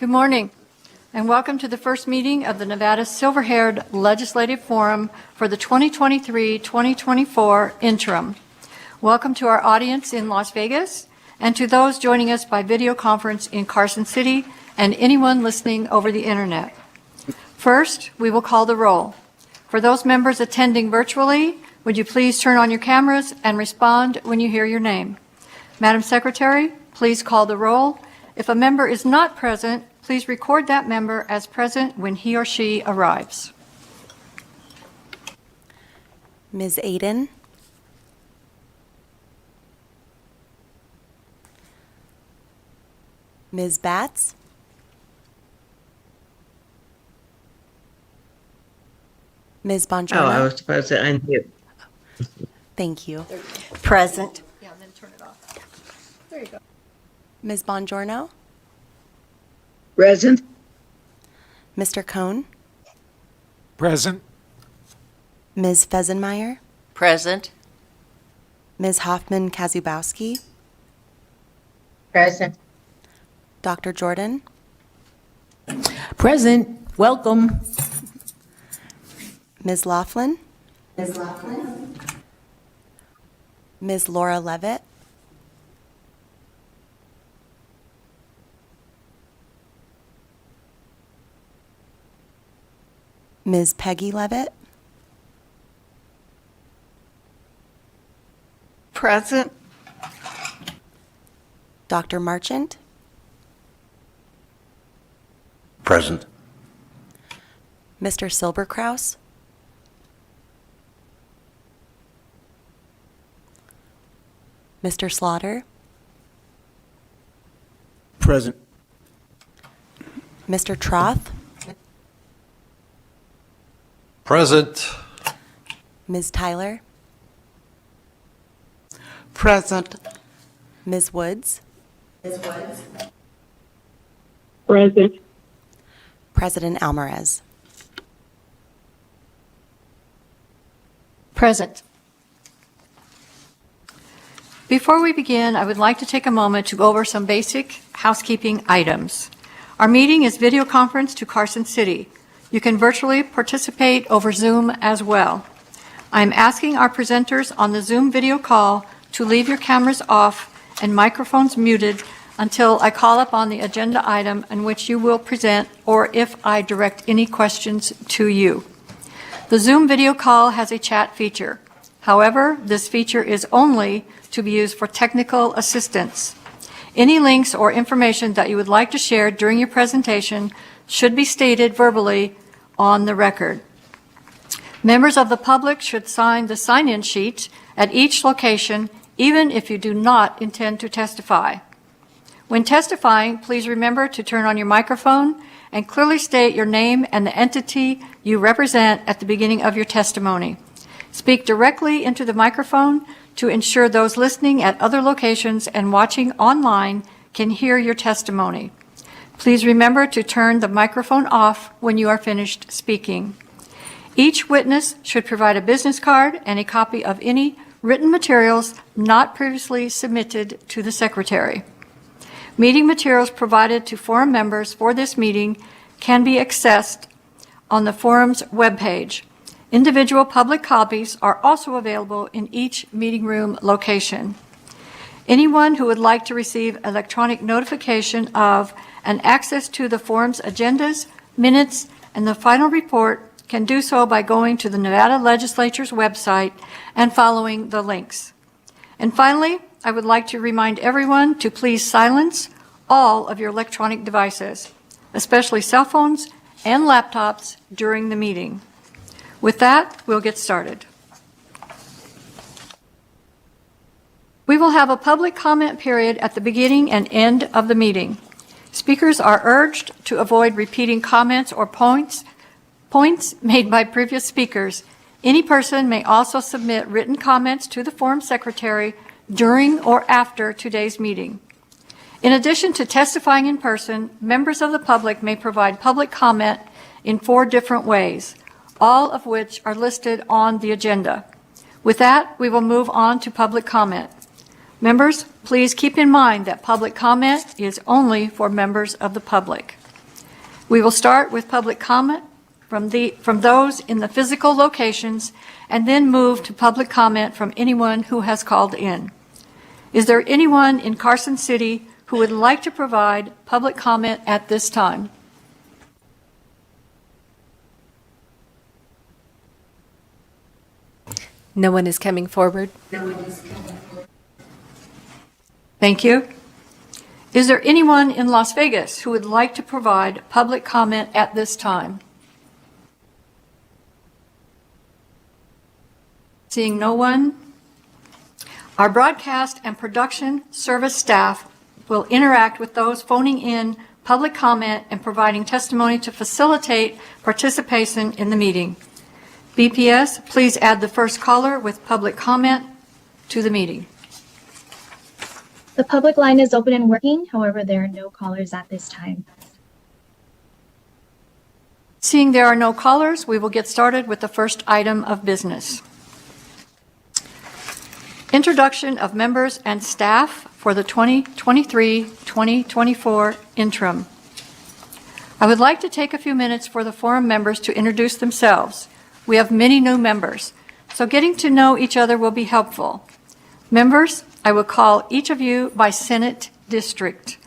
Good morning, and welcome to the first meeting of the Nevada Silver-Haired Legislative Forum for the 2023-2024 Interim. Welcome to our audience in Las Vegas and to those joining us by video conference in Carson City and anyone listening over the internet. First, we will call the roll. For those members attending virtually, would you please turn on your cameras and respond when you hear your name? Madam Secretary, please call the roll. If a member is not present, please record that member as present when he or she arrives. Ms. Aiden. Ms. Batts. Ms. Bongiorno. Oh, I was supposed to unmute. Thank you. Present. Yeah, then turn it off. There you go. Ms. Bongiorno. Present. Mr. Cohn. Present. Ms. Fesenmeyer. Present. Ms. Hoffman-Kazubowski. Present. Dr. Jordan. Present. Welcome. Ms. Laughlin. Ms. Laura Levitt. Ms. Peggy Levitt. Present. Dr. Marchant. Present. Mr. Silberkraus. Mr. Slaughter. Present. Mr. Troth. Present. Ms. Tyler. Present. Ms. Woods. Present. President Alvarez. Present. Before we begin, I would like to take a moment to go over some basic housekeeping items. Our meeting is video conference to Carson City. You can virtually participate over Zoom as well. I'm asking our presenters on the Zoom video call to leave your cameras off and microphones muted until I call up on the agenda item in which you will present or if I direct any questions to you. The Zoom video call has a chat feature. However, this feature is only to be used for technical assistance. Any links or information that you would like to share during your presentation should be stated verbally on the record. Members of the public should sign the sign-in sheet at each location, even if you do not intend to testify. When testifying, please remember to turn on your microphone and clearly state your name and the entity you represent at the beginning of your testimony. Speak directly into the microphone to ensure those listening at other locations and watching online can hear your testimony. Please remember to turn the microphone off when you are finished speaking. Each witness should provide a business card and a copy of any written materials not previously submitted to the Secretary. Meeting materials provided to forum members for this meeting can be accessed on the forum's webpage. Individual public copies are also available in each meeting room location. Anyone who would like to receive electronic notification of and access to the forum's agendas, minutes, and the final report can do so by going to the Nevada Legislature's website and following the links. And finally, I would like to remind everyone to please silence all of your electronic devices, especially cell phones and laptops, during the meeting. With that, we'll get started. We will have a public comment period at the beginning and end of the meeting. Speakers are urged to avoid repeating comments or points made by previous speakers. Any person may also submit written comments to the forum secretary during or after today's meeting. In addition to testifying in person, members of the public may provide public comment in 4 different ways, all of which are listed on the agenda. With that, we will move on to public comment. Members, please keep in mind that public comment is only for members of the public. We will start with public comment from those in the physical locations and then move to public comment from anyone who has called in. Is there anyone in Carson City who would like to provide public comment at this time? No one is coming forward. Thank you. Is there anyone in Las Vegas who would like to provide public comment at this time? Seeing no one, our broadcast and production service staff will interact with those phoning in public comment and providing testimony to facilitate participation in the meeting. BPS, please add the first caller with public comment to the meeting. The public line is open and working. However, there are no callers at this time. Seeing there are no callers, we will get started with the first item of business. Introduction of members and staff for the 2023-2024 interim. I would like to take a few minutes for the forum members to introduce themselves. We have many new members, so getting to know each other will be helpful. Members, I will call each of you by Senate district.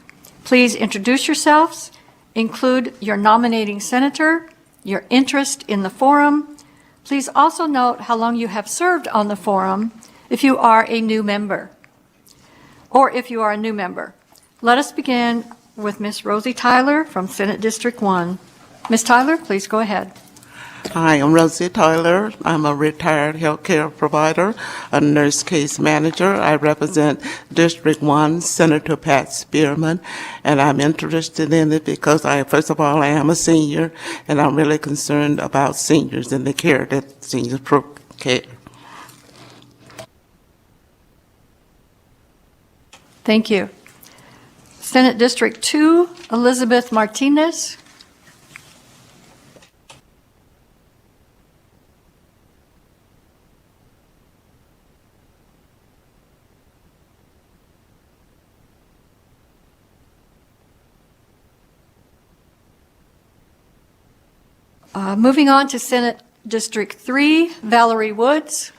Please introduce yourselves, include your nominating senator, your interest in the forum. Please also note how long you have served on the forum if you are a new member, or if you are a new member. Let us begin with Ms. Rosie Tyler from Senate District 1. Ms. Tyler, please go ahead. Hi, I'm Rosie Tyler. I'm a retired healthcare provider, a nurse case manager. I represent District 1, Senator Pat Spearman, and I'm interested in it because first of all, I am a senior, and I'm really concerned about seniors and the care that seniors get. Thank you. Senate District 2, Elizabeth Martinez. Moving on to Senate District 3, Valerie Woods.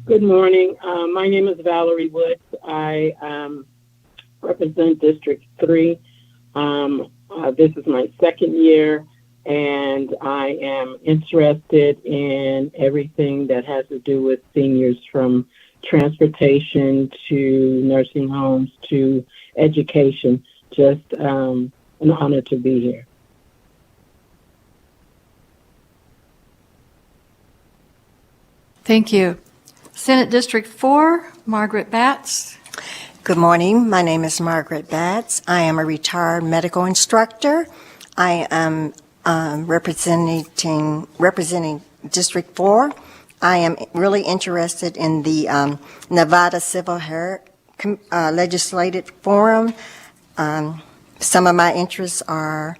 Good morning. My name is Valerie Woods. I represent District 3. This is my second year, and I am interested in everything that has to do with seniors, from transportation to nursing homes to education. Just an honor to be here. Thank you. Senate District 4, Margaret Batts. Good morning. My name is Margaret Batts. I am a retired medical instructor. I am representing District 4. I am really interested in the Nevada Civil Legislative Forum. Some of my interests are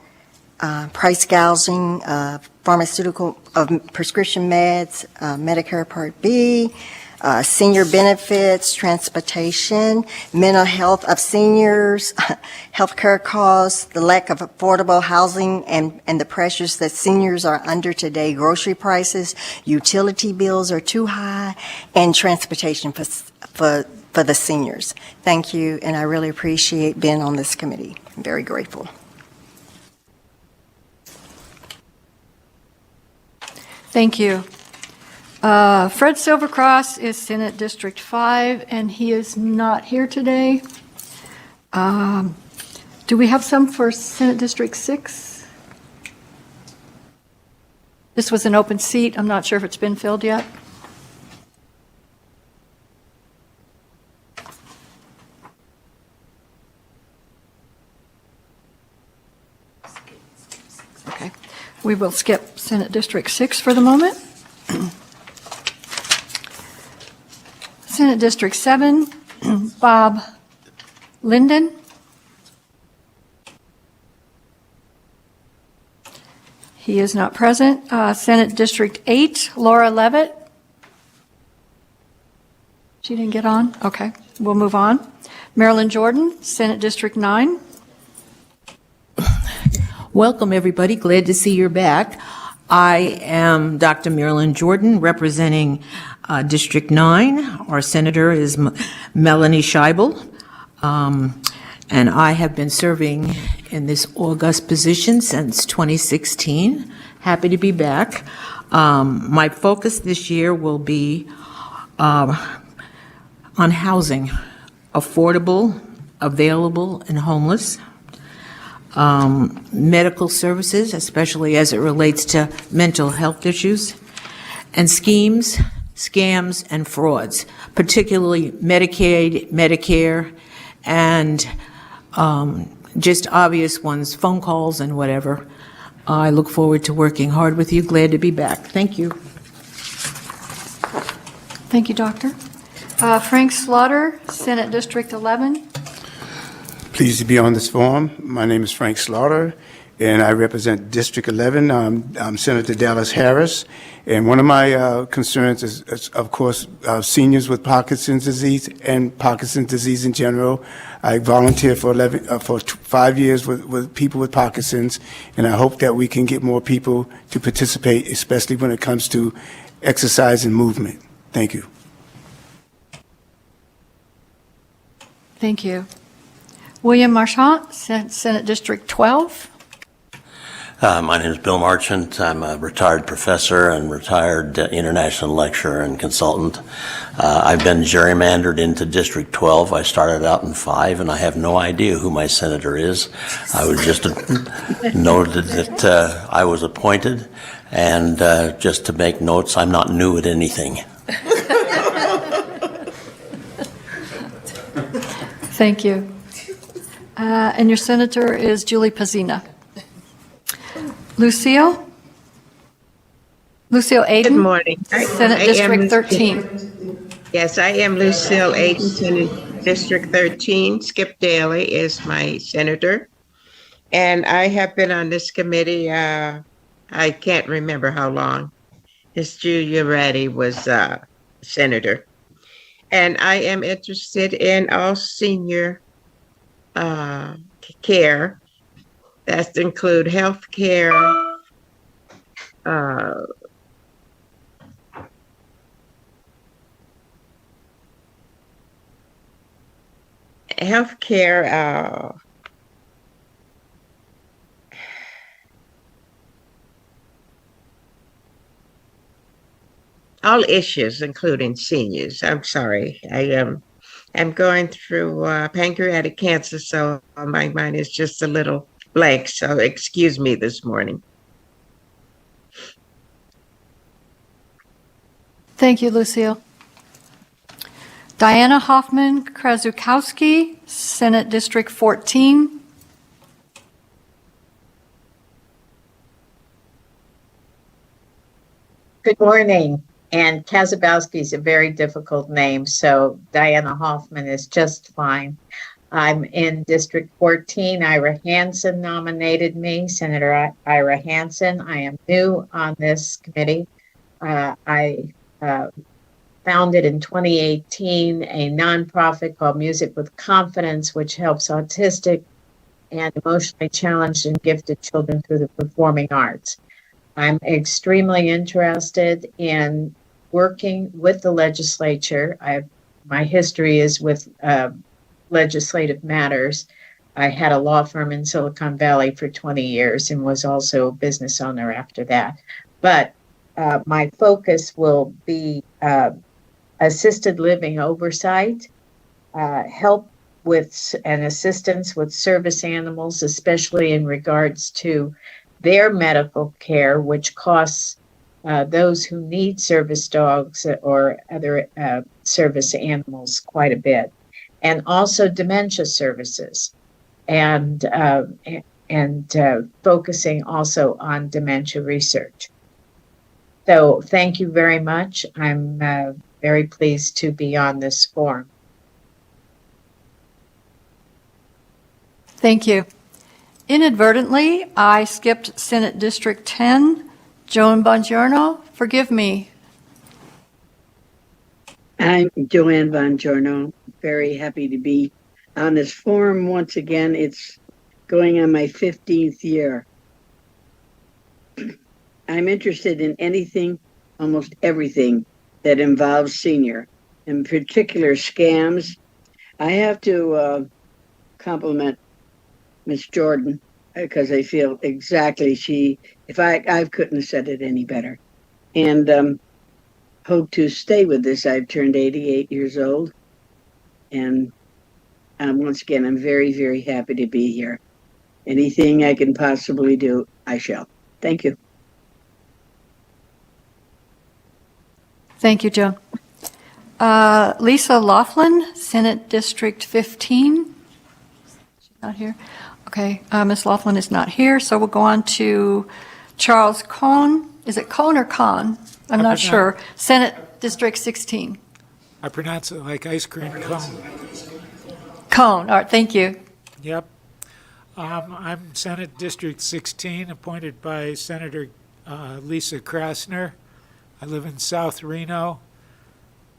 price gouging of prescription meds, Medicare Part B, senior benefits, transportation, mental health of seniors, healthcare costs, the lack of affordable housing and the pressures that seniors are under today, grocery prices, utility bills are too high, and transportation for the seniors. Thank you, and I really appreciate being on this committee. I'm very grateful. Thank you. Fred Silvercross is Senate District 5, and he is not here today. Do we have some for Senate District 6? This was an open seat. I'm not sure if it's been filled yet. Okay. We will skip Senate District 6 for the moment. Senate District 7, Bob Linden. He is not present. Senate District 8, Laura Levitt. She didn't get on? Okay, we'll move on. Marilyn Jordan, Senate District 9. Welcome, everybody. Glad to see you're back. I am Dr. Marilyn Jordan, representing District 9. Our senator is Melanie Scheibel, and I have been serving in this august position since 2016. Happy to be back. My focus this year will be on housing, affordable, available, and homeless. Medical services, especially as it relates to mental health issues, and schemes, scams, and frauds, particularly Medicaid, Medicare, and just obvious ones, phone calls and whatever. I look forward to working hard with you. Glad to be back. Thank you. Thank you, Doctor. Frank Slaughter, Senate District 11. Pleased to be on this forum. My name is Frank Slaughter, and I represent District 11. I'm Senator Dallas Harris, and one of my concerns is, of course, seniors with Parkinson's disease and Parkinson's disease in general. I volunteer for 5 years with people with Parkinson's, and I hope that we can get more people to participate, especially when it comes to exercise and movement. Thank you. Thank you. William Marchant, Senate District 12. My name is Bill Marchant. I'm a retired professor and retired international lecturer and consultant. I've been gerrymandered into District 12. I started out in 5, and I have no idea who my senator is. I was just noted that I was appointed, and just to make notes, I'm not new at anything. Thank you. And your senator is Julie Pazina. Lucille Aiden. Good morning. Senate District 13. Yes, I am Lucille Aiden, Senate District 13. Skip Daly is my senator. And I have been on this committee, I can't remember how long. Miss Julia Ratty was senator. And I am interested in all senior care. That include health care, all issues, including seniors. I'm sorry. I'm going through pancreatic cancer, so my mind is just a little blank. So excuse me this morning. Thank you, Lucille. Diana Hoffman Krasukowski, Senate District 14. Good morning. And Kazabowski is a very difficult name, so Diana Hoffman is just fine. I'm in District 14. Ira Hansen nominated me, Senator Ira Hansen. I am new on this committee. I founded in 2018 a nonprofit called Music with Confidence, which helps autistic and emotionally challenged and gifted children through the performing arts. I'm extremely interested in working with the legislature. My history is with legislative matters. I had a law firm in Silicon Valley for 20 years and was also a business owner after that. But my focus will be assisted living oversight, help with and assistance with service animals, especially in regards to their medical care, which costs those who need service dogs or other service animals quite a bit, and also dementia services, and focusing also on dementia research. So thank you very much. I'm very pleased to be on this forum. Thank you. Inadvertently, I skipped Senate District 10. Joan Bongiorno, forgive me. I'm Joanne Bongiorno. Very happy to be on this forum once again. It's going on my 15th year. I'm interested in anything, almost everything that involves senior, in particular scams. I have to compliment Miss Jordan because I feel exactly I couldn't have said it any better. And hope to stay with this. I've turned 88 years old. And once again, I'm very, very happy to be here. Anything I can possibly do, I shall. Thank you. Thank you, Joan. Lisa Laughlin, Senate District 15. She's not here. Okay, Ms. Laughlin is not here, so we'll go on to Charles Cohn. Is it Cohn or Kahn? I'm not sure. Senate District 16. I pronounce it like ice cream cone. Cohn, all right, thank you. Yep. I'm Senate District 16, appointed by Senator Lisa Krasner. I live in South Reno.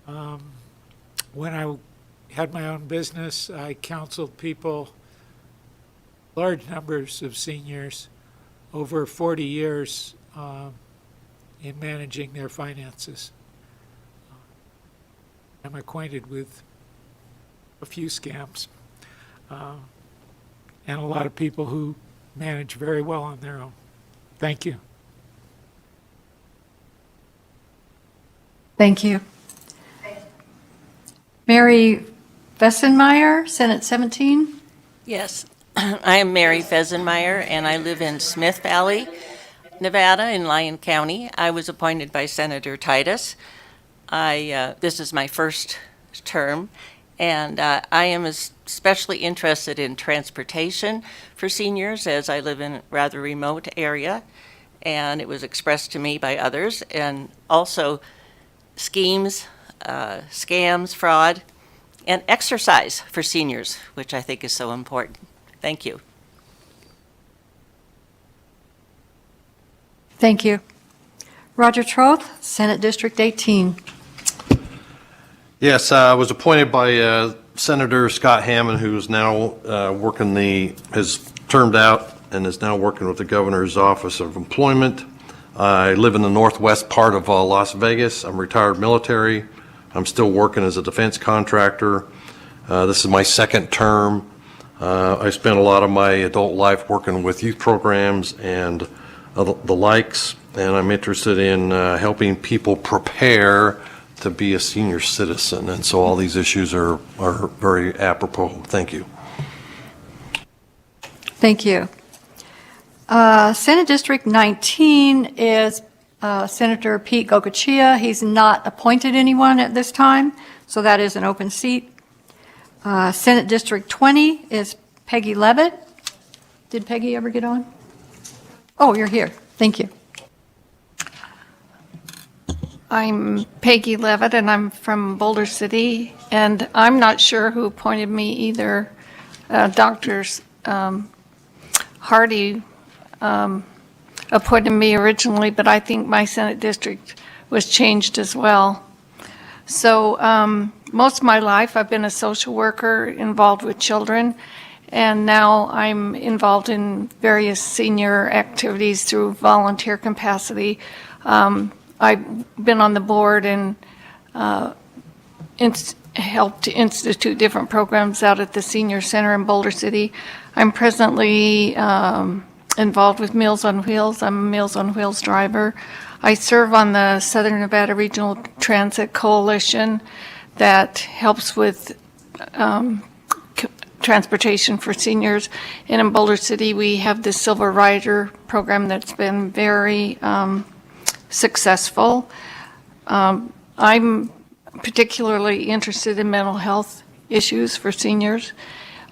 When I had my own business, I counseled people, large numbers of seniors, over 40 years in managing their finances. I'm acquainted with a few scams and a lot of people who manage very well on their own. Thank you. Thank you. Mary Fessenmeyer, Senate 17. Yes, I am Mary Fesenmeyer, and I live in Smith Valley, Nevada, in Lyon County. I was appointed by Senator Titus. This is my first term, and I am especially interested in transportation for seniors, as I live in a rather remote area, and it was expressed to me by others, and also schemes, scams, fraud, and exercise for seniors, which I think is so important. Thank you. Thank you. Roger Troth, Senate District 18. Yes, I was appointed by Senator Scott Hammond, who is now has termed out and is now working with the Governor's Office of Employment. I live in the northwest part of Las Vegas. I'm retired military. I'm still working as a defense contractor. This is my second term. I spent a lot of my adult life working with youth programs and the likes, and I'm interested in helping people prepare to be a senior citizen, and so all these issues are very apropos. Thank you. Thank you. Senate District 19 is Senator Pete Gogachia. He's not appointed anyone at this time, so that is an open seat. Senate District 20 is Peggy Levitt. Did Peggy ever get on? Oh, you're here. Thank you. I'm Peggy Levitt, and I'm from Boulder City, and I'm not sure who appointed me either. Doctors Hardy appointed me originally, but I think my Senate district was changed as well. So most of my life I've been a social worker involved with children, and now I'm involved in various senior activities through volunteer capacity. I've been on the board and helped to institute different programs out at the Senior Center in Boulder City. I'm presently involved with Meals on Wheels. I'm a Meals on Wheels driver. I serve on the Southern Nevada Regional Transit Coalition that helps with transportation for seniors. And in Boulder City, we have the Silver Rider program that's been very successful. I'm particularly interested in mental health issues for seniors.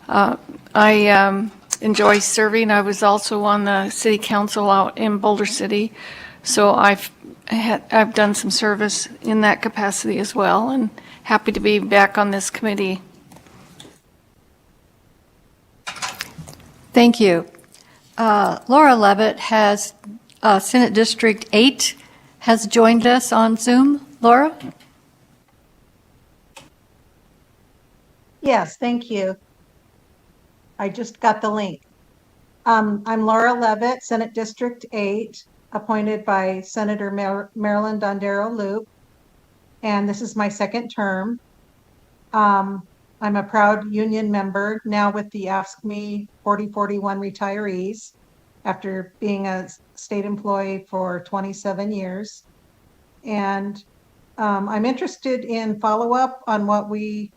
I enjoy serving. I was also on the city council out in Boulder City, so I've done some service in that capacity as well, and happy to be back on this committee. Thank you. Laura Levitt has, Senate District 8 has joined us on Zoom. Laura? Yes, thank you. I just got the link. I'm Laura Levitt, Senate District 8, appointed by Senator Marilyn Dondero Loop, and this is my second term. I'm a proud union member now with the Ask Me 4041 retirees after being a state employee for 27 years. And I'm interested in follow-up on what we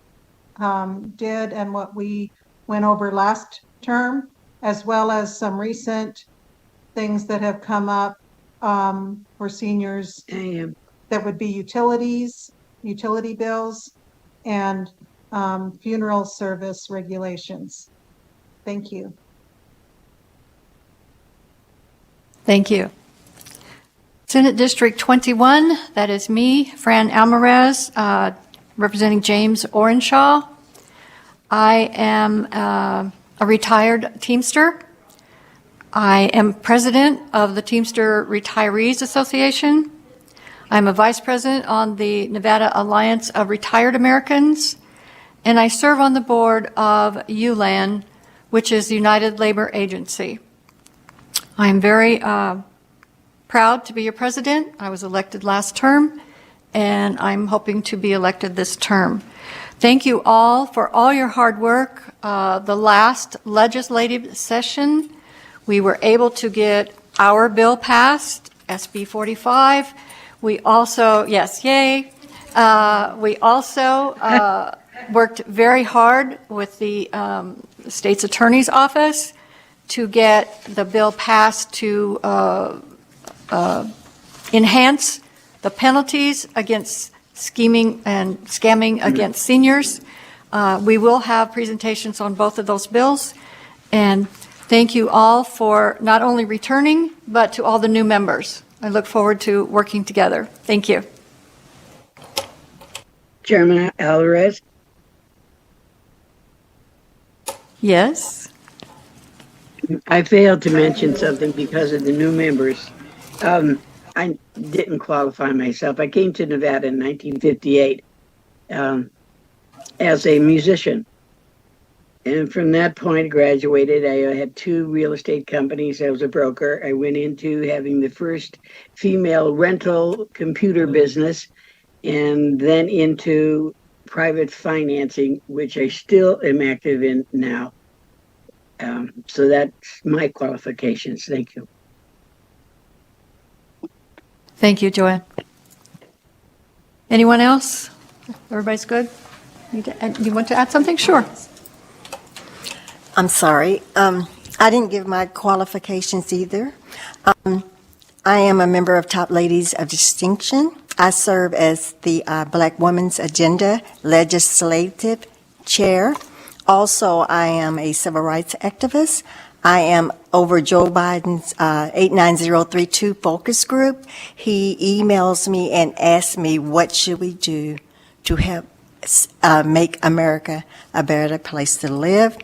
did and what we went over last term, as well as some recent things that have come up for seniors that would be utility bills, and funeral service regulations. Thank you. Thank you. Senate District 21, that is me, Fran Alvarez, representing James Orenshaw. I am a retired Teamster. I am president of the Teamster Retirees Association. I'm a vice president on the Nevada Alliance of Retired Americans, and I serve on the board of ULAN, which is the United Labor Agency. I'm very proud to be your president. I was elected last term, and I'm hoping to be elected this term. Thank you all for all your hard work. The last legislative session, we were able to get our bill passed, SB 45. We also, yes, yay. We also worked very hard with the state's attorney's office to get the bill passed to enhance the penalties against scheming and scamming against seniors. We will have presentations on both of those bills. And thank you all for not only returning, but to all the new members. I look forward to working together. Thank you. Chairman Alvarez. Yes. I failed to mention something because of the new members. I didn't qualify myself. I came to Nevada in 1958 as a musician. And from that point, graduated. I had 2 real estate companies. I was a broker. I went into having the first female rental computer business, and then into private financing, which I still am active in now. So that's my qualifications. Thank you. Thank you, Joanne. Anyone else? Everybody's good? You want to add something? Sure. I'm sorry. I didn't give my qualifications either. I am a member of Top Ladies of Distinction. I serve as the Black Women's Agenda Legislative Chair. Also, I am a civil rights activist. I am over Joe Biden's 89032 focus group. He emails me and asks me, what should we do to help make America a better place to live?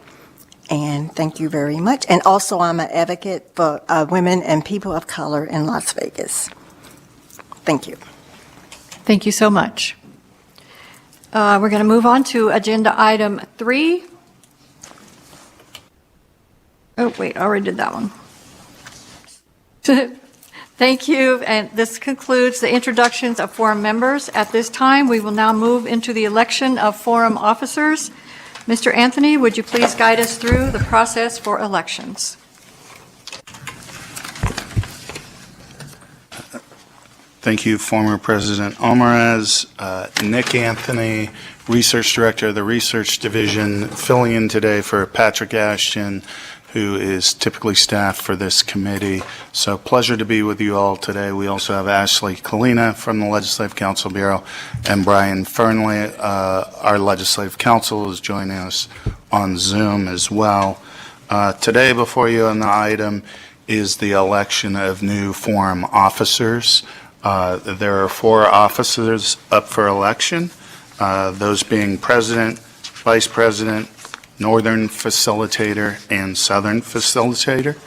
And thank you very much. And also, I'm an advocate for women and people of color in Las Vegas. Thank you. Thank you so much. We're going to move on to agenda item 3. Oh, wait, I already did that one. Thank you. And this concludes the introductions of forum members. At this time, we will now move into the election of forum officers. Mr. Anthony, would you please guide us through the process for elections? Thank you, former President Alvarez. Nick Anthony, Research Director of the Research Division, filling in today for Patrick Ashton, who is typically staffed for this committee. So pleasure to be with you all today. We also have Ashley Kalina from the Legislative Council Bureau, and Brian Fernley, our Legislative Counsel, is joining us on Zoom as well. Today before you on the item is the election of new forum officers. There are 4 officers up for election, those being President, Vice President, Northern Facilitator, and Southern Facilitator.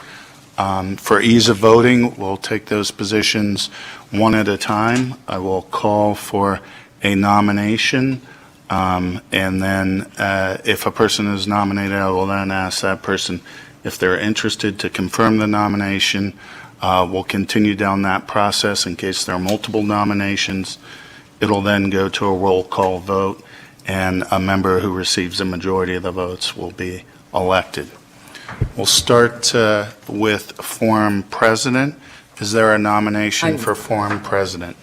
For ease of voting, we'll take those positions one at a time. I will call for a nomination, and then if a person is nominated, I will then ask that person if they're interested to confirm the nomination. We'll continue down that process in case there are multiple nominations. It'll then go to a roll call vote, and a member who receives a majority of the votes will be elected. We'll start with Forum President. Is there a nomination for Forum President?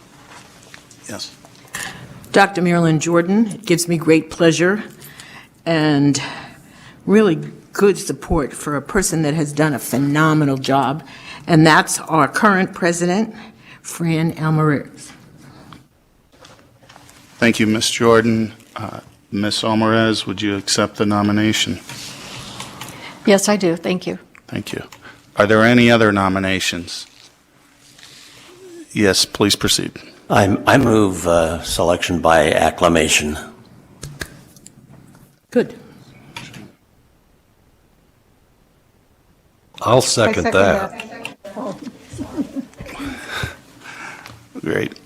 Yes. Dr. Marilyn Jordan, it gives me great pleasure and really good support for a person that has done a phenomenal job, and that's our current president, Fran Alvarez. Thank you, Ms. Jordan. Ms. Alvarez, would you accept the nomination? Yes, I do. Thank you. Thank you. Are there any other nominations? Yes, please proceed. I move selection by acclamation. Good. I'll second that. Great.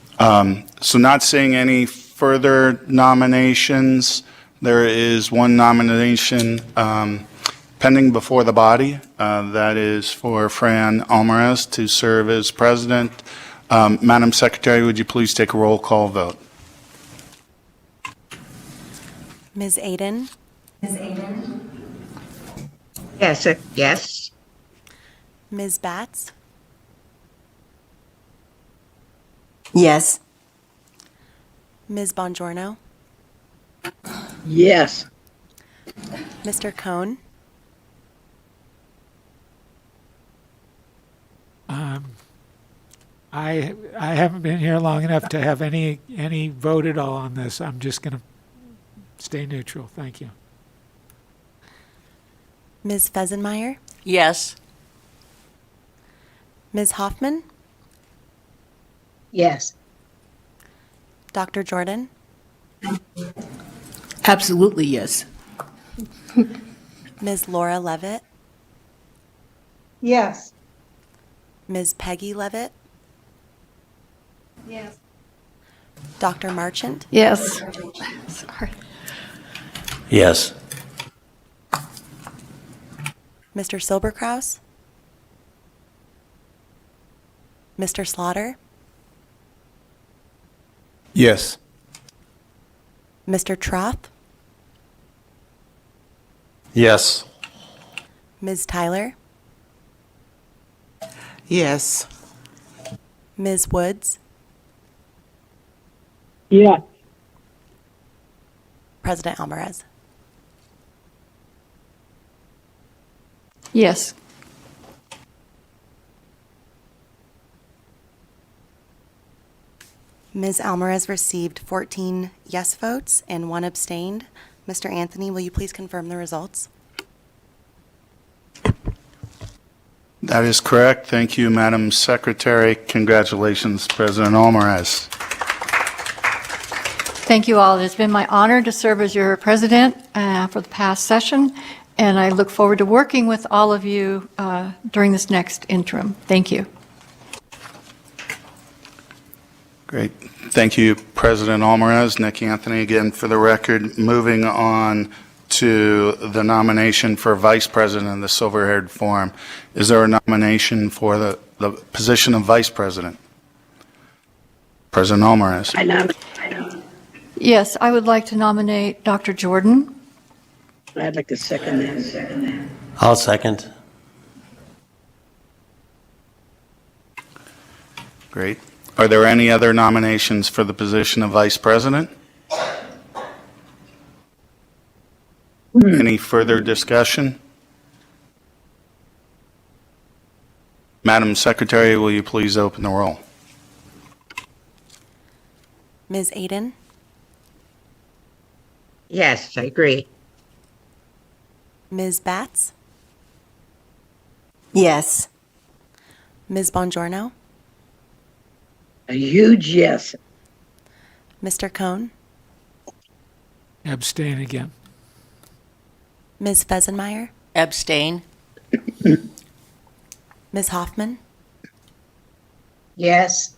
So not seeing any further nominations, there is one nomination pending before the body. That is for Fran Alvarez to serve as president. Madam Secretary, would you please take a roll call vote? Ms. Aiden? Yes, yes. Ms. Batts? Yes. Ms. Bongiorno? Yes. Mr. Cohn? I haven't been here long enough to have any vote at all on this. I'm just going to stay neutral. Thank you. Ms. Fesenmeyer? Yes. Ms. Hoffman? Yes. Dr. Jordan? Absolutely, yes. Ms. Laura Levitt? Yes. Ms. Peggy Levitt? Yes. Dr. Marchant? Yes. Sorry. Yes. Mr. Silberkraus? Mr. Slaughter? Yes. Mr. Troth? Yes. Ms. Tyler? Yes. Ms. Woods? Yes. President Alvarez? Yes. Ms. Alvarez received 14 yes votes and 1 abstained. Mr. Anthony, will you please confirm the results? That is correct. Thank you, Madam Secretary. Congratulations, President Alvarez. Thank you all. It has been my honor to serve as your president for the past session, and I look forward to working with all of you during this next interim. Thank you. Great. Thank you, President Alvarez. Nick Anthony again for the record. Moving on to the nomination for Vice President of the Silver-Haired Forum. Is there a nomination for the position of Vice President? President Alvarez. Yes, I would like to nominate Dr. Jordan. I'd like to second that. I'll second. Great. Are there any other nominations for the position of Vice President? Any further discussion? Madam Secretary, will you please open the roll? Ms. Aiden? Yes, I agree. Ms. Batts? Yes. Ms. Bongiorno? A huge yes. Mr. Cohn? Abstain again. Ms. Fesenmeyer? Abstain. Ms. Hoffman, Yes.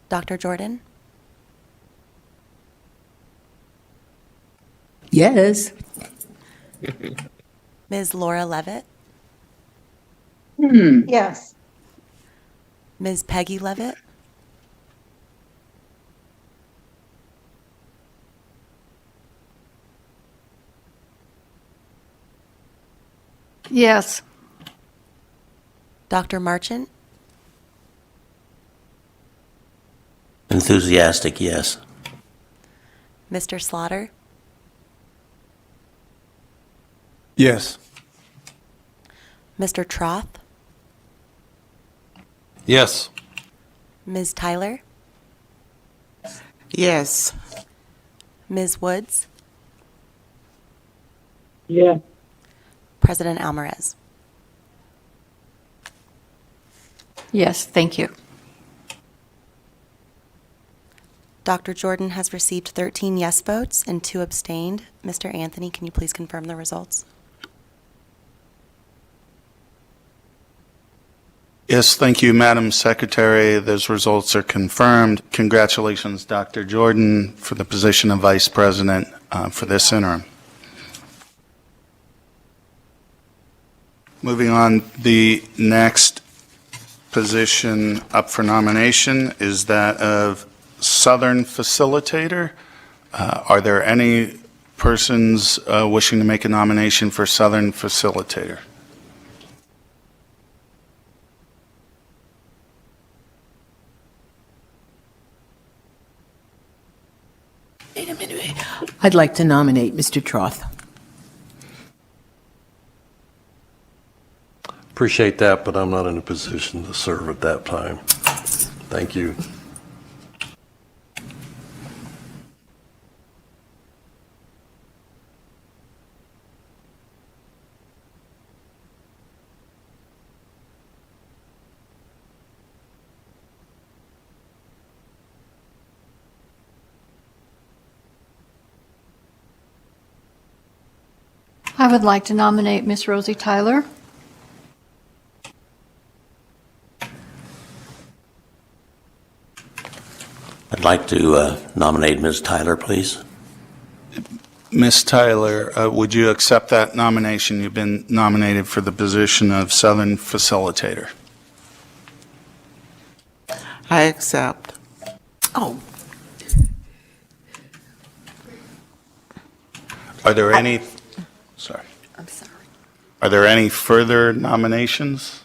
Dr. Jordan, Yes. Ms. Laura Levitt, Yes. Ms. Peggy Levitt, Yes. Dr. Marchant, Enthusiastic, yes. Mr. Slaughter, Yes. Mr. Troth, Yes. Ms. Tyler, Yes. Ms. Woods, Yes. President Alvarez. Yes, thank you. Dr. Jordan has received 13 yes votes and 2 abstained. Mr. Anthony, can you please confirm the results? Yes, thank you, Madam Secretary. Those results are confirmed. Congratulations, Dr. Jordan, for the position of Vice President for this interim. Moving on, the next position up for nomination is that of Southern Facilitator. Are there any persons wishing to make a nomination for Southern Facilitator? Wait a minute. I'd like to nominate Mr. Troth. Appreciate that, but I'm not in a position to serve at that time. Thank you. I would like to nominate Miss Rosie Tyler. I'd like to nominate Ms. Tyler, please. Ms. Tyler, would you accept that nomination? You've been nominated for the position of Southern Facilitator. I accept. Oh, Are there any, sorry. I'm sorry. Are there any further nominations?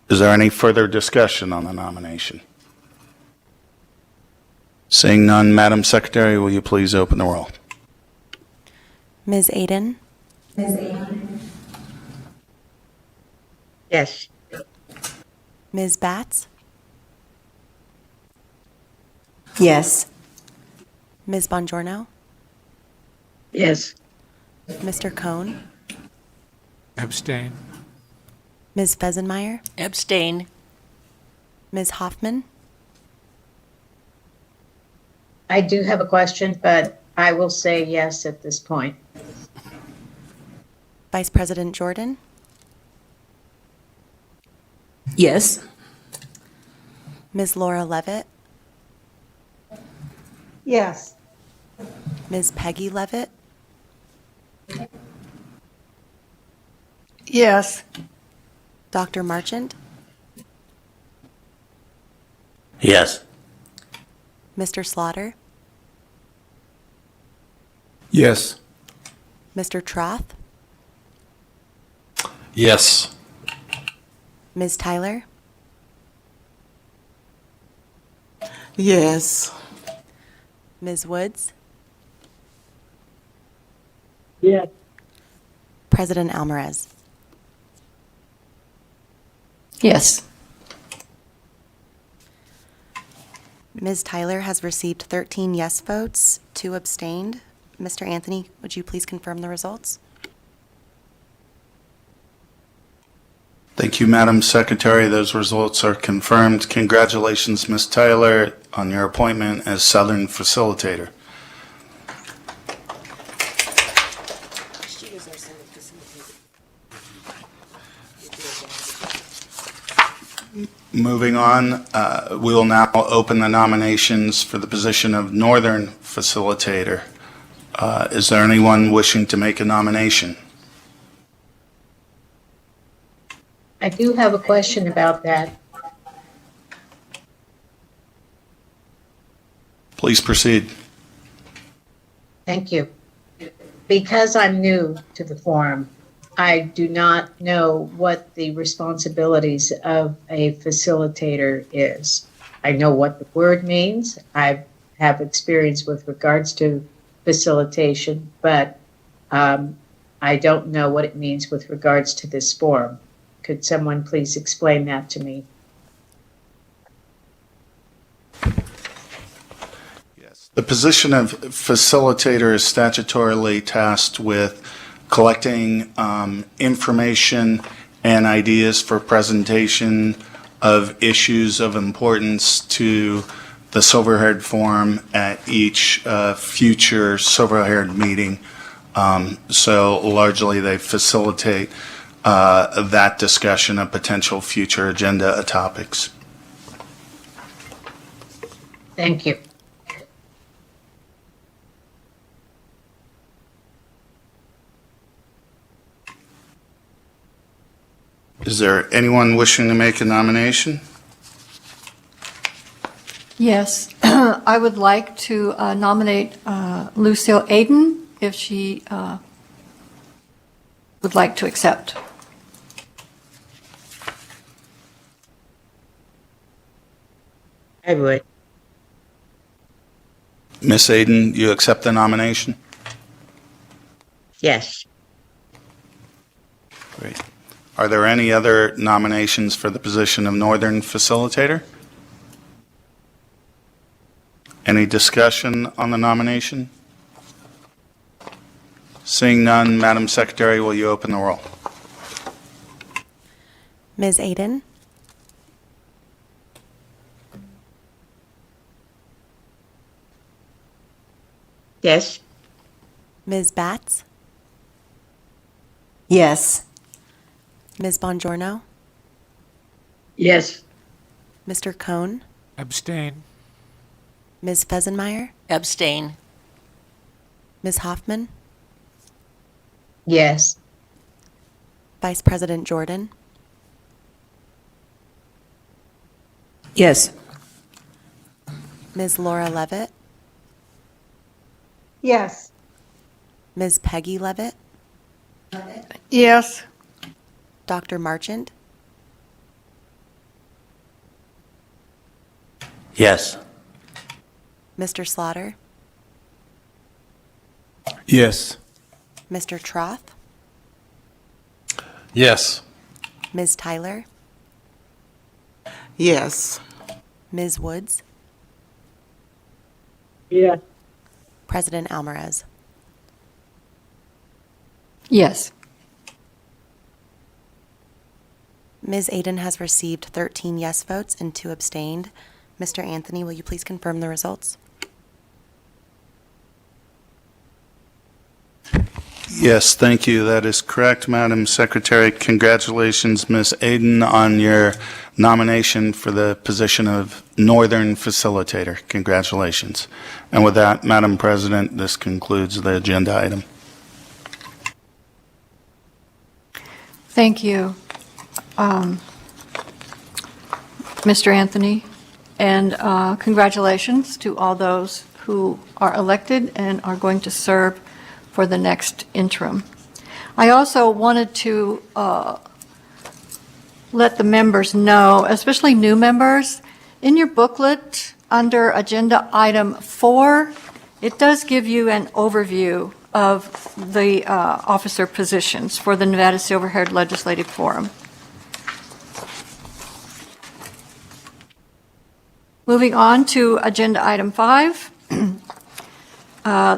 Is there any further discussion on the nomination? Seeing none, Madam Secretary, will you please open the roll? Ms. Aiden, Yes. Ms. Batts, Yes. Ms. Bongiorno, Yes. Mr. Cohn, Abstain. Ms. Fesenmeyer, Abstain. Ms. Hoffman, I do have a question, but I will say yes at this point. Vice President Jordan, yes. Ms. Laura Levitt, Yes. Ms. Peggy Levitt, Yes. Dr. Marchant, Yes. Mr. Slaughter, Yes. Mr. Troth, Yes. Ms. Tyler, Yes. Ms. Woods, Yes. President Alvarez. Yes. Ms. Tyler has received 13 yes votes, 2 abstained. Mr. Anthony, would you please confirm the results? Thank you, Madam Secretary. Those results are confirmed. Congratulations, Ms. Tyler, on your appointment as Southern Facilitator. Moving on, we will now open the nominations for the position of Northern Facilitator. Is there anyone wishing to make a nomination? I do have a question about that. Please proceed. Thank you. Because I'm new to the forum, I do not know what the responsibilities of a facilitator is. I know what the word means. I have experience with regards to facilitation, but I don't know what it means with regards to this forum. Could someone please explain that to me? The position of facilitator is statutorily tasked with collecting information and ideas for presentation of issues of importance to the Silver-Haired Forum at each future Silver-Haired meeting. So largely they facilitate that discussion of potential future agenda topics. Thank you. Is there anyone wishing to make a nomination? Yes, I would like to nominate Lucille Aden if she would like to accept. I would. Miss Aden, you accept the nomination? Yes. Great. Are there any other nominations for the position of Northern Facilitator? Any discussion on the nomination? Seeing none, Madam Secretary, will you open the roll? Ms. Aden? Yes. Ms. Batts? Yes. Ms. Bongiorno? Yes. Mr. Cohn? Abstain. Ms. Fesenmeyer? Abstain. Ms. Hoffman? Yes. Vice President Jordan? Yes. Ms. Laura Levitt? Yes. Ms. Peggy Levitt? Yes. Dr. Marchant? Yes. Mr. Slaughter? Yes. Mr. Troth? Yes. Ms. Tyler? Yes. Ms. Woods? Yes. President Alvarez? Yes. Ms. Aden has received 13 yes votes and 2 abstained. Mr. Anthony, will you please confirm the results? Yes, thank you. That is correct, Madam Secretary. Congratulations, Ms. Aden, on your nomination for the position of Northern Facilitator. Congratulations. And with that, Madam President, this concludes the agenda item. Thank you, Mr. Anthony, and congratulations to all those who are elected and are going to serve for the next interim. I also wanted to let the members know, especially new members, in your booklet under Agenda Item 4, it does give you an overview of the officer positions for the Nevada Silver-Haired Legislative Forum. Moving on to Agenda Item 5.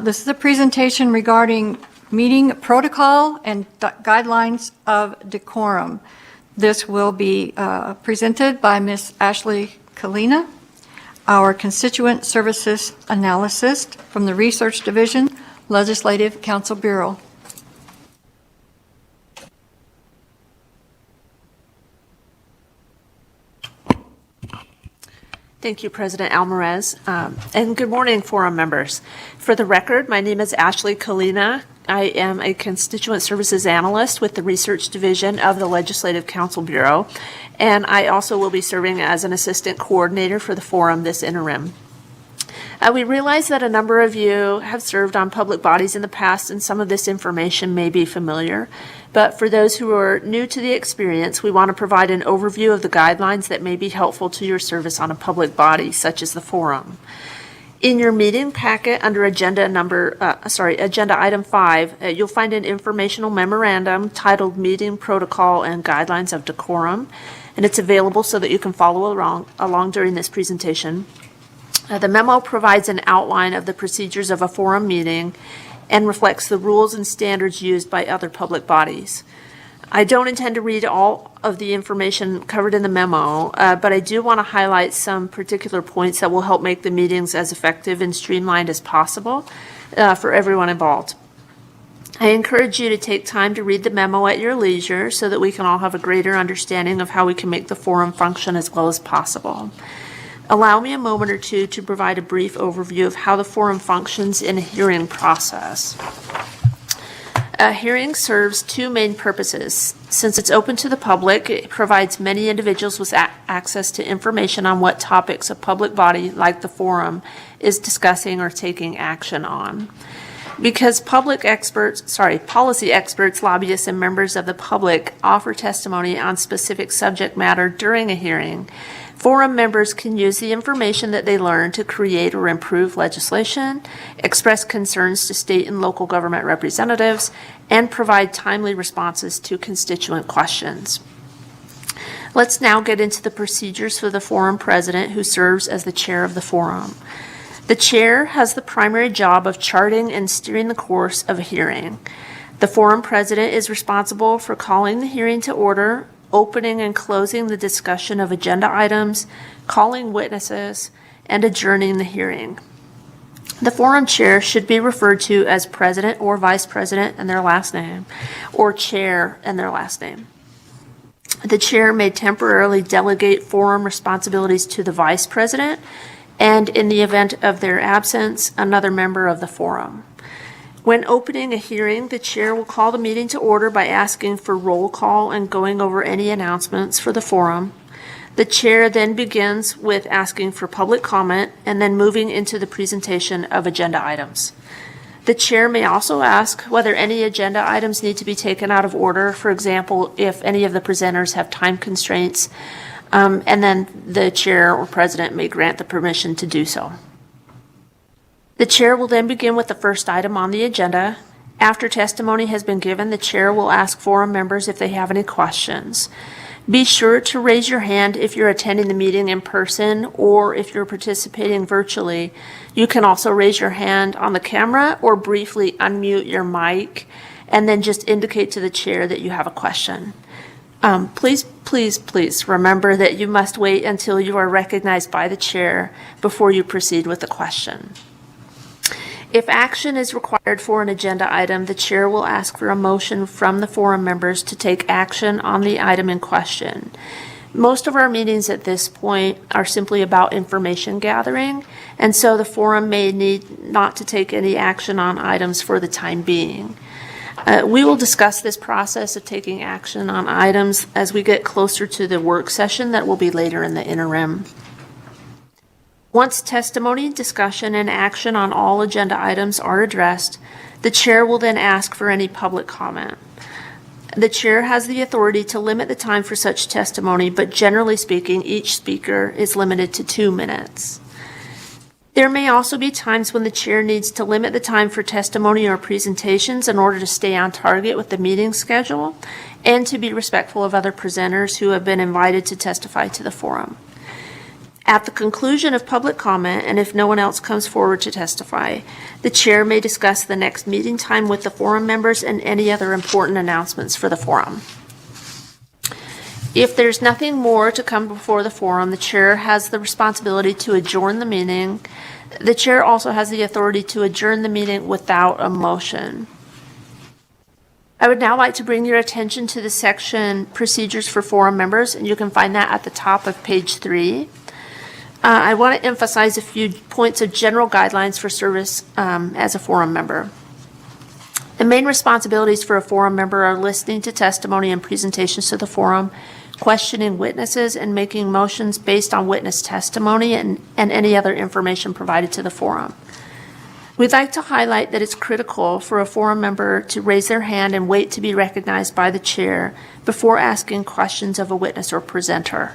This is a presentation regarding meeting protocol and guidelines of decorum. This will be presented by Ms. Ashley Kalina, our Constituent Services Analyst from the Research Division, Legislative Council Bureau. Thank you, President Alvarez. And good morning, forum members. For the record, my name is Ashley Kalina. I am a Constituent Services Analyst with the Research Division of the Legislative Council Bureau, and I also will be serving as an Assistant Coordinator for the forum this interim. We realize that a number of you have served on public bodies in the past, and some of this information may be familiar. But for those who are new to the experience, we want to provide an overview of the guidelines that may be helpful to your service on a public body, such as the forum. In your meeting packet under agenda item 5, you'll find an informational memorandum titled Meeting Protocol and Guidelines of Decorum, and it's available so that you can follow along during this presentation. The memo provides an outline of the procedures of a forum meeting and reflects the rules and standards used by other public bodies. I don't intend to read all of the information covered in the memo, but I do want to highlight some particular points that will help make the meetings as effective and streamlined as possible for everyone involved. I encourage you to take time to read the memo at your leisure so that we can all have a greater understanding of how we can make the forum function as well as possible. Allow me a moment or two to provide a brief overview of how the forum functions in a hearing process. A hearing serves two main purposes. Since it's open to the public, it provides many individuals with access to information on what topics a public body like the forum is discussing or taking action on. Because policy experts, lobbyists, and members of the public offer testimony on specific subject matter during a hearing, forum members can use the information that they learn to create or improve legislation, express concerns to state and local government representatives, and provide timely responses to constituent questions. Let's now get into the procedures for the forum president, who serves as the chair of the forum. The chair has the primary job of charting and steering the course of a hearing. The forum president is responsible for calling the hearing to order, opening and closing the discussion of agenda items, calling witnesses, and adjourning the hearing. The forum chair should be referred to as president or vice president and their last name, or chair and their last name. The chair may temporarily delegate forum responsibilities to the vice president, and in the event of their absence, another member of the forum. When opening a hearing, the chair will call the meeting to order by asking for roll call and going over any announcements for the forum. The chair then begins with asking for public comment and then moving into the presentation of agenda items. The chair may also ask whether any agenda items need to be taken out of order, for example, if any of the presenters have time constraints, and then the chair or president may grant the permission to do so. The chair will then begin with the first item on the agenda. After testimony has been given, the chair will ask forum members if they have any questions. Be sure to raise your hand if you're attending the meeting in person, or if you're participating virtually. You can also raise your hand on the camera or briefly unmute your mic and then just indicate to the chair that you have a question. Please remember that you must wait until you are recognized by the chair before you proceed with the question. If action is required for an agenda item, the chair will ask for a motion from the forum members to take action on the item in question. Most of our meetings at this point are simply about information gathering, and so the forum may need not to take any action on items for the time being. We will discuss this process of taking action on items as we get closer to the work session that will be later in the interim. Once testimony, discussion, and action on all agenda items are addressed, the chair will then ask for any public comment. The chair has the authority to limit the time for such testimony, but generally speaking, each speaker is limited to 2 minutes. There may also be times when the chair needs to limit the time for testimony or presentations in order to stay on target with the meeting schedule and to be respectful of other presenters who have been invited to testify to the forum. At the conclusion of public comment, and if no one else comes forward to testify, the chair may discuss the next meeting time with the forum members and any other important announcements for the forum. If there's nothing more to come before the forum, the chair has the responsibility to adjourn the meeting. The chair also has the authority to adjourn the meeting without a motion. I would now like to bring your attention to the section Procedures for Forum Members, and you can find that at the top of page 3. I want to emphasize a few points of general guidelines for service as a forum member. The main responsibilities for a forum member are listening to testimony and presentations to the forum, questioning witnesses, and making motions based on witness testimony and any other information provided to the forum. We'd like to highlight that it's critical for a forum member to raise their hand and wait to be recognized by the chair before asking questions of a witness or presenter.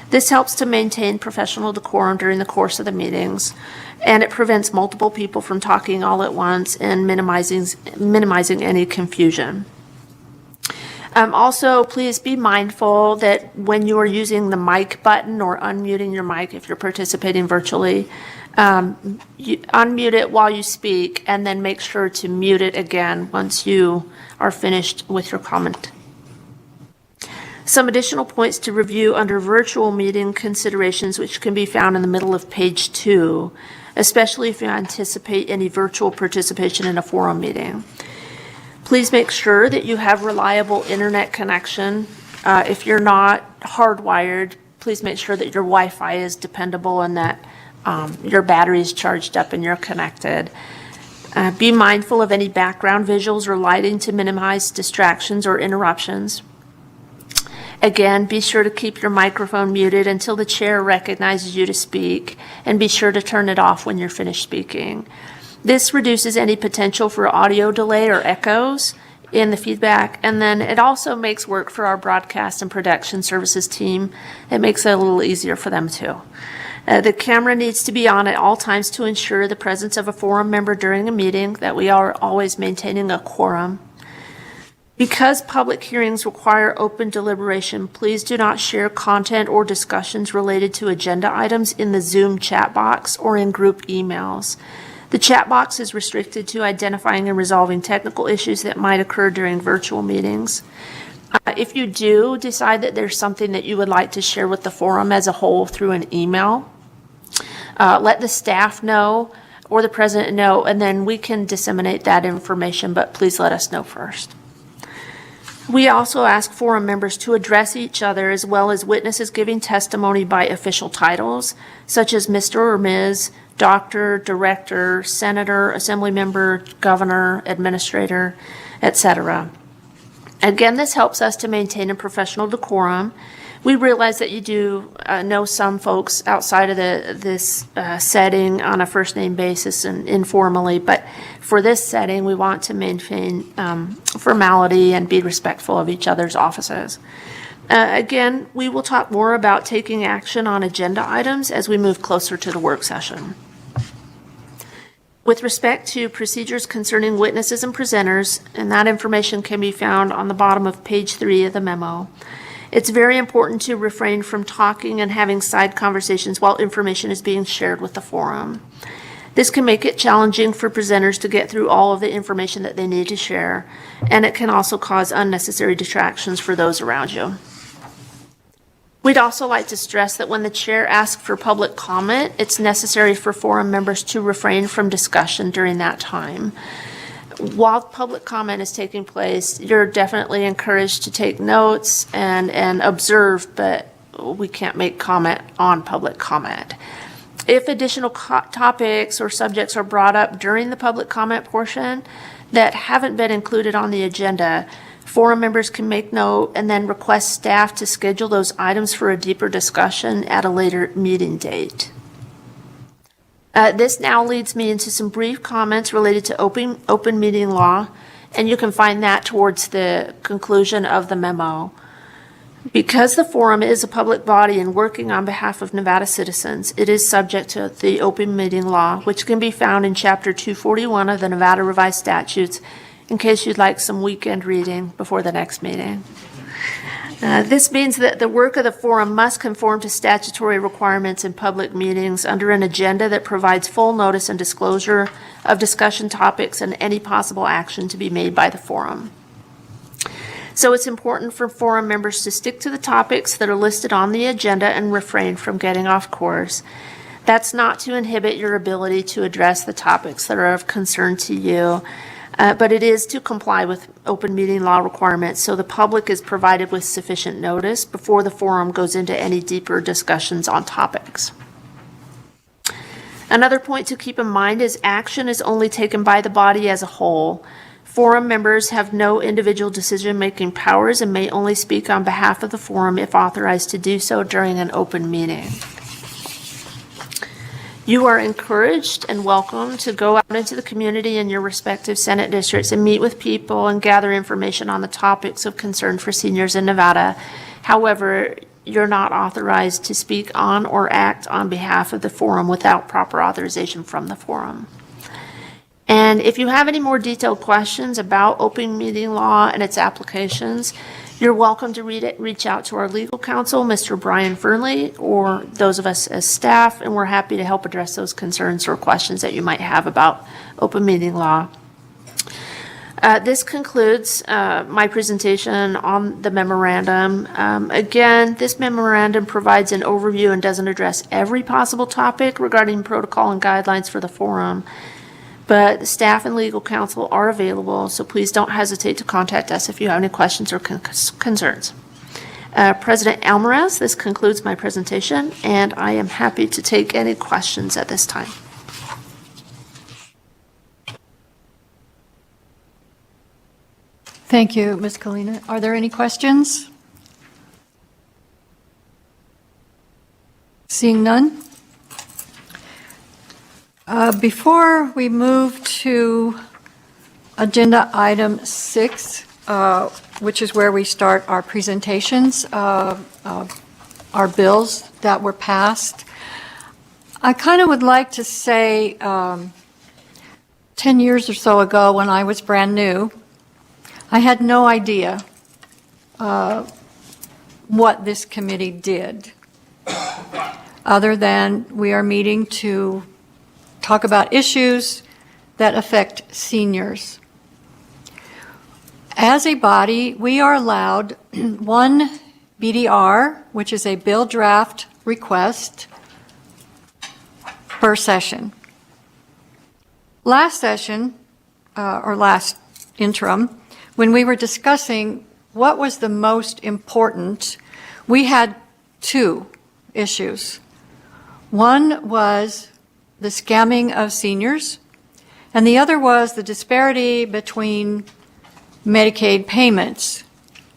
This helps to maintain professional decorum during the course of the meetings, and it prevents multiple people from talking all at once and minimizing any confusion. Also, please be mindful that when you are using the mic button or unmuting your mic if you're participating virtually, you unmute it while you speak and then make sure to mute it again once you are finished with your comment. Some additional points to review under virtual meeting considerations, which can be found in the middle of page 2, especially if you anticipate any virtual participation in a forum meeting. Please make sure that you have reliable internet connection. If you're not hardwired, please make sure that your Wi-Fi is dependable and that your battery is charged up and you're connected. Be mindful of any background visuals or lighting to minimize distractions or interruptions. Again, be sure to keep your microphone muted until the chair recognizes you to speak, and be sure to turn it off when you're finished speaking. This reduces any potential for audio delay or echoes in the feedback, and then it also makes work for our broadcast and production services team. It makes it a little easier for them too. The camera needs to be on at all times to ensure the presence of a forum member during a meeting, that we are always maintaining a quorum. Because public hearings require open deliberation, please do not share content or discussions related to agenda items in the Zoom chat box or in group emails. The chat box is restricted to identifying and resolving technical issues that might occur during virtual meetings. If you do decide that there's something that you would like to share with the forum as a whole through an email, let the staff know or the president know, and then we can disseminate that information, but please let us know first. We also ask forum members to address each other as well as witnesses giving testimony by official titles, such as Mr. or Ms., Doctor, Director, Senator, Assembly Member, Governor, Administrator, etc. Again, this helps us to maintain a professional decorum. We realize that you do know some folks outside of this setting on a first name basis and informally, but for this setting, we want to maintain formality and be respectful of each other's offices. Again, we will talk more about taking action on agenda items as we move closer to the work session. With respect to procedures concerning witnesses and presenters, and that information can be found on the bottom of page 3 of the memo, it's very important to refrain from talking and having side conversations while information is being shared with the forum. This can make it challenging for presenters to get through all of the information that they need to share, and it can also cause unnecessary distractions for those around you. We'd also like to stress that when the chair asks for public comment, it's necessary for forum members to refrain from discussion during that time. While public comment is taking place, you're definitely encouraged to take notes and observe, but we can't make comment on public comment. If additional topics or subjects are brought up during the public comment portion that haven't been included on the agenda, forum members can make note and then request staff to schedule those items for a deeper discussion at a later meeting date. This now leads me into some brief comments related to open meeting law, and you can find that towards the conclusion of the memo. Because the forum is a public body and working on behalf of Nevada citizens, it is subject to the open meeting law, which can be found in Chapter 241 of the Nevada Revised Statutes, in case you'd like some weekend reading before the next meeting. This means that the work of the forum must conform to statutory requirements in public meetings under an agenda that provides full notice and disclosure of discussion topics and any possible action to be made by the forum. So it's important for forum members to stick to the topics that are listed on the agenda and refrain from getting off course. That's not to inhibit your ability to address the topics that are of concern to you, but it is to comply with open meeting law requirements so the public is provided with sufficient notice before the forum goes into any deeper discussions on topics. Another point to keep in mind is action is only taken by the body as a whole. Forum members have no individual decision-making powers and may only speak on behalf of the forum if authorized to do so during an open meeting. You are encouraged and welcome to go out into the community in your respective Senate districts and meet with people and gather information on the topics of concern for seniors in Nevada. However, you're not authorized to speak on or act on behalf of the forum without proper authorization from the forum. And if you have any more detailed questions about open meeting law and its applications, you're welcome to reach out to our legal counsel, Mr. Brian Fernley, or those of us as staff, and we're happy to help address those concerns or questions that you might have about open meeting law. This concludes my presentation on the memorandum. Again, this memorandum provides an overview and doesn't address every possible topic regarding protocol and guidelines for the forum. But staff and legal counsel are available, so please don't hesitate to contact us if you have any questions or concerns. President Alvarez, this concludes my presentation, and I am happy to take any questions at this time. Thank you, Ms. Kalina. Are there any questions? Seeing none? Before we move to agenda item 6, which is where we start our presentations of our bills that were passed, I kind of would like to say 10 years or so ago when I was brand new, I had no idea what this committee did, other than we are meeting to talk about issues that affect seniors. As a body, we are allowed one BDR, which is a bill draft request, per session. Last session, or last interim, when we were discussing what was the most important, we had 2 issues. One was the scamming of seniors, and the other was the disparity between Medicaid payments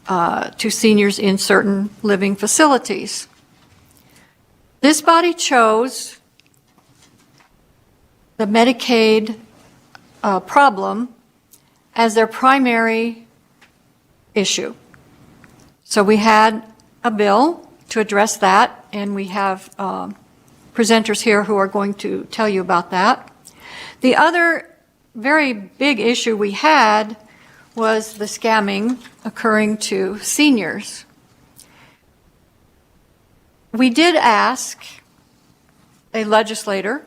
to seniors in certain living facilities. This body chose the Medicaid problem as their primary issue. So we had a bill to address that, and we have presenters here who are going to tell you about that. The other very big issue we had was the scamming occurring to seniors. We did ask a legislator,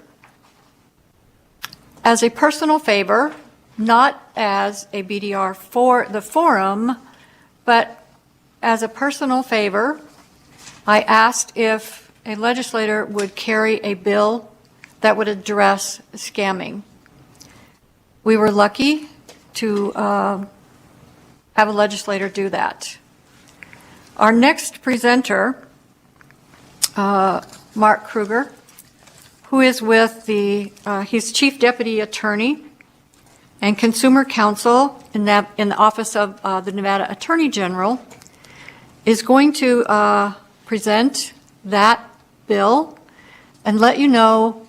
as a personal favor, not as a BDR for the forum, but as a personal favor, I asked if a legislator would carry a bill that would address scamming. We were lucky to have a legislator do that. Our next presenter, Mark Kruger, who is with he's Chief Deputy Attorney and Consumer Counsel in the Office of the Nevada Attorney General, is going to present that bill and let you know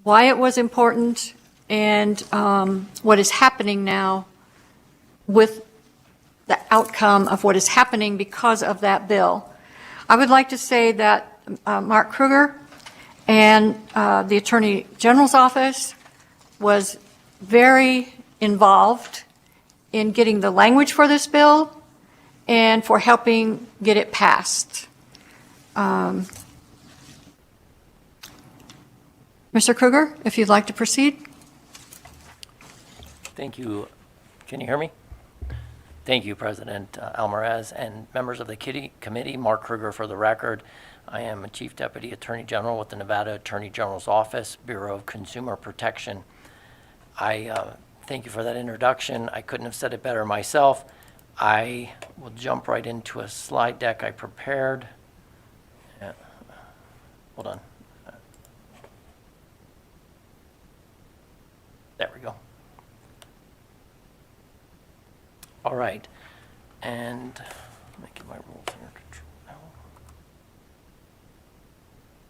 why it was important and what is happening now with the outcome of what is happening because of that bill. I would like to say that Mark Kruger and the Attorney General's office was very involved in getting the language for this bill and for helping get it passed. Mr. Kruger, if you'd like to proceed. Thank you. Can you hear me? Thank you, President Alvarez and members of the committee. Mark Kruger for the record. I am a Chief Deputy Attorney General with the Nevada Attorney General's Office, Bureau of Consumer Protection. I thank you for that introduction. I couldn't have said it better myself. I will jump right into a slide deck I prepared. Yeah. Hold on. There we go. All right. And let me get my rules here.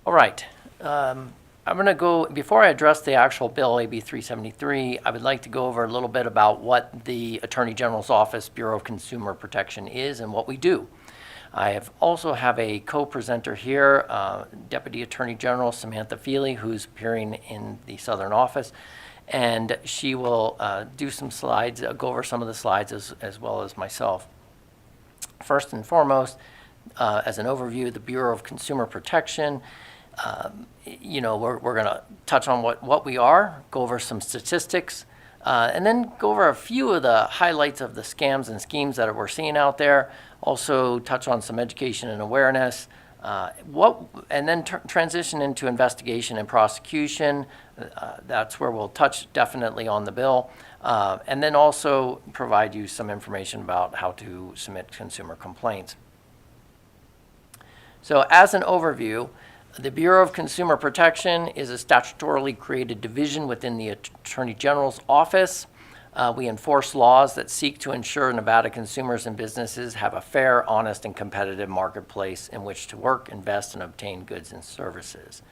All right. I'm going to go, before I address the actual bill, AB 373, I would like to go over a little bit about what the Attorney General's Office Bureau of Consumer Protection is and what we do. I also have a co-presenter here, Deputy Attorney General Samantha Feely, who's appearing in the Southern Office, and she will do some slides, go over some of the slides as well as myself. First and foremost, as an overview, the Bureau of Consumer Protection, we're going to touch on what we are, go over some statistics, and then go over a few of the highlights of the scams and schemes that we're seeing out there. Also touch on some education and awareness, and then transition into investigation and prosecution. That's where we'll touch definitely on the bill, and then also provide you some information about how to submit consumer complaints. So as an overview, the Bureau of Consumer Protection is a statutorily created division within the Attorney General's Office. We enforce laws that seek to ensure Nevada consumers and businesses have a fair, honest, and competitive marketplace in which to work, invest, and obtain goods and services.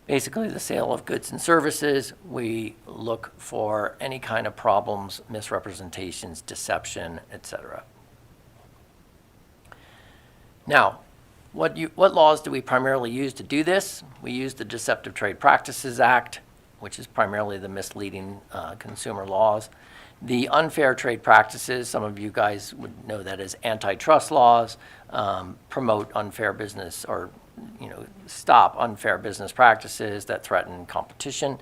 Basically, the sale of goods and services, we look for any kind of problems, misrepresentations, deception, etc. Now, what laws do we primarily use to do this? We use the Deceptive Trade Practices Act, which is primarily the misleading consumer laws. The unfair trade practices, some of you guys would know that as antitrust laws, promote unfair business or stop unfair business practices that threaten competition.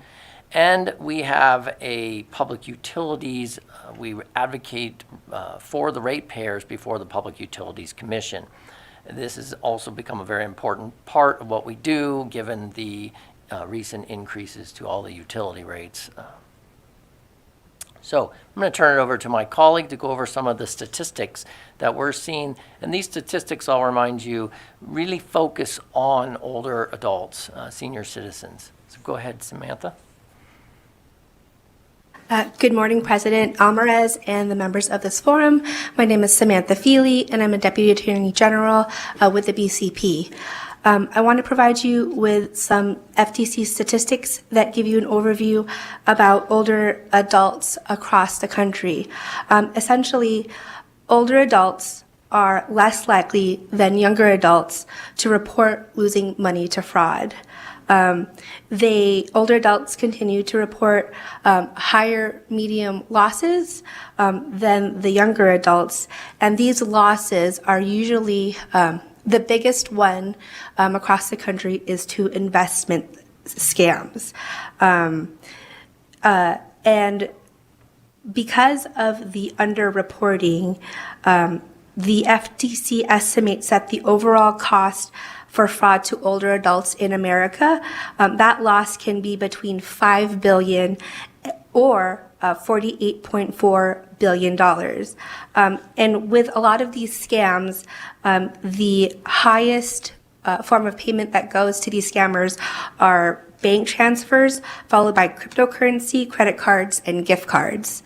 And we have a public utilities, we advocate for the ratepayers before the Public Utilities Commission. This has also become a very important part of what we do, given the recent increases to all the utility rates. So I'm going to turn it over to my colleague to go over some of the statistics that we're seeing. And these statistics, I'll remind you, really focus on older adults, senior citizens. So go ahead, Samantha. Good morning, President Almarez and the members of this forum. My name is Samantha Feely, and I'm a Deputy Attorney General with the BCP. I want to provide you with some FTC statistics that give you an overview about older adults across the country. Essentially, older adults are less likely than younger adults to report losing money to fraud. Older adults continue to report higher medium losses than the younger adults, and these losses are usually the biggest one across the country is to investment scams. And because of the underreporting, the FTC estimates that the overall cost for fraud to older adults in America, that loss can be between $5 billion or $48.4 billion. And with a lot of these scams, the highest form of payment that goes to these scammers are bank transfers, followed by cryptocurrency, credit cards, and gift cards.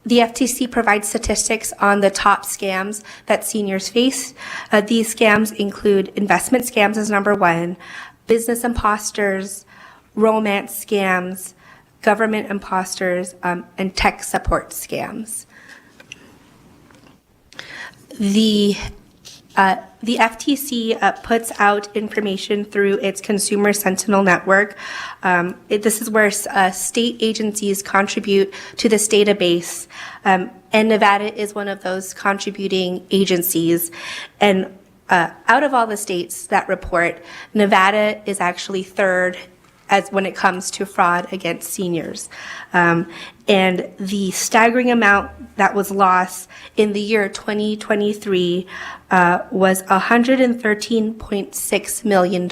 The FTC provides statistics on the top scams that seniors face. These scams include investment scams as number one, business imposters, romance scams, government imposters, and tech support scams. The FTC puts out information through its Consumer Sentinel Network. This is where state agencies contribute to this database, and Nevada is one of those contributing agencies. And out of all the states that report, Nevada is actually third as when it comes to fraud against seniors. And the staggering amount that was lost in the year 2023 was $113.6 million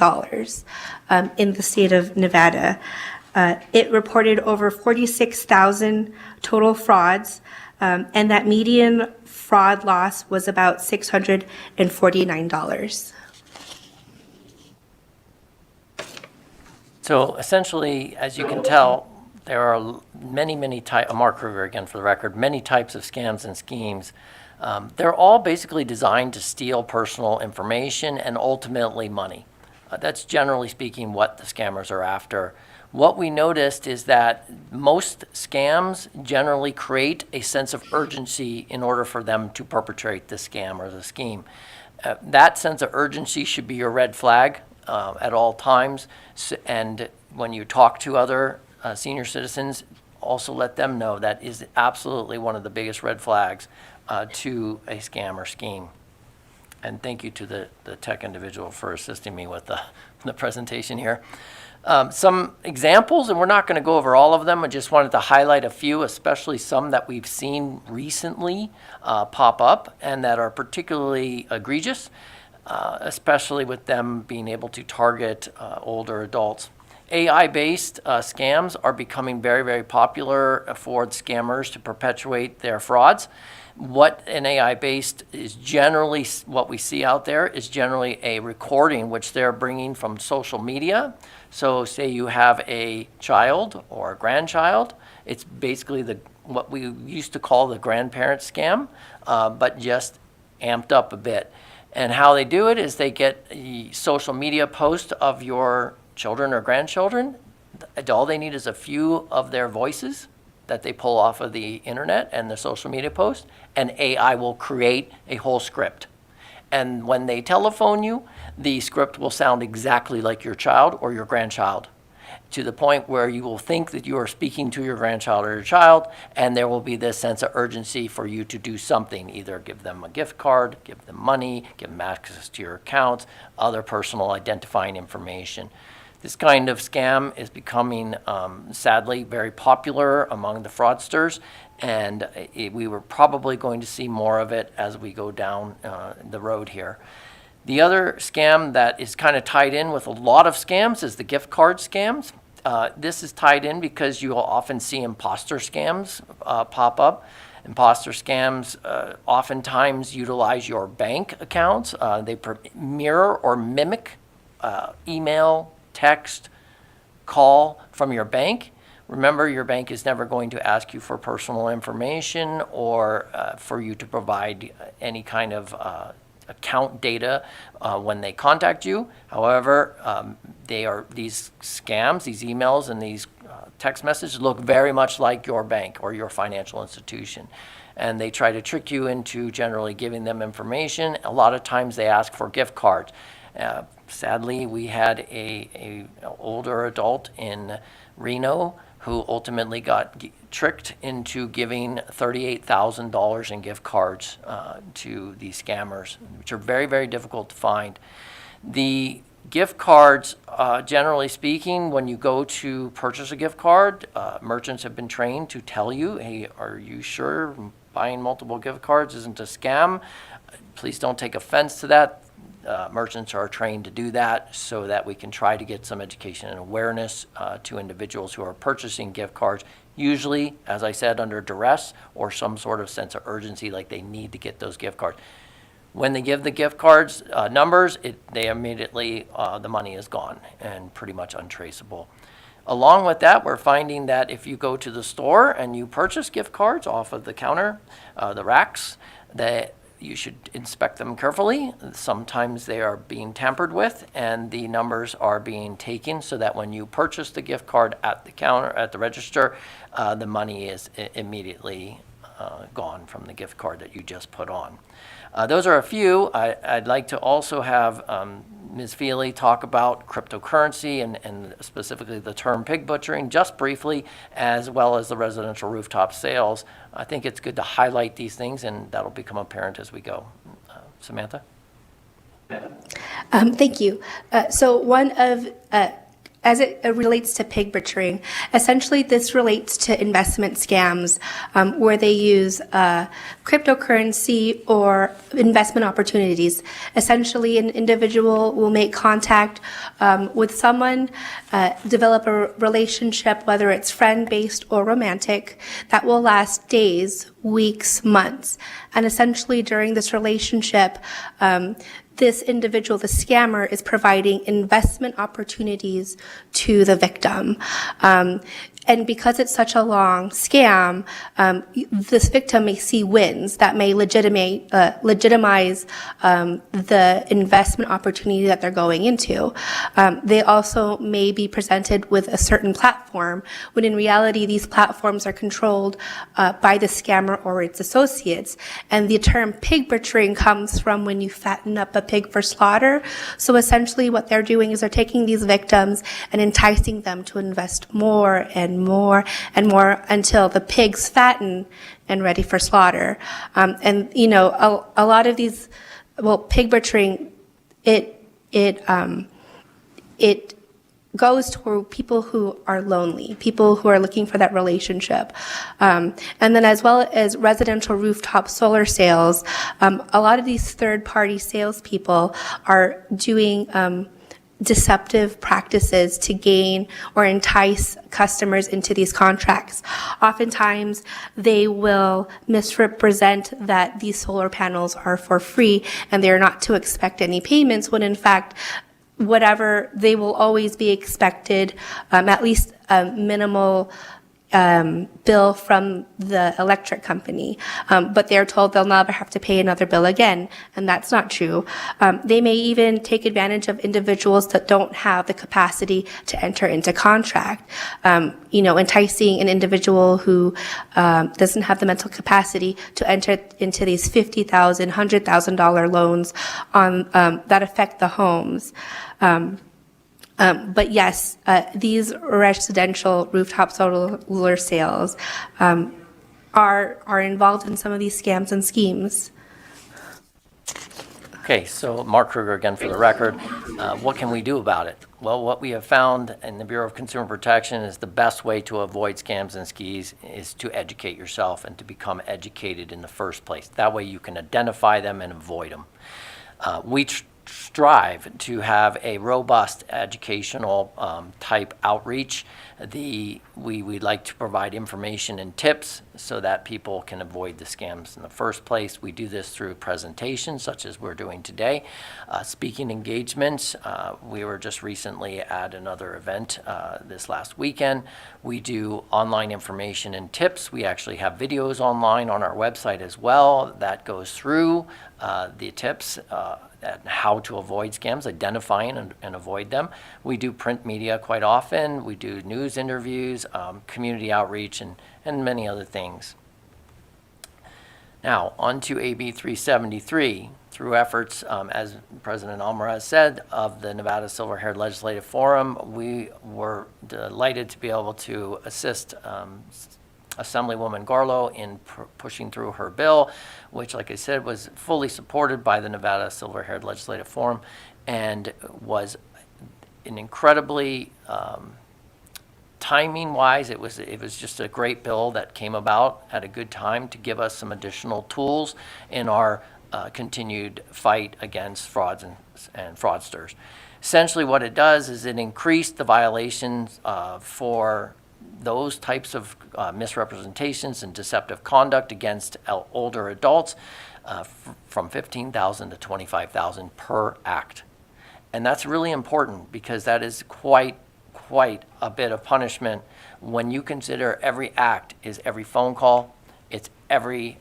in the state of Nevada. It reported over 46,000 total frauds, and that median fraud loss was about $649. So essentially, as you can tell, There are many types, Mark Kruger again for the record, many types of scams and schemes. They're all basically designed to steal personal information and ultimately money. That's generally speaking what the scammers are after. What we noticed is that most scams generally create a sense of urgency in order for them to perpetrate the scam or the scheme. That sense of urgency should be your red flag at all times. And when you talk to other senior citizens, also let them know that is absolutely one of the biggest red flags to a scam or scheme. And thank you to the tech individual for assisting me with the presentation here. Some examples, and we're not going to go over all of them. I just wanted to highlight a few, especially some that we've seen recently pop up and that are particularly egregious, especially with them being able to target older adults. AI-based scams are becoming very popular for scammers to perpetuate their frauds. What an AI-based is generally, what we see out there is generally a recording which they're bringing from social media. So say you have a child or a grandchild, it's basically what we used to call the grandparent scam, but just amped up a bit. And how they do it is they get a social media post of your children or grandchildren. All they need is a few of their voices that they pull off of the internet and the social media post, and AI will create a whole script. And when they telephone you, the script will sound exactly like your child or your grandchild, to the point where you will think that you are speaking to your grandchild or your child, and there will be this sense of urgency for you to do something, either give them a gift card, give them money, give them access to your accounts, other personal identifying information. This kind of scam is becoming, sadly, very popular among the fraudsters, and we were probably going to see more of it as we go down the road here. The other scam that is kind of tied in with a lot of scams is the gift card scams. This is tied in because you will often see imposter scams pop up. Imposter scams oftentimes utilize your bank accounts. They mirror or mimic email, text, call from your bank. Remember, your bank is never going to ask you for personal information or for you to provide any kind of account data when they contact you. However, these scams, these emails, and these text messages look very much like your bank or your financial institution. And they try to trick you into generally giving them information. A lot of times they ask for gift cards. Sadly, we had a older adult in Reno who ultimately got tricked into giving $38,000 in gift cards to these scammers, which are very difficult to find. The gift cards, generally speaking, when you go to purchase a gift card, merchants have been trained to tell you, hey, are you sure buying multiple gift cards isn't a scam? Please don't take offense to that. Merchants are trained to do that so that we can try to get some education and awareness to individuals who are purchasing gift cards, usually, as I said, under duress or some sort of sense of urgency, like they need to get those gift cards. When they give the gift cards numbers, they immediately, the money is gone and pretty much untraceable. Along with that, we're finding that if you go to the store and you purchase gift cards off of the counter, the racks, that you should inspect them carefully. Sometimes they are being tampered with and the numbers are being taken so that when you purchase the gift card at the counter, at the register, the money is immediately gone from the gift card that you just put on. Those are a few. I'd like to also have Ms. Feely talk about cryptocurrency and specifically the term pig butchering just briefly, as well as the residential rooftop sales. I think it's good to highlight these things, and that'll become apparent as we go. Samantha? Thank you. So one of as it relates to pig butchering, essentially this relates to investment scams where they use cryptocurrency or investment opportunities. Essentially, an individual will make contact with someone, develop a relationship, whether it's friend-based or romantic, that will last days, weeks, months. And essentially during this relationship, this individual, the scammer, is providing investment opportunities to the victim. And because it's such a long scam, this victim may see wins that may legitimize the investment opportunity that they're going into. They also may be presented with a certain platform, when in reality these platforms are controlled by the scammer or its associates. And the term pig butchering comes from when you fatten up a pig for slaughter. So essentially what they're doing is they're taking these victims and enticing them to invest more and more and more until the pigs fatten and ready for slaughter. And you know, a lot of these, well, pig butchering, it goes to people who are lonely, people who are looking for that relationship. And then as well as residential rooftop solar sales, a lot of these third-party salespeople are doing deceptive practices to gain or entice customers into these contracts. Oftentimes, they will misrepresent that these solar panels are for free and they're not to expect any payments, when in fact, whatever, they will always be expected, at least a minimal bill from the electric company, but they're told they'll never have to pay another bill again, and that's not true. They may even take advantage of individuals that don't have the capacity to enter into contract, enticing an individual who doesn't have the mental capacity to enter into these $50,000, $100,000 loans on that affect the homes. But yes, these residential rooftop solar sales are involved in some of these scams and schemes. Okay, so Mark Kruger again for the record. What can we do about it? Well, what we have found in the Bureau of Consumer Protection is the best way to avoid scams and schemes is to educate yourself and to become educated in the first place. That way you can identify them and avoid them. We strive to have a robust educational type outreach. We'd like to provide information and tips so that people can avoid the scams in the first place. We do this through presentations such as we're doing today. Speaking engagements, we were just recently at another event this last weekend. We do online information and tips. We actually have videos online on our website as well that goes through the tips and how to avoid scams, identifying and avoid them. We do print media quite often. We do news interviews, community outreach, and many other things. Now, on to AB 373. Through efforts, as President Almaraz said, of the Nevada Silver-Haired Legislative Forum, we were delighted to be able to assist Assemblywoman Garlow in pushing through her bill, which, like I said, was fully supported by the Nevada Silver-Haired Legislative Forum and was an incredibly, timing-wise, it was just a great bill that came about at a good time to give us some additional tools in our continued fight against frauds and fraudsters. Essentially what it does is it increased the violations for those types of misrepresentations and deceptive conduct against older adults from $15,000 to $25,000 per act. And that's really important because that is quite a bit of punishment when you consider every act is every phone call, it's every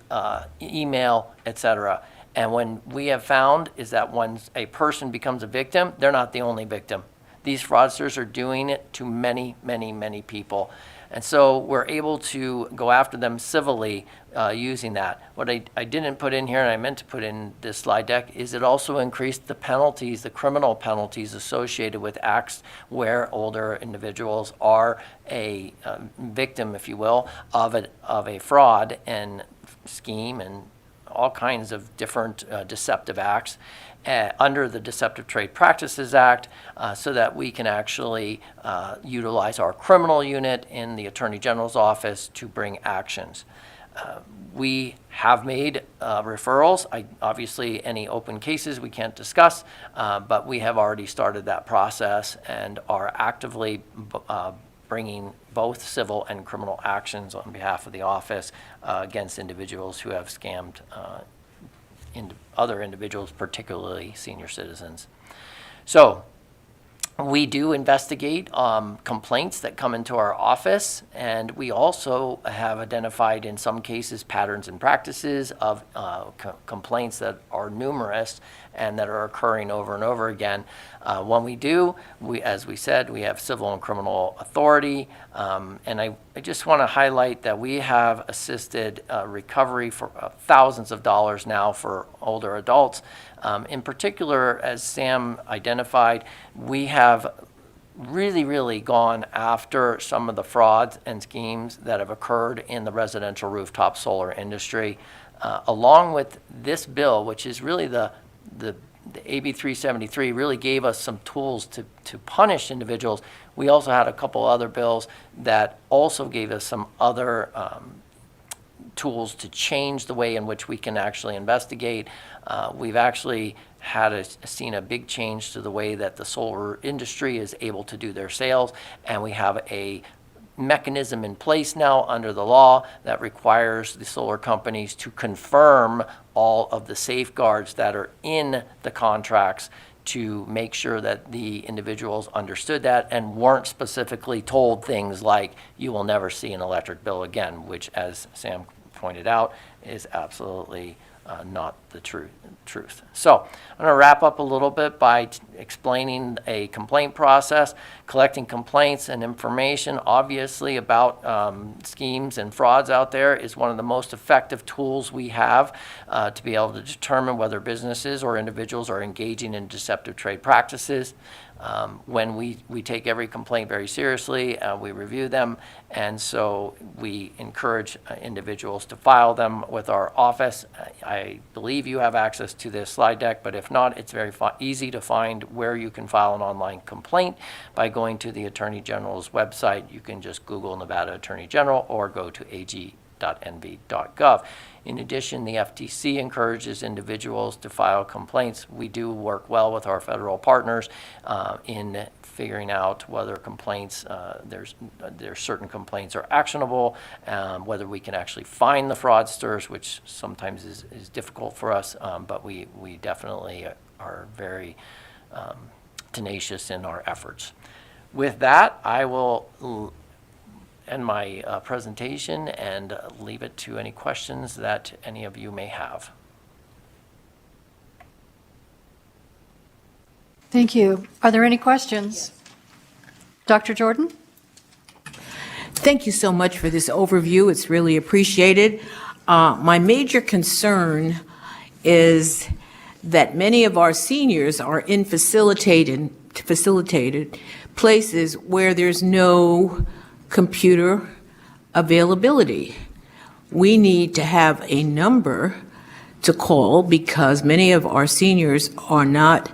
email, etc. And when we have found is that when a person becomes a victim, they're not the only victim. These fraudsters are doing it to many, many, many people. And so we're able to go after them civilly using that. What I didn't put in here, and I meant to put in this slide deck, is it also increased the penalties, the criminal penalties associated with acts where older individuals are a victim, if you will, of a fraud and scheme and all kinds of different deceptive acts under the Deceptive Trade Practices Act so that we can actually utilize our criminal unit in the Attorney General's office to bring actions. We have made referrals. Obviously, any open cases we can't discuss, but we have already started that process and are actively bringing both civil and criminal actions on behalf of the office against individuals who have scammed other individuals, particularly senior citizens. So We do investigate complaints that come into our office, and we also have identified in some cases patterns and practices of complaints that are numerous and that are occurring over and over again. When we do, as we said, we have civil and criminal authority, and I just want to highlight that we have assisted recovery for thousands of dollars now for older adults. In particular, as Sam identified, we have really gone after some of the frauds and schemes that have occurred in the residential rooftop solar industry. Along with this bill, which is really the AB 373 really gave us some tools to punish individuals. We also had a couple other bills that also gave us some other tools to change the way in which we can actually investigate. We've actually seen a big change to the way that the solar industry is able to do their sales, and we have a mechanism in place now under the law that requires the solar companies to confirm all of the safeguards that are in the contracts to make sure that the individuals understood that and weren't specifically told things like, you will never see an electric bill again, which, as Sam pointed out, is absolutely not the truth. So I'm going to wrap up a little bit by explaining a complaint process. Collecting complaints and information, obviously, about schemes and frauds out there is one of the most effective tools we have to be able to determine whether businesses or individuals are engaging in deceptive trade practices. When we take every complaint very seriously, we review them, and so we encourage individuals to file them with our office. I believe you have access to this slide deck, but if not, it's very easy to find where you can file an online complaint by going to the Attorney General's website. You can just Google Nevada Attorney General or go to ag.nv.gov. In addition, the FTC encourages individuals to file complaints. We do work well with our federal partners in figuring out whether complaints, there's certain complaints are actionable, whether we can actually find the fraudsters, which sometimes is difficult for us, but we definitely are very tenacious in our efforts. With that, I will end my presentation and leave it to any questions that any of you may have. Thank you. Are there any questions? Dr. Jordan? Thank you so much for this overview. It's really appreciated. My major concern is that many of our seniors are in facilitated places where there's no computer availability. We need to have a number to call because many of our seniors are not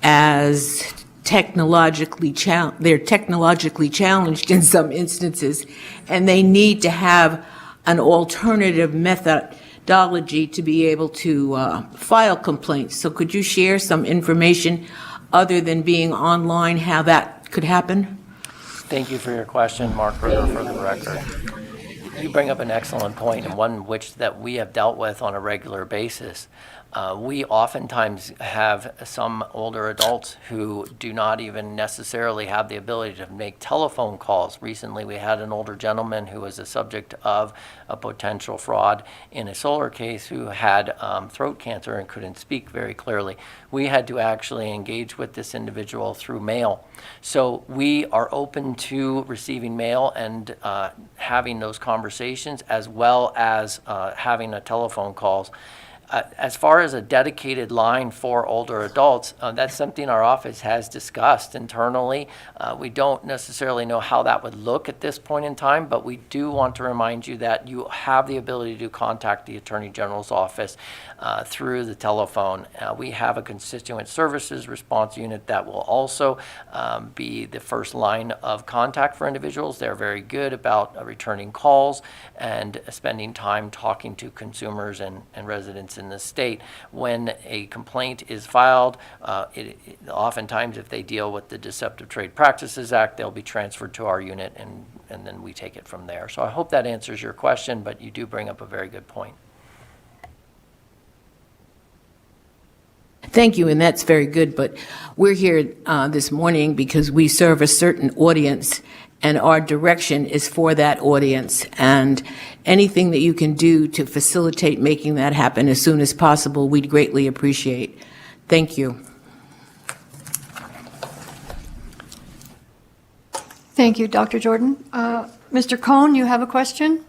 as technologically challenged in some instances, and they need to have an alternative methodology to be able to file complaints. So could you share some information other than being online, how that could happen? Thank you for your question, Mark Ritter, for the record. You bring up an excellent point, and one which that we have dealt with on a regular basis. We oftentimes have some older adults who do not even necessarily have the ability to make telephone calls. Recently, we had an older gentleman who was a subject of a potential fraud in a solar case who had throat cancer and couldn't speak very clearly. We had to actually engage with this individual through mail. So we are open to receiving mail and having those conversations, as well as having a telephone calls. As far as a dedicated line for older adults, that's something our office has discussed internally. We don't necessarily know how that would look at this point in time, but we do want to remind you that you have the ability to contact the Attorney General's office through the telephone. We have a constituent services response unit that will also be the first line of contact for individuals. They're very good about returning calls and spending time talking to consumers and residents in the state. When a complaint is filed, oftentimes if they deal with the Deceptive Trade Practices Act, they'll be transferred to our unit and then we take it from there. So I hope that answers your question, but you do bring up a very good point. Thank you, and that's very good, but we're here this morning because we serve a certain audience, and our direction is for that audience, and anything that you can do to facilitate making that happen as soon as possible, we'd greatly appreciate. Thank you. Thank you, Dr. Jordan. Mr. Cohn, you have a question?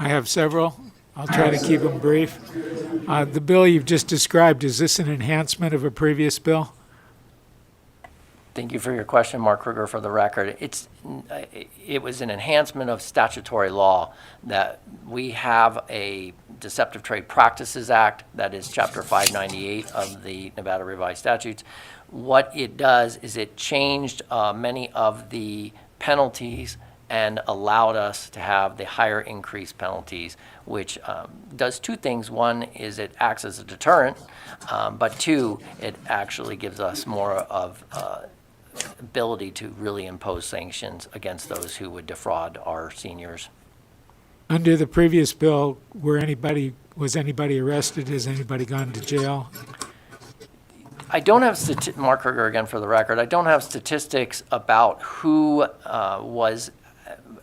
I have several. I'll try to keep them brief. The bill you've just described, is this an enhancement of a previous bill? Thank you for your question, Mark Kruger, for the record. It was an enhancement of statutory law that we have a Deceptive Trade Practices Act, that is Chapter 598 of the Nevada Revised Statutes. What it does is it changed many of the penalties and allowed us to have the higher increased penalties, which does two things. One is it acts as a deterrent, but two, it actually gives us more of ability to really impose sanctions against those who would defraud our seniors. Under the previous bill, was anybody arrested? Has anybody gone to jail? I don't have, Mark Kruger again for the record, I don't have statistics about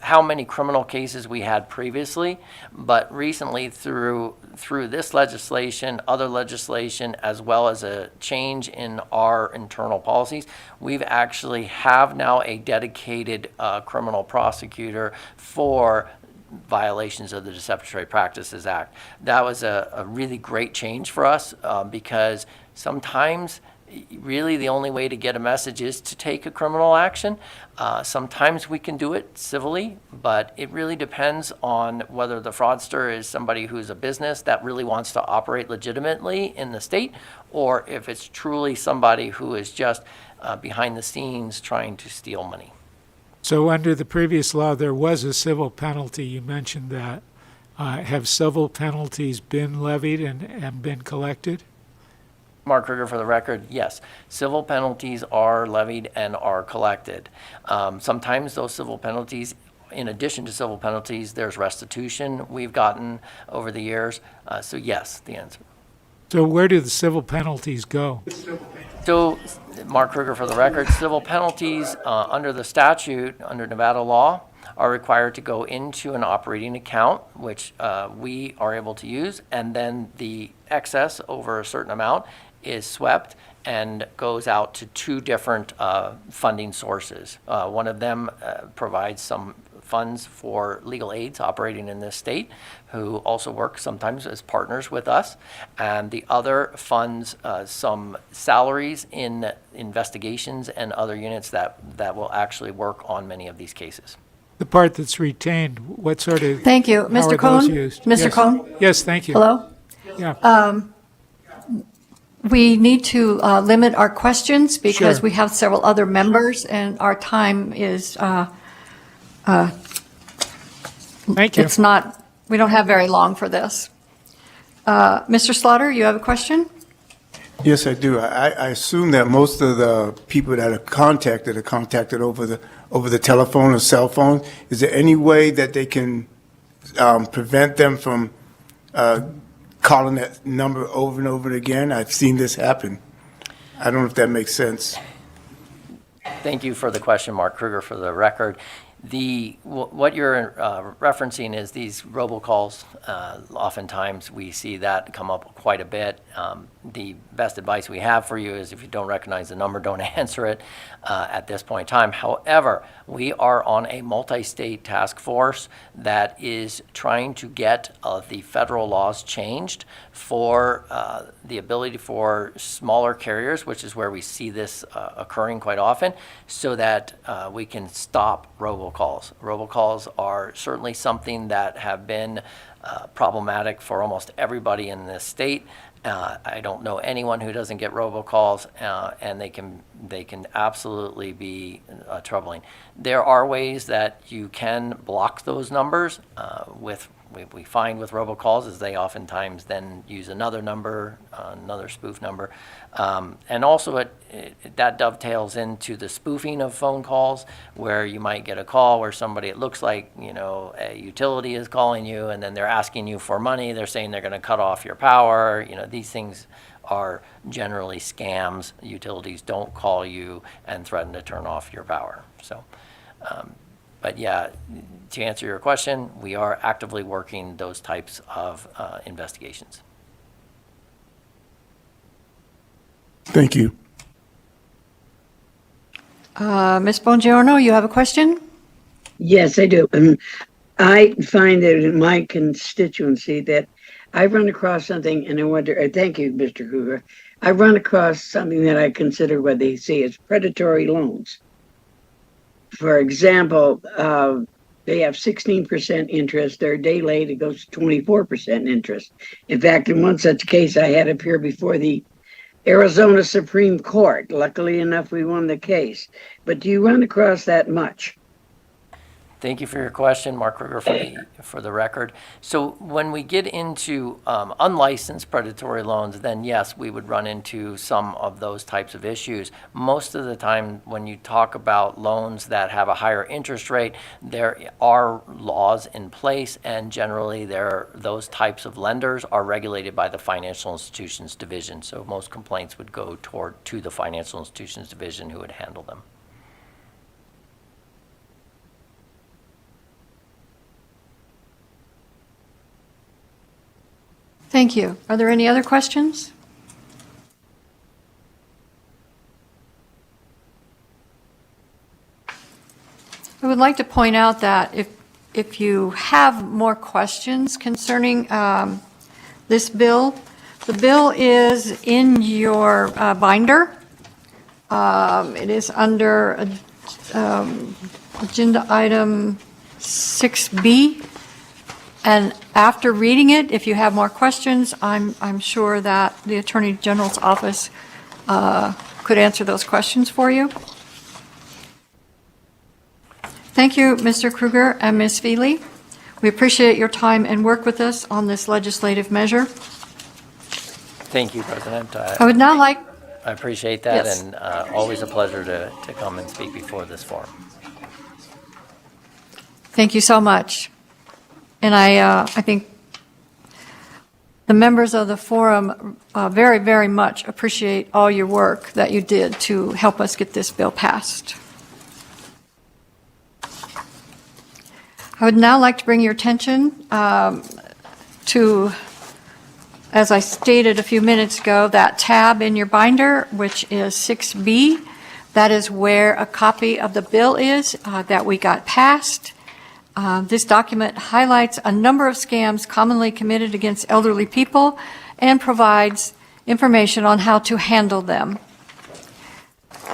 how many criminal cases we had previously, but recently through this legislation, other legislation, as well as a change in our internal policies, we've actually have now a dedicated criminal prosecutor for violations of the Deceptive Trade Practices Act. That was a really great change for us because sometimes really the only way to get a message is to take a criminal action. Sometimes we can do it civilly, but it really depends on whether the fraudster is somebody who's a business that really wants to operate legitimately in the state, or if it's truly somebody who is just behind the scenes trying to steal money. So under the previous law, there was a civil penalty. You mentioned that. Have civil penalties been levied and been collected? Mark Kruger, for the record, yes. Civil penalties are levied and are collected. Sometimes those civil penalties, in addition to civil penalties, there's restitution we've gotten over the years. So yes, the answer. So where do the civil penalties go? So, Mark Kruger, for the record, civil penalties under the statute, under Nevada law, are required to go into an operating account, which we are able to use, and then the excess over a certain amount is swept and goes out to two different funding sources. One of them provides some funds for legal aids operating in this state, who also work sometimes as partners with us, and the other funds some salaries in investigations and other units that will actually work on many of these cases. The part that's retained, what sort of... Thank you. Mr. Cohn? Used? Mr. Yes. Cohn? Yes, thank you. Hello? Yeah. We need to limit our questions because Sure. we have several other members and our time is, Thank you. it's not, we don't have very long for this. Mr. Slaughter, you have a question? Yes, I do. I assume that most of the people that are contacted over the telephone or cell phone. Is there any way that they can prevent them from calling that number over and over again? I've seen this happen. I don't know if that makes sense. Thank you for the question, Mark Kruger, for the record. What you're referencing is these robocalls. Oftentimes we see that come up quite a bit. The best advice we have for you is if you don't recognize the number, don't answer it at this point in time. However, we are on a multi-state task force that is trying to get the federal laws changed for the ability for smaller carriers, which is where we see this occurring quite often, so that we can stop robocalls. Robocalls are certainly something that have been problematic for almost everybody in this state. I don't know anyone who doesn't get robocalls, and they can absolutely be troubling. There are ways that you can block those numbers. We find with robocalls is they oftentimes then use another number, another spoof number, and also that dovetails into the spoofing of phone calls, where you might get a call where somebody, it looks like a utility is calling you, and then they're asking you for money. They're saying they're going to cut off your power. These things are generally scams. Utilities don't call you and threaten to turn off your power. So, but yeah, to answer your question, we are actively working those types of investigations. Thank you. Ms. Bongiorno, you have a question? Yes, I do. I find that in my constituency that I run across something, and I wonder. Thank you, Mr. Kruger. I run across something that I consider what they see as predatory loans. For example, they have 16% interest. They're a day late, it goes to 24% interest. In fact, in one such case, I had appear before the Arizona Supreme Court. Luckily enough, we won the case. But do you run across that much? Thank you for your question, Mark Kruger, for the record. So when we get into unlicensed predatory loans, then yes, we would run into some of those types of issues. Most of the time, when you talk about loans that have a higher interest rate, there are laws in place, and generally those types of lenders are regulated by the Financial Institutions Division. So most complaints would go to the Financial Institutions Division, who would handle them. Thank you. Are there any other questions? I would like to point out that if you have more questions concerning this bill, the bill is in your binder. It is under agenda item 6B. And after reading it, if you have more questions, I'm sure that the Attorney General's office could answer those questions for you. Thank you, Mr. Kruger and Ms. Feely. We appreciate your time and work with us on this legislative measure. Thank you, President. I would now like... I appreciate that, Yes. and always a pleasure to come and speak before this forum. Thank you so much. And I think the members of the forum very, very much appreciate all your work that you did to help us get this bill passed. I would now like to bring your attention to, as I stated a few minutes ago, that tab in your binder, which is 6B. That is where a copy of the bill is that we got passed. This document highlights a number of scams commonly committed against elderly people and provides information on how to handle them.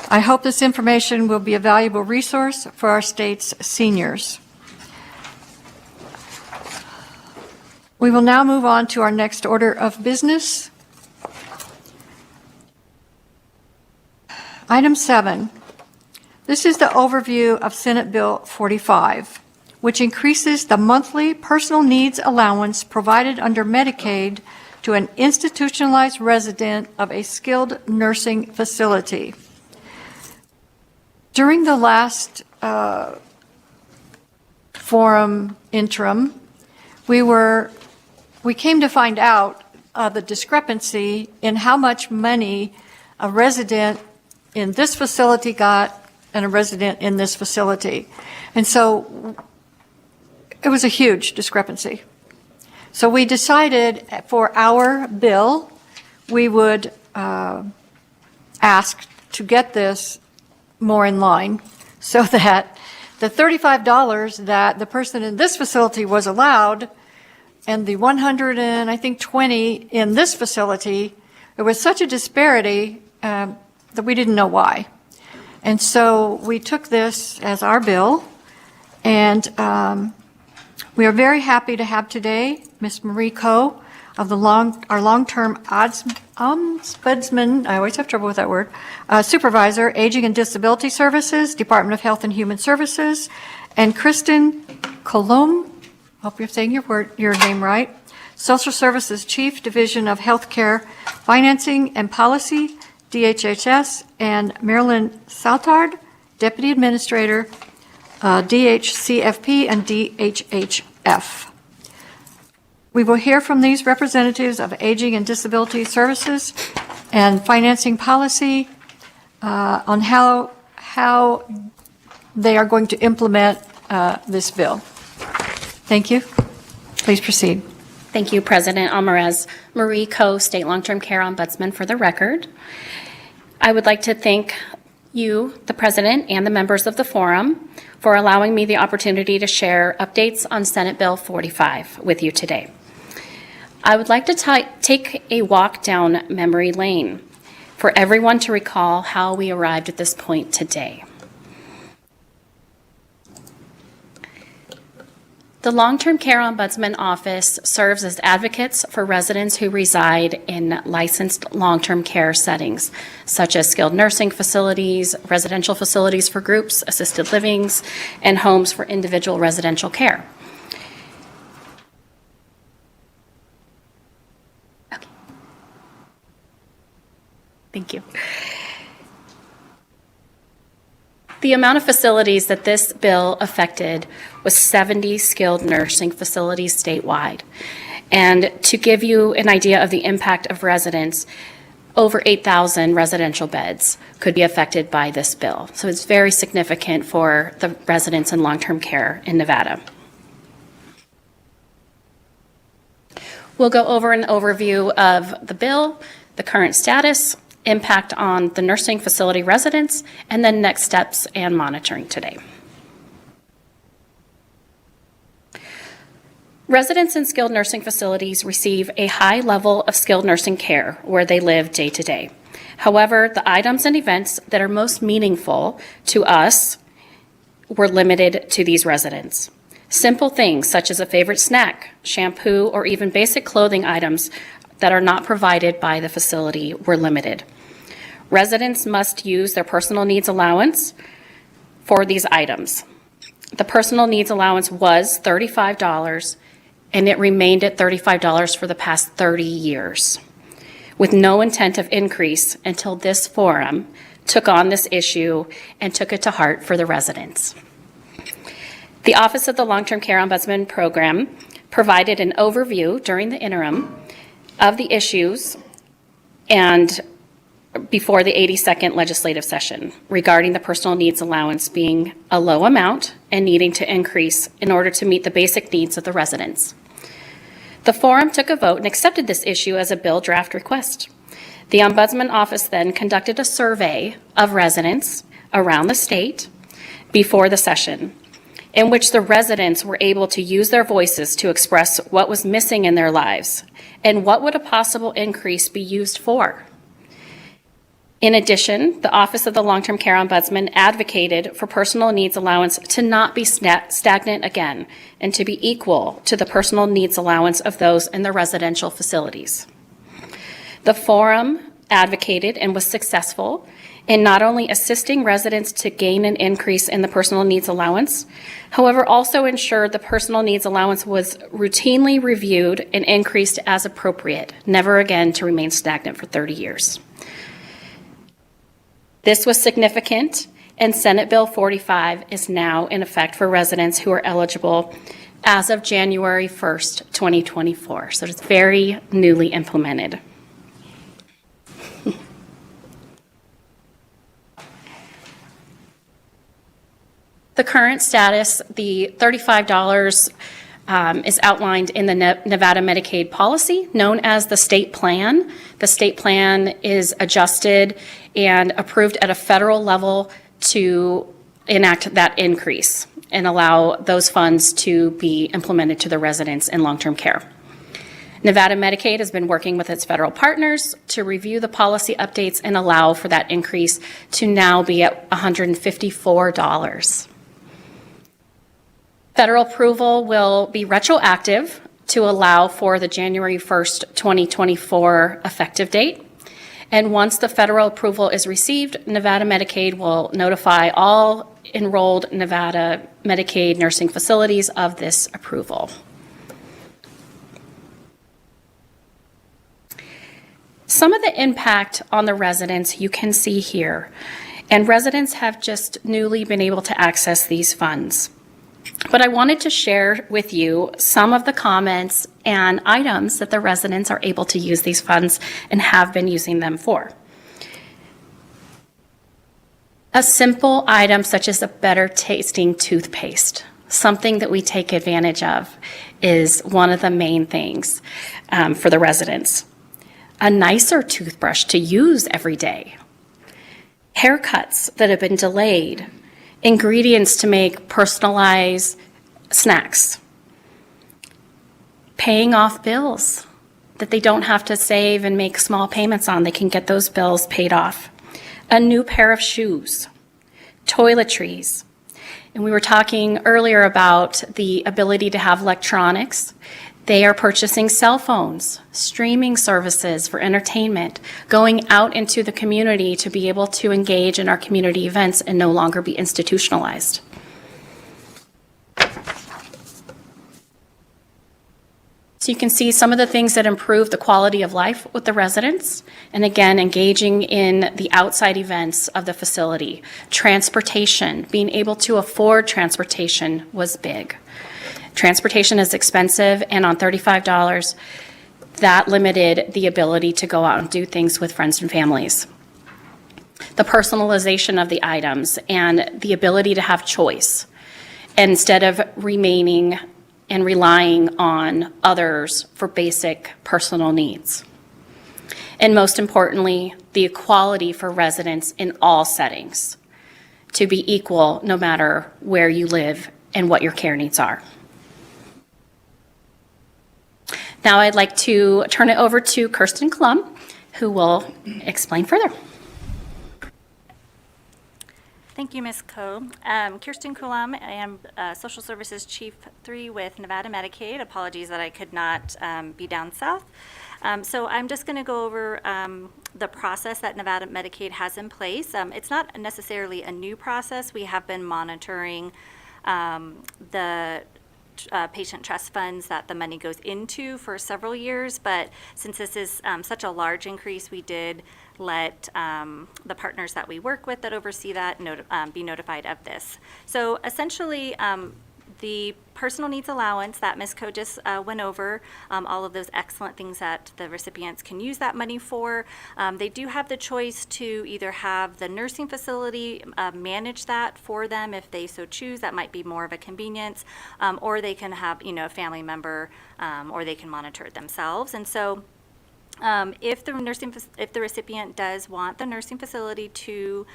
I hope this information will be a valuable resource for our state's seniors. We will now move on to our next order of business. Item 7. This is the overview of Senate Bill 45. Which increases the monthly personal needs allowance provided under Medicaid to an institutionalized resident of a skilled nursing facility. During the last forum interim, we came to find out the discrepancy in how much money a resident in this facility got and a resident in this facility. And so it was a huge discrepancy. So we decided for our bill, we would ask to get this more in line so that the $35 that the person in this facility was allowed and the $120 in this facility, there was such a disparity that we didn't know why. And so we took this as our bill, and we are very happy to have today Ms. Marie Coe of our long-term ombudsman, I always have trouble with that word, supervisor, Aging and Disability Services, Department of Health and Human Services, and Kristen Colum, hope you're saying your name right, Social Services Chief, Division of Healthcare Financing and Policy, DHHS, and Marilyn Saltard, Deputy Administrator, DHCFP and DHHF. We will hear from these representatives of Aging and Disability Services and financing policy on how they are going to implement this bill. Thank you. Please proceed. Thank you, President Alvarez. Marie Coe, State Long-Term Care Ombudsman, for the record. I would like to thank you, the President, and the members of the forum for allowing me the opportunity to share updates on Senate Bill 45 with you today. I would like to take a walk down memory lane for everyone to recall how we arrived at this point today. The Long-Term Care Ombudsman Office serves as advocates for residents who reside in licensed long-term care settings, such as skilled nursing facilities, residential facilities for groups, assisted livings, and homes for individual residential care. Okay. Thank you. The amount of facilities that this bill affected was 70 skilled nursing facilities statewide. And to give you an idea of the impact of residents, over 8,000 residential beds could be affected by this bill. So it's very significant for the residents in long-term care in Nevada. We'll go over an overview of the bill, the current status, impact on the nursing facility residents, and then next steps and monitoring today. Residents in skilled nursing facilities receive a high level of skilled nursing care where they live day to day. However, the items and events that are most meaningful to us were limited to these residents. Simple things such as a favorite snack, shampoo, or even basic clothing items that are not provided by the facility were limited. Residents must use their personal needs allowance for these items. The personal needs allowance was $35, and it remained at $35 for the past 30 years, with no intent of increase until this forum took on this issue and took it to heart for the residents. The Office of the Long-Term Care Ombudsman Program provided an overview during the interim of the issues and before the 82nd legislative session regarding the personal needs allowance being a low amount and needing to increase in order to meet the basic needs of the residents. The forum took a vote and accepted this issue as a bill draft request. The Ombudsman Office then conducted a survey of residents around the state before the session, in which the residents were able to use their voices to express what was missing in their lives and what would a possible increase be used for. In addition, the Office of the Long-Term Care Ombudsman advocated for personal needs allowance to not be stagnant again and to be equal to the personal needs allowance of those in the residential facilities. The forum advocated and was successful in not only assisting residents to gain an increase in the personal needs allowance, however, also ensured the personal needs allowance was routinely reviewed and increased as appropriate, never again to remain stagnant for 30 years. This was significant, and Senate Bill 45 is now in effect for residents who are eligible as of January 1st, 2024. So it's very newly implemented. The current status, the $35 is outlined in the Nevada Medicaid policy known as the state plan. The state plan is adjusted and approved at a federal level to enact that increase and allow those funds to be implemented to the residents in long-term care. Nevada Medicaid has been working with its federal partners to review the policy updates and allow for that increase to now be at $154. Federal approval will be retroactive to allow for the January 1st, 2024 effective date. And once the federal approval is received, Nevada Medicaid will notify all enrolled Nevada Medicaid nursing facilities of this approval. Some of the impact on the residents you can see here, and residents have just newly been able to access these funds. But I wanted to share with you some of the comments and items that the residents are able to use these funds and have been using them for. A simple item such as a better tasting toothpaste, something that we take advantage of, is one of the main things for the residents. A nicer toothbrush to use every day. Haircuts that have been delayed. Ingredients to make personalized snacks. Paying off bills that they don't have to save and make small payments on. They can get those bills paid off. A new pair of shoes. Toiletries. And we were talking earlier about the ability to have electronics. They are purchasing cell phones, streaming services for entertainment, going out into the community to be able to engage in our community events and no longer be institutionalized. So you can see some of the things that improve the quality of life with the residents. And again, engaging in the outside events of the facility. Transportation, being able to afford transportation was big. Transportation is expensive, and on $35, that limited the ability to go out and do things with friends and families. The personalization of the items and the ability to have choice instead of remaining and relying on others for basic personal needs. And most importantly, the equality for residents in all settings to be equal no matter where you live and what your care needs are. Now I'd like to turn it over to Kirsten Klum, who will explain further. Thank you, Ms. Coe. Kirsten Kulam, I am Social Services Chief 3 with Nevada Medicaid. Apologies that I could not be down south. So I'm just going to go over the process that Nevada Medicaid has in place. It's not necessarily a new process. We have been monitoring the patient trust funds that the money goes into for several years, but since this is such a large increase, we did let the partners that we work with that oversee that be notified of this. So essentially, the personal needs allowance that Ms. Coe just went over, all of those excellent things that the recipients can use that money for. They do have the choice to either have the nursing facility manage that for them if they so choose. That might be more of a convenience, or they can have a family member, or they can monitor it themselves. And so if the recipient does want the nursing facility to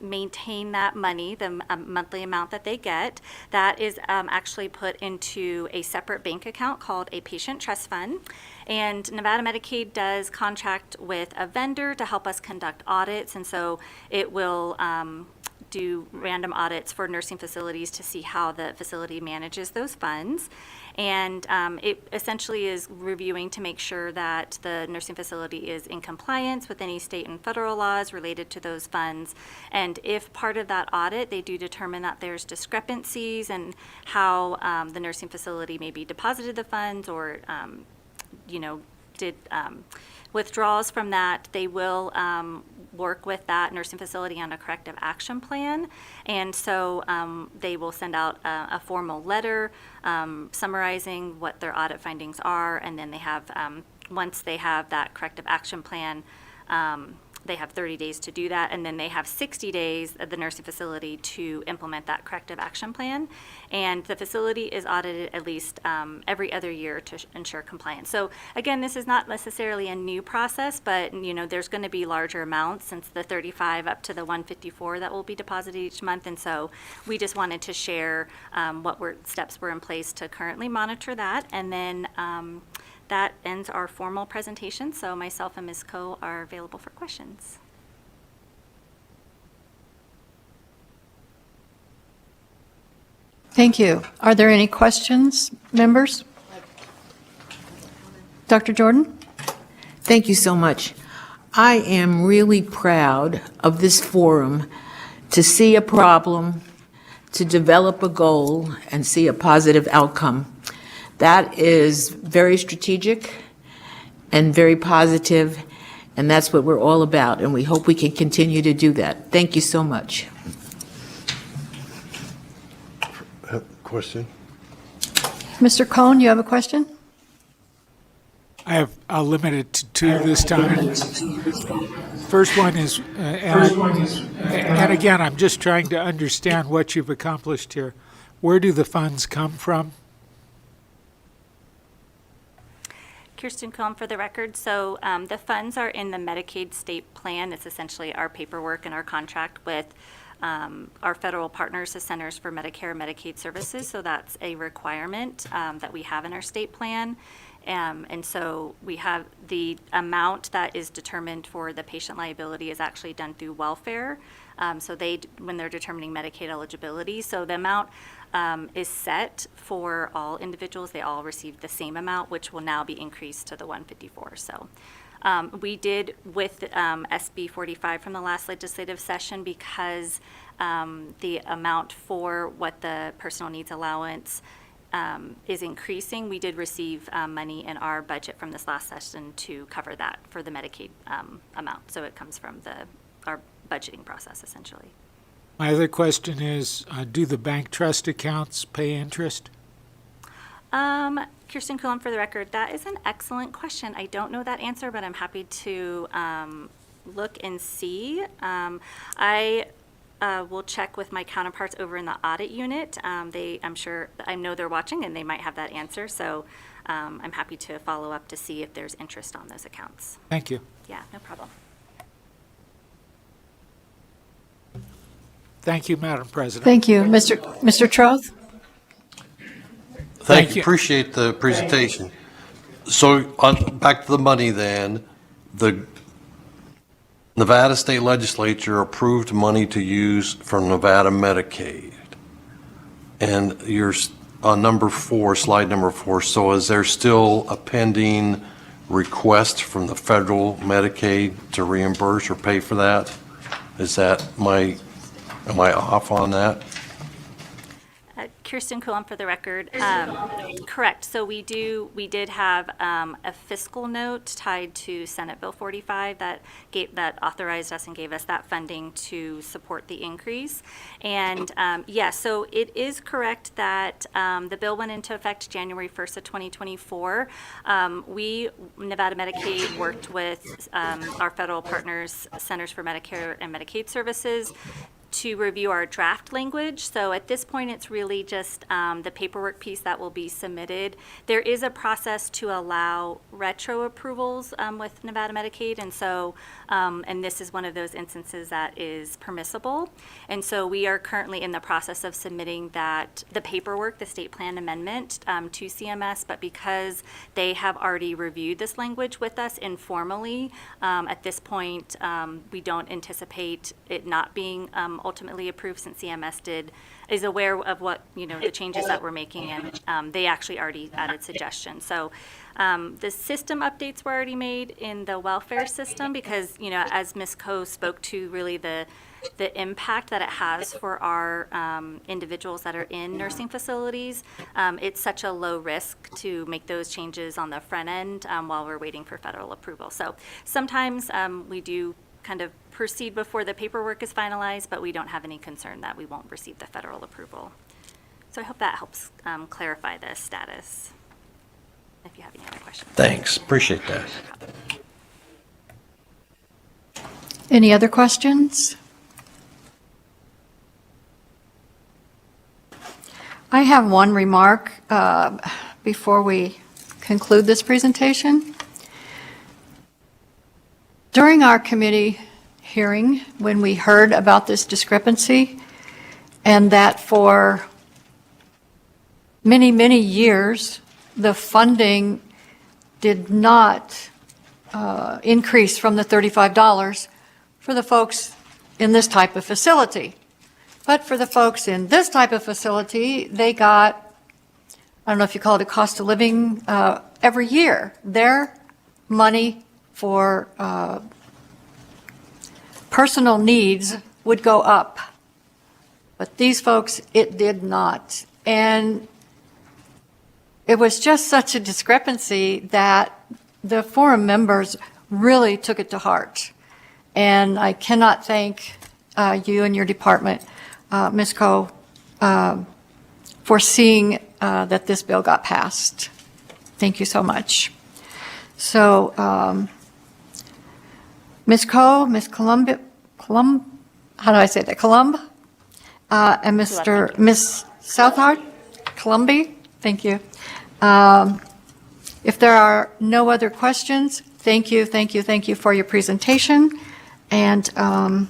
maintain that money, the monthly amount that they get, that is actually put into a separate bank account called a patient trust fund. And Nevada Medicaid does contract with a vendor to help us conduct audits, and so it will do random audits for nursing facilities to see how the facility manages those funds. And it essentially is reviewing to make sure that the nursing facility is in compliance with any state and federal laws related to those funds. And if part of that audit, they do determine that there's discrepancies in how the nursing facility maybe deposited the funds or, did withdrawals from that, they will work with that nursing facility on a corrective action plan. And so they will send out a formal letter summarizing what their audit findings are, and then they have, once they have that corrective action plan, they have 30 days to do that, and then they have 60 days of the nursing facility to implement that corrective action plan. And the facility is audited at least every other year to ensure compliance. So again, this is not necessarily a new process, but there's going to be larger amounts since the 35 up to the 154 that will be deposited each month. And so we just wanted to share what steps were in place to currently monitor that. And then that ends our formal presentation, so myself and Ms. Coe are available for questions. Thank you. Are there any questions, members? Dr. Jordan? Thank you so much. I am really proud of this forum to see a problem, to develop a goal, and see a positive outcome. That is very strategic and very positive, and that's what we're all about, and we hope we can continue to do that. Thank you so much. question. Mr. Cohn, you have a question? I'll limit it to two this time. First one is, and again, I'm just trying to understand what you've accomplished here. Where do the funds come from? Kirsten Cohen for the record. So the funds are in the Medicaid state plan. It's essentially our paperwork and our contract with our federal partners, the Centers for Medicare and Medicaid Services. So that's a requirement that we have in our state plan. And so we have the amount that is determined for the patient liability is actually done through welfare. So when they're determining Medicaid eligibility, so the amount is set for all individuals. They all receive the same amount, which will now be increased to the 154. So we did with SB 45 from the last legislative session, because the amount for what the personal needs allowance is increasing. We did receive money in our budget from this last session to cover that for the Medicaid amount. So it comes from our budgeting process, essentially. My other question is, do the bank trust accounts pay interest? Kirsten Cohen for the record, that is an excellent question. I don't know that answer, but I'm happy to look and see. I will check with my counterparts over in the audit unit. I know they're watching and they might have that answer. So I'm happy to follow up to see if there's interest on those accounts. Thank you. Yeah, no problem. Thank you, Madam President. Thank you. Mr. Troth? Thank you. Appreciate the presentation. So back to the money then. The Nevada State Legislature approved money to use from Nevada Medicaid. And you're on number 4, slide number 4. So is there still a pending request from the federal Medicaid to reimburse or pay for that? Am I off on that? Kirsten Cohen for the record. Correct. So we did have a fiscal note tied to Senate Bill 45 that authorized us and gave us that funding to support the increase. And so it is correct that the bill went into effect January 1st of 2024. Nevada Medicaid worked with our federal partners, Centers for Medicare and Medicaid Services, to review our draft language. So at this point, it's really just the paperwork piece that will be submitted. There is a process to allow retro approvals with Nevada Medicaid, and so and this is one of those instances that is permissible. And so we are currently in the process of submitting the paperwork, the state plan amendment to CMS, but because they have already reviewed this language with us informally, at this point, we don't anticipate it not being ultimately approved, since CMS is aware of what the changes that we're making, and they actually already added suggestions. So the system updates were already made in the welfare system, because as Ms. Coe spoke to, really the impact that it has for our individuals that are in nursing facilities, it's such a low risk to make those changes on the front end while we're waiting for federal approval. So sometimes we do kind of proceed before the paperwork is finalized, but we don't have any concern that we won't receive the federal approval. So I hope that helps clarify the status. If you have any other questions. Thanks. Appreciate that. Any other questions? I have one remark before we conclude this presentation. During our committee hearing, when we heard about this discrepancy, and that for many, many years, the funding did not increase from the $35 for the folks in this type of facility. But for the folks in this type of facility, they got, I don't know if you call it a cost of living, every year. Their money for personal needs would go up. But these folks, it did not. And it was just such a discrepancy that the forum members really took it to heart. And I cannot thank you and your department, Ms. Coe, for seeing that this bill got passed. Thank you so much. So, Ms. Coe, Ms. how do I say that? Columb? And Ms. Southard? Columby? Thank you. If there are no other questions, thank you for your presentation. And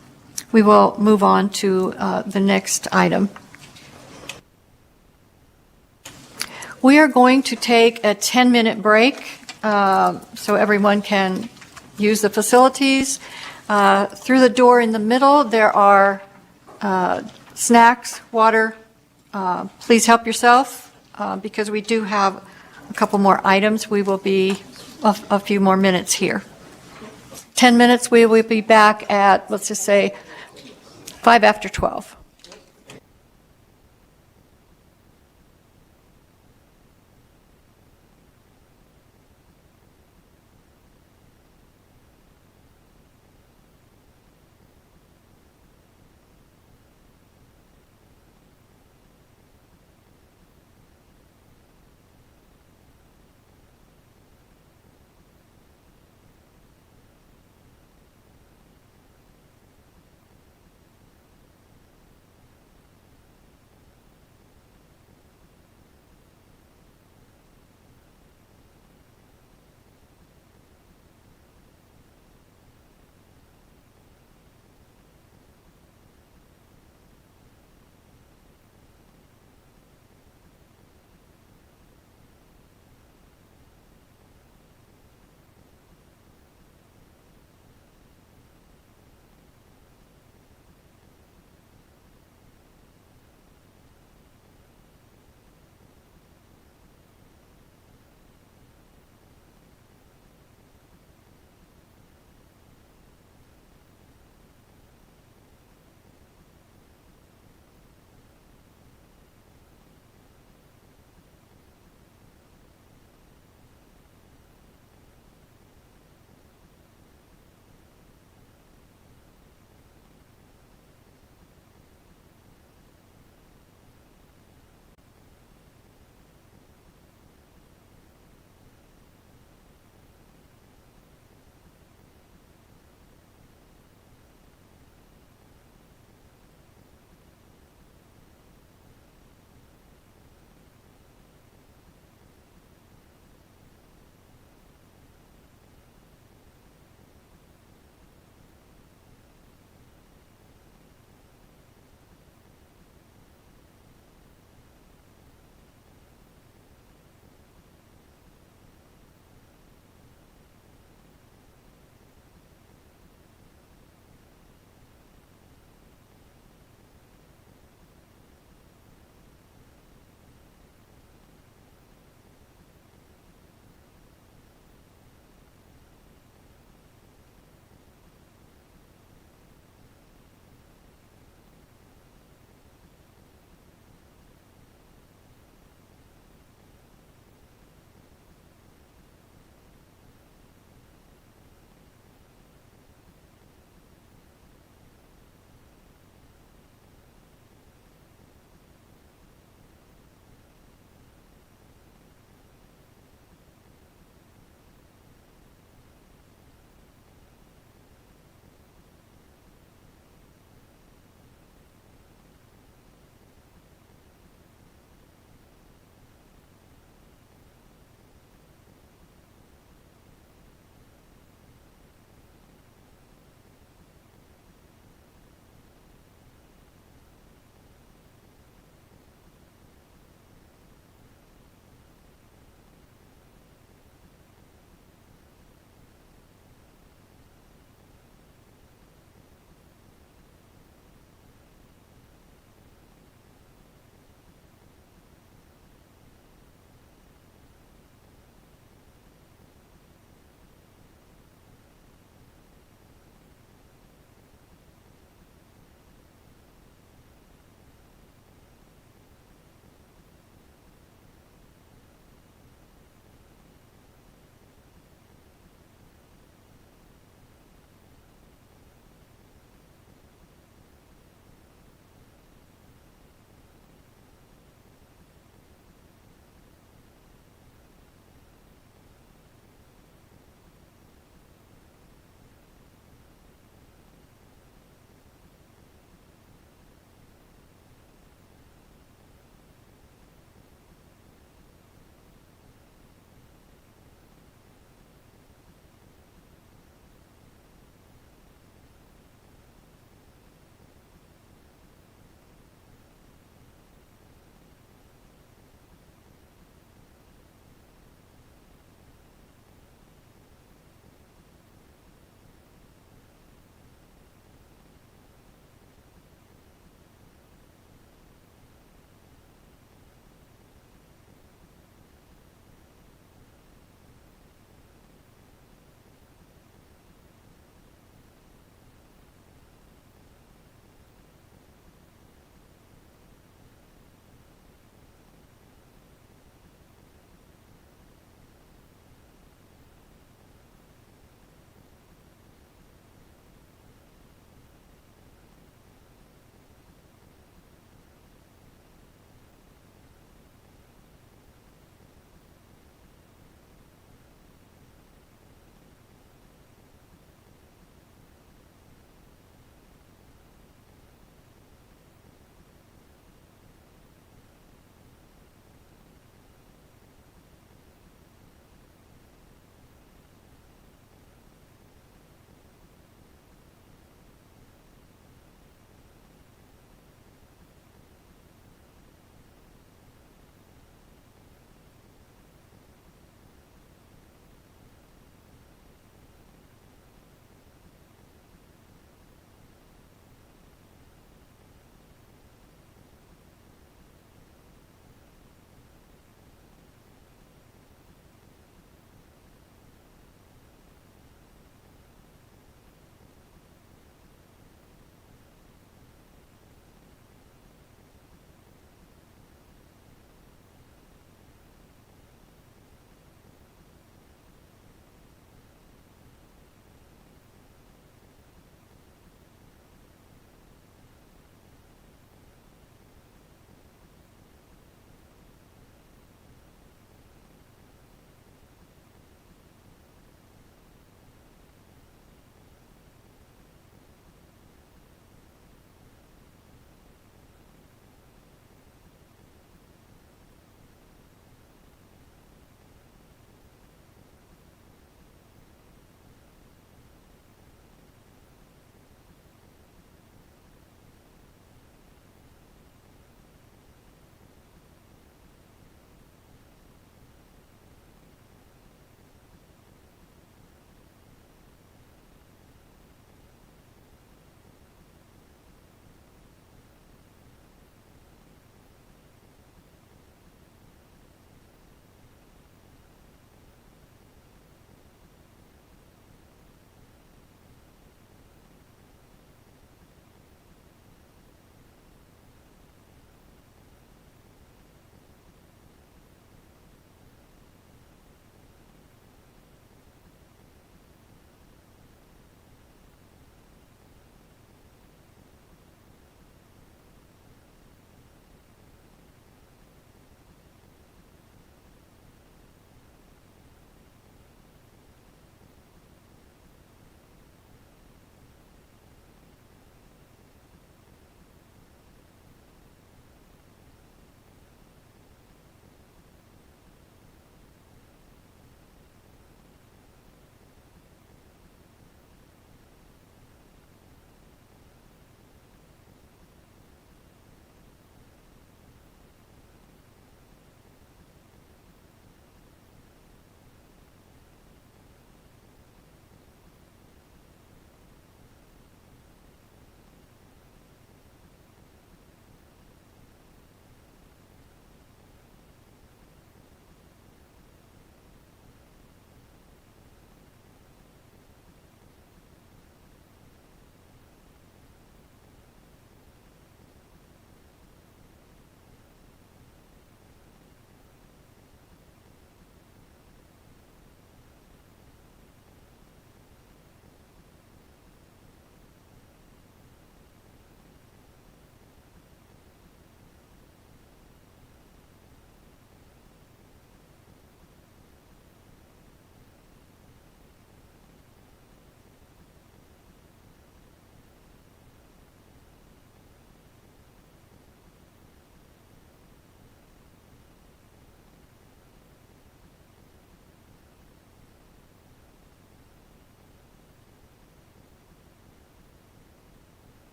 we will move on to the next item. We are going to take a 10-minute break so everyone can use the facilities. Through the door in the middle, there are snacks, water. Please help yourself because we do have a couple more items. We will be a few more minutes here. 10 minutes, we will be back at, let's just say, 5 after 12.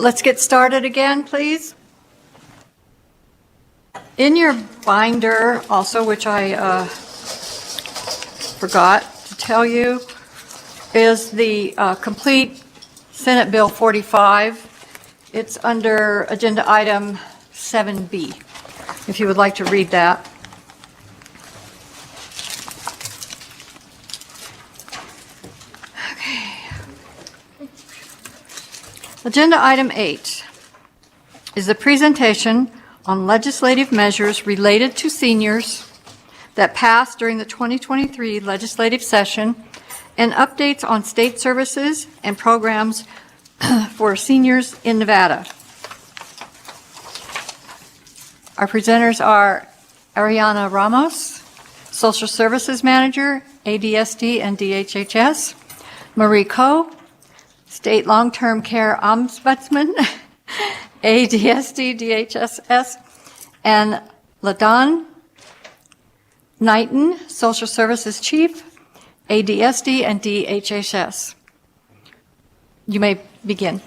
let's get started again, please. In your binder also, which I forgot to tell you, is the complete Senate Bill 45. It's under Agenda Item 7B, if you would like to read that. Agenda Item 8 is the presentation on legislative measures related to seniors that passed during the 2023 legislative session and updates on state services and programs for seniors in Nevada. Our presenters are Ariana Ramos, Social Services Manager, ADSD and DHHS, Marie Coe, State Long-Term Care Ombudsman, ADSD, DHSS, and LaDon Knighton, Social Services Chief, ADSD and DHHS. You may begin.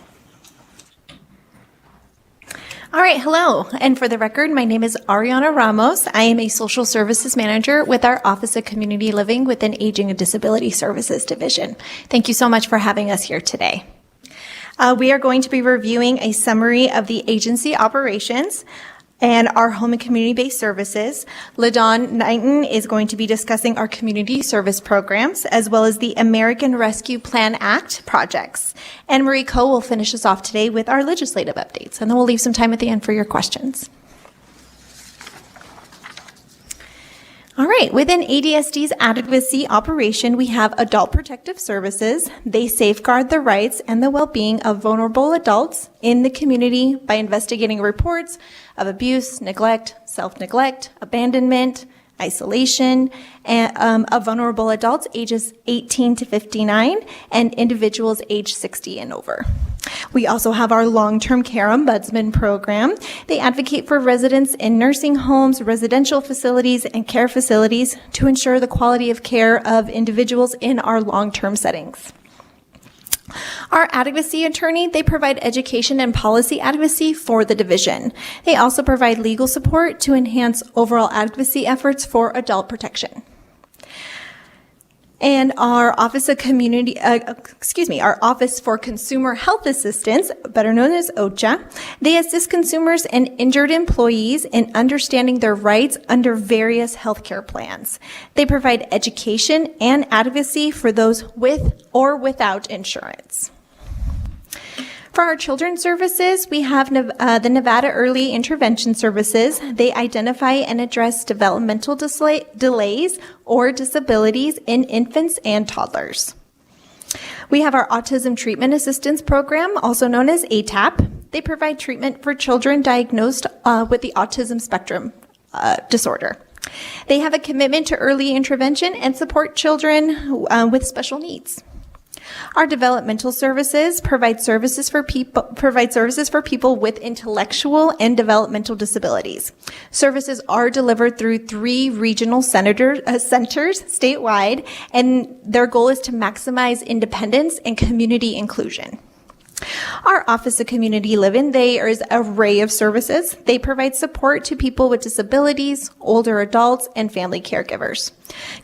All right, hello. And for the record, my name is Ariana Ramos. I am a Social Services Manager with our Office of Community Living within Aging and Disability Services Division. Thank you so much for having us here today. We are going to be reviewing a summary of the agency operations and our home and community-based services. LaDon Knighton is going to be discussing our community service programs, as well as the American Rescue Plan Act projects. And Marie Coe will finish us off today with our legislative updates, and then we'll leave some time at the end for your questions. All right, within ADSD's advocacy operation, we have Adult Protective Services. They safeguard the rights and the well-being of vulnerable adults in the community by investigating reports of abuse, neglect, self-neglect, abandonment, isolation, and, of vulnerable adults ages 18 to 59 and individuals age 60 and over. We also have our long-term care ombudsman program. They advocate for residents in nursing homes, residential facilities, and care facilities to ensure the quality of care of individuals in our long-term settings. Our advocacy attorney, they provide education and policy advocacy for the division. They also provide legal support to enhance overall advocacy efforts for adult protection. And our Office of our Office for Consumer Health Assistance, better known as OCHA, they assist consumers and injured employees in understanding their rights under various healthcare plans. They provide education and advocacy for those with or without insurance. For our children's services, we have the Nevada Early Intervention Services. They identify and address developmental delays or disabilities in infants and toddlers. We have our Autism Treatment Assistance Program, also known as ATAP. They provide treatment for children diagnosed with the autism spectrum disorder. They have a commitment to early intervention and support children with special needs. Our developmental services provide services for people with intellectual and developmental disabilities. Services are delivered through 3 regional centers statewide, and their goal is to maximize independence and community inclusion. Our Office of Community Living, there is an array of services. They provide support to people with disabilities, older adults, and family caregivers.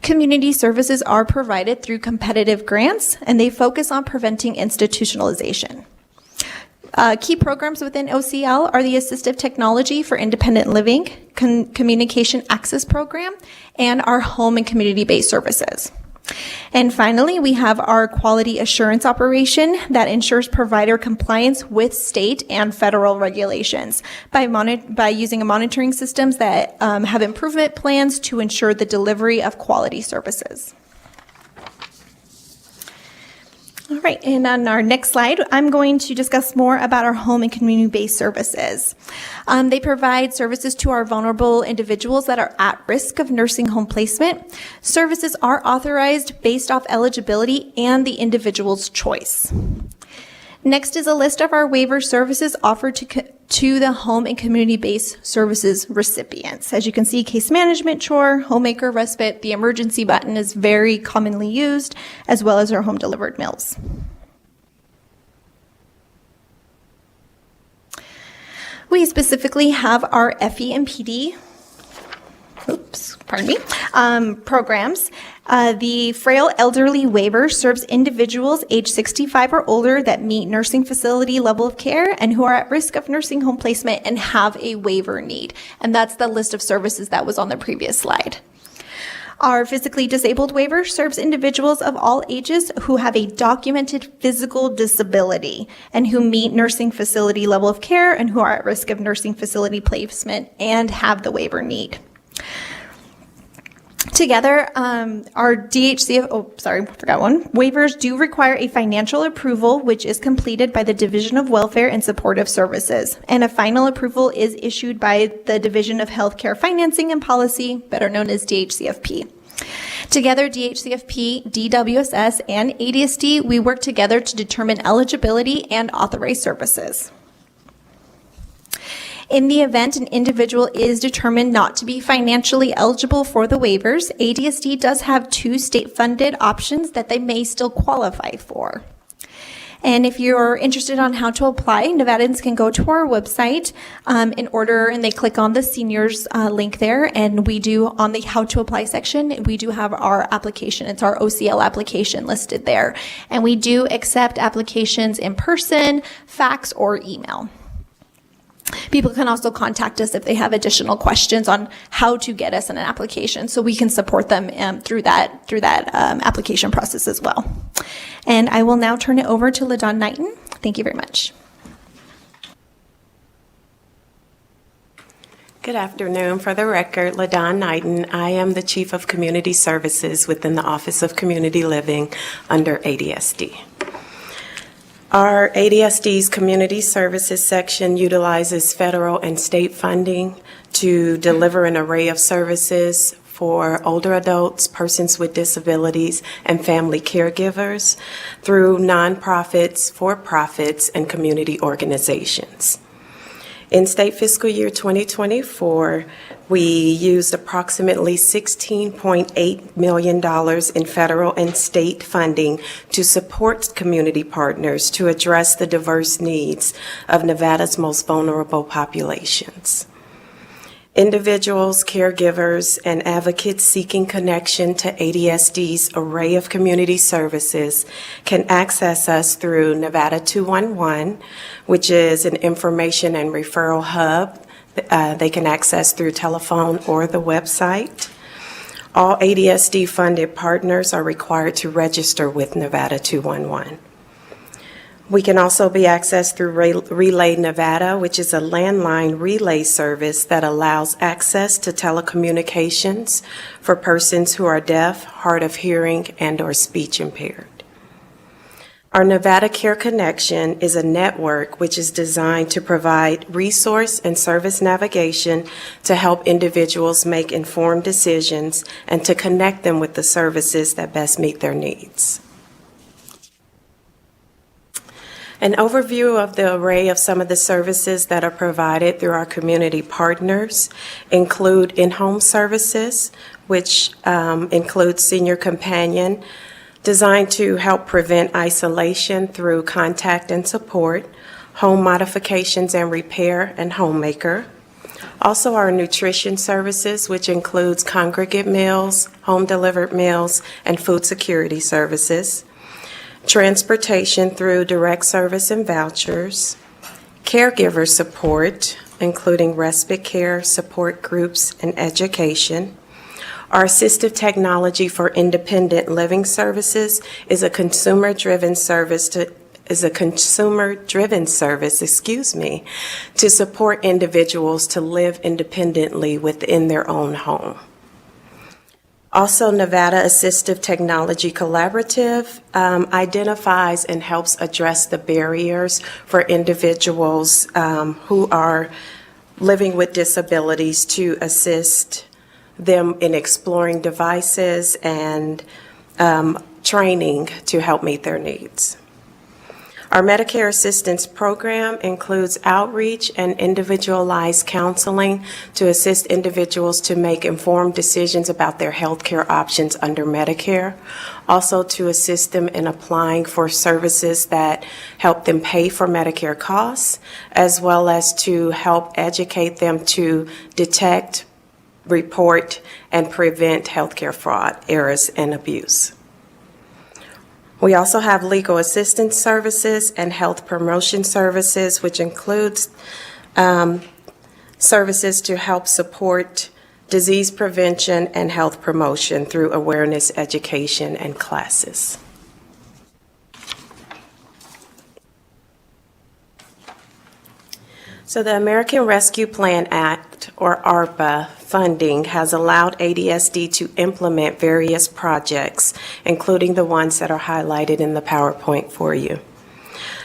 Community services are provided through competitive grants, and they focus on preventing institutionalization. Key programs within OCL are the Assistive Technology for Independent Living, Communication Access Program, and our home and community-based services. And finally, we have our quality assurance operation that ensures provider compliance with state and federal regulations by using monitoring systems that have improvement plans to ensure the delivery of quality services. All right, and on our next slide, I'm going to discuss more about our home and community-based services. They provide services to our vulnerable individuals that are at risk of nursing home placement. Services are authorized based off eligibility and the individual's choice. Next is a list of our waiver services offered to the home and community-based services recipients. As you can see, case management chore, homemaker respite, the emergency button is very commonly used, as well as our home delivered meals. We specifically have our FE and PD programs. The Frail Elderly Waiver serves individuals age 65 or older that meet nursing facility level of care and who are at risk of nursing home placement and have a waiver need. And that's the list of services that was on the previous slide. Our physically disabled waiver serves individuals of all ages who have a documented physical disability and who meet nursing facility level of care and who are at risk of nursing facility placement and have the waiver need. Together, our waivers do require a financial approval, which is completed by the Division of Welfare and Supportive Services. And a final approval is issued by the Division of Healthcare Financing and Policy, better known as DHCFP. Together, DHCFP, DWSS, and ADSD, we work together to determine eligibility and authorize services. In the event an individual is determined not to be financially eligible for the waivers, ADSD does have 2 state-funded options that they may still qualify for. And if you're interested on how to apply, Nevadans can go to our website and they click on the seniors link there, and we do, on the how to apply section, we do have our application. It's our OCL application listed there. And we do accept applications in person, fax, or email. People can also contact us if they have additional questions on how to get us in an application, so we can support them through that application process as well. And I will now turn it over to LaDawn Knighton. Thank you very much. Good afternoon. For the record, LaDawn Knighton. I am the Chief of Community Services within the Office of Community Living under ADSD. Our ADSD's Community Services section utilizes federal and state funding to deliver an array of services for older adults, persons with disabilities, and family caregivers through nonprofits, for-profits, and community organizations. In state fiscal year 2024, we used approximately $16.8 million in federal and state funding to support community partners to address the diverse needs of Nevada's most vulnerable populations. Individuals, caregivers, and advocates seeking connection to ADSD's array of community services can access us through Nevada 211, which is an information and referral hub. They can access through telephone or the website. All ADSD-funded partners are required to register with Nevada 211. We can also be accessed through Relay Nevada, which is a landline relay service that allows access to telecommunications for persons who are deaf, hard of hearing, and or speech impaired. Our Nevada Care Connection is a network which is designed to provide resource and service navigation to help individuals make informed decisions and to connect them with the services that best meet their needs. An overview of the array of some of the services that are provided through our community partners include in-home services, which include Senior Companion, designed to help prevent isolation through contact and support, home modifications and repair, and homemaker. Also our nutrition services, which includes congregate meals, home-delivered meals, and food security services. Transportation through direct service and vouchers, caregiver support, including respite care, support groups, and education. Our assistive technology for independent living services is a consumer-driven service to support individuals to live independently within their own home. Also, Nevada Assistive Technology Collaborative identifies and helps address the barriers for individuals who are living with disabilities to assist them in exploring devices and training to help meet their needs. Our Medicare Assistance Program includes outreach and individualized counseling to assist individuals to make informed decisions about their health care options under Medicare, also to assist them in applying for services that help them pay for Medicare costs, as well as to help educate them to detect, report, and prevent healthcare fraud, errors, and abuse. We also have legal assistance services and health promotion services, which includes services to help support disease prevention and health promotion through awareness, education, and classes. So the American Rescue Plan Act, or ARPA, funding has allowed ADSD to implement various projects, including the ones that are highlighted in the PowerPoint for you.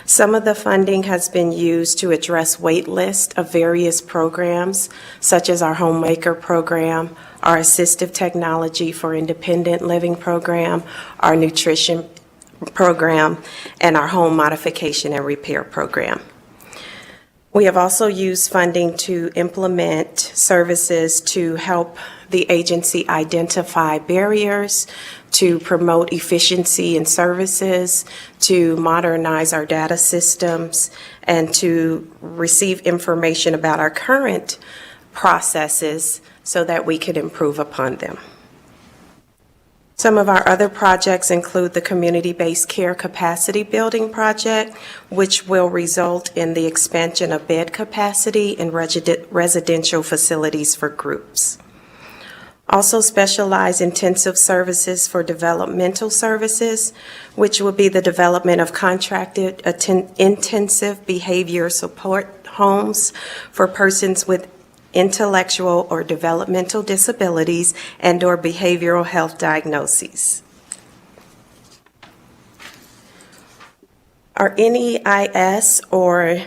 Some of the funding has been used to address wait lists of various programs, such as our Homemaker program, our Assistive Technology for Independent Living program, our Nutrition program, and our Home Modification and Repair program. We have also used funding to implement services to help the agency identify barriers, to promote efficiency in services, to modernize our data systems, and to receive information about our current processes so that we could improve upon them. Some of our other projects include the Community-Based Care Capacity Building Project, which will result in the expansion of bed capacity in residential facilities for groups. Also, specialized intensive services for developmental services, which will be the development of contracted intensive behavior support homes for persons with intellectual or developmental disabilities and/or behavioral health diagnoses. Our NEIS, or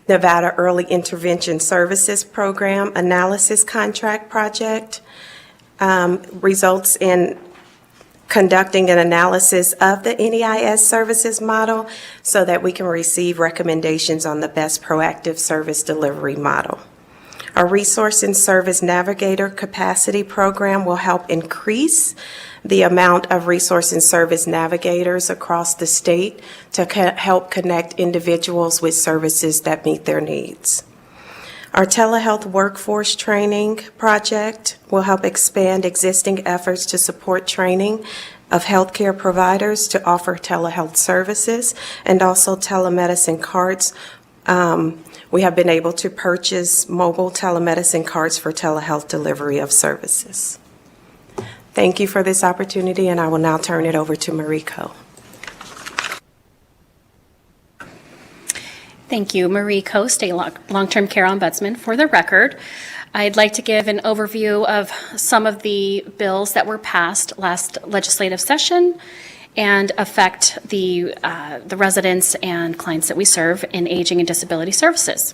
Nevada Early Intervention Services Program Analysis Contract Project, results in conducting an analysis of the NEIS services model so that we can receive recommendations on the best proactive service delivery model. Our Resource and Service Navigator Capacity Program will help increase the amount of resource and service navigators across the state to help connect individuals with services that meet their needs. Our Telehealth Workforce Training Project will help expand existing efforts to support training of healthcare providers to offer telehealth services and also telemedicine cards. We have been able to purchase mobile telemedicine cards for telehealth delivery of services. Thank you for this opportunity, and I will now turn it over to Mariko. Thank you, Marie Coe, State Long-Term Care Ombudsman. For the record, I'd like to give an overview of some of the bills that were passed last legislative session and affect the residents and clients that we serve in aging and disability services.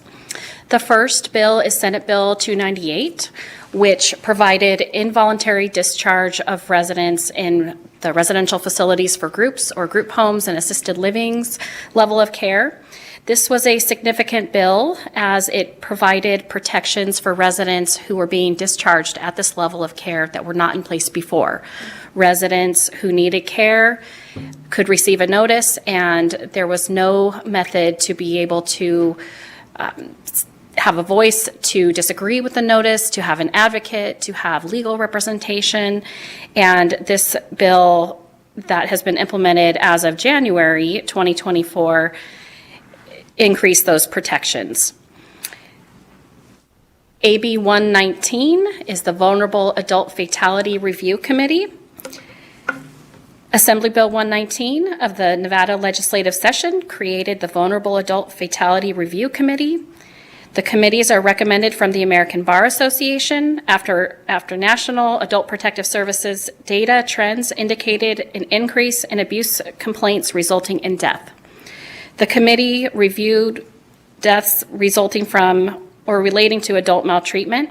The first bill is Senate Bill 298, which provided involuntary discharge of residents in the residential facilities for groups or group homes and assisted livings level of care. This was a significant bill as it provided protections for residents who were being discharged at this level of care that were not in place before. Residents who needed care could receive a notice, and there was no method to be able to have a voice to disagree with the notice, to have an advocate, to have legal representation. And this bill that has been implemented as of January 2024 increased those protections. AB 119 is the Vulnerable Adult Fatality Review Committee. Assembly Bill 119 of the Nevada Legislative Session created the Vulnerable Adult Fatality Review Committee. The committees are recommended from the American Bar Association after National Adult Protective Services data trends indicated an increase in abuse complaints resulting in death. The committee reviewed deaths resulting from or relating to adult maltreatment.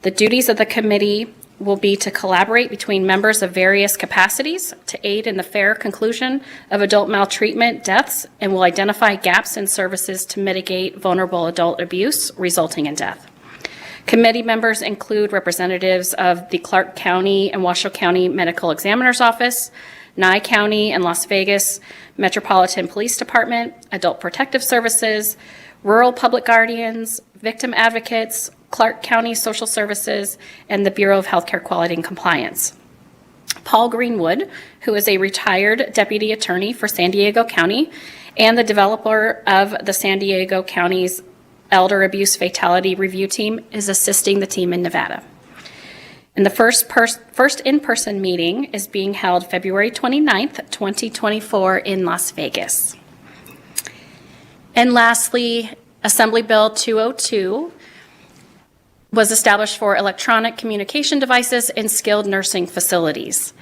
The duties of the committee will be to collaborate between members of various capacities to aid in the fair conclusion of adult maltreatment deaths and will identify gaps in services to mitigate vulnerable adult abuse resulting in death. Committee members include representatives of the Clark County and Washoe County Medical Examiner's Office, Nye County and Las Vegas Metropolitan Police Department, Adult Protective Services, Rural Public Guardians, victim advocates, Clark County Social Services, and the Bureau of Healthcare Quality and Compliance. Paul Greenwood, who is a retired deputy attorney for San Diego County and the developer of the San Diego County's Elder Abuse Fatality Review Team, is assisting the team in Nevada. And the first in-person meeting is being held February 29th, 2024 in Las Vegas. And lastly, Assembly Bill 202 was established for electronic communication devices in skilled nursing facilities.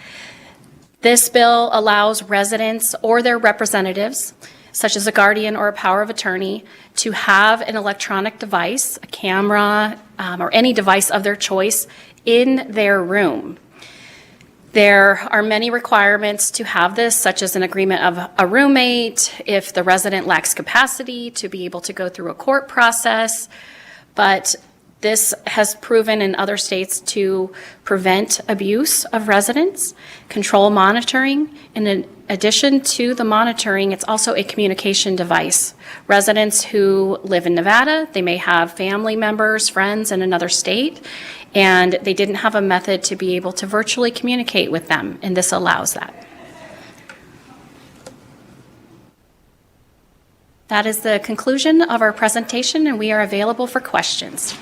This bill allows residents or their representatives, such as a guardian or a power of attorney, to have an electronic device, a camera, or any device of their choice in their room. There are many requirements to have this, such as an agreement of a roommate, if the resident lacks capacity to be able to go through a court process, but this has proven in other states to prevent abuse of residents, control monitoring, and in addition to the monitoring, it's also a communication device. Residents who live in Nevada, they may have family members, friends in another state, and they didn't have a method to be able to virtually communicate with them, and this allows that. That is the conclusion of our presentation, and we are available for questions.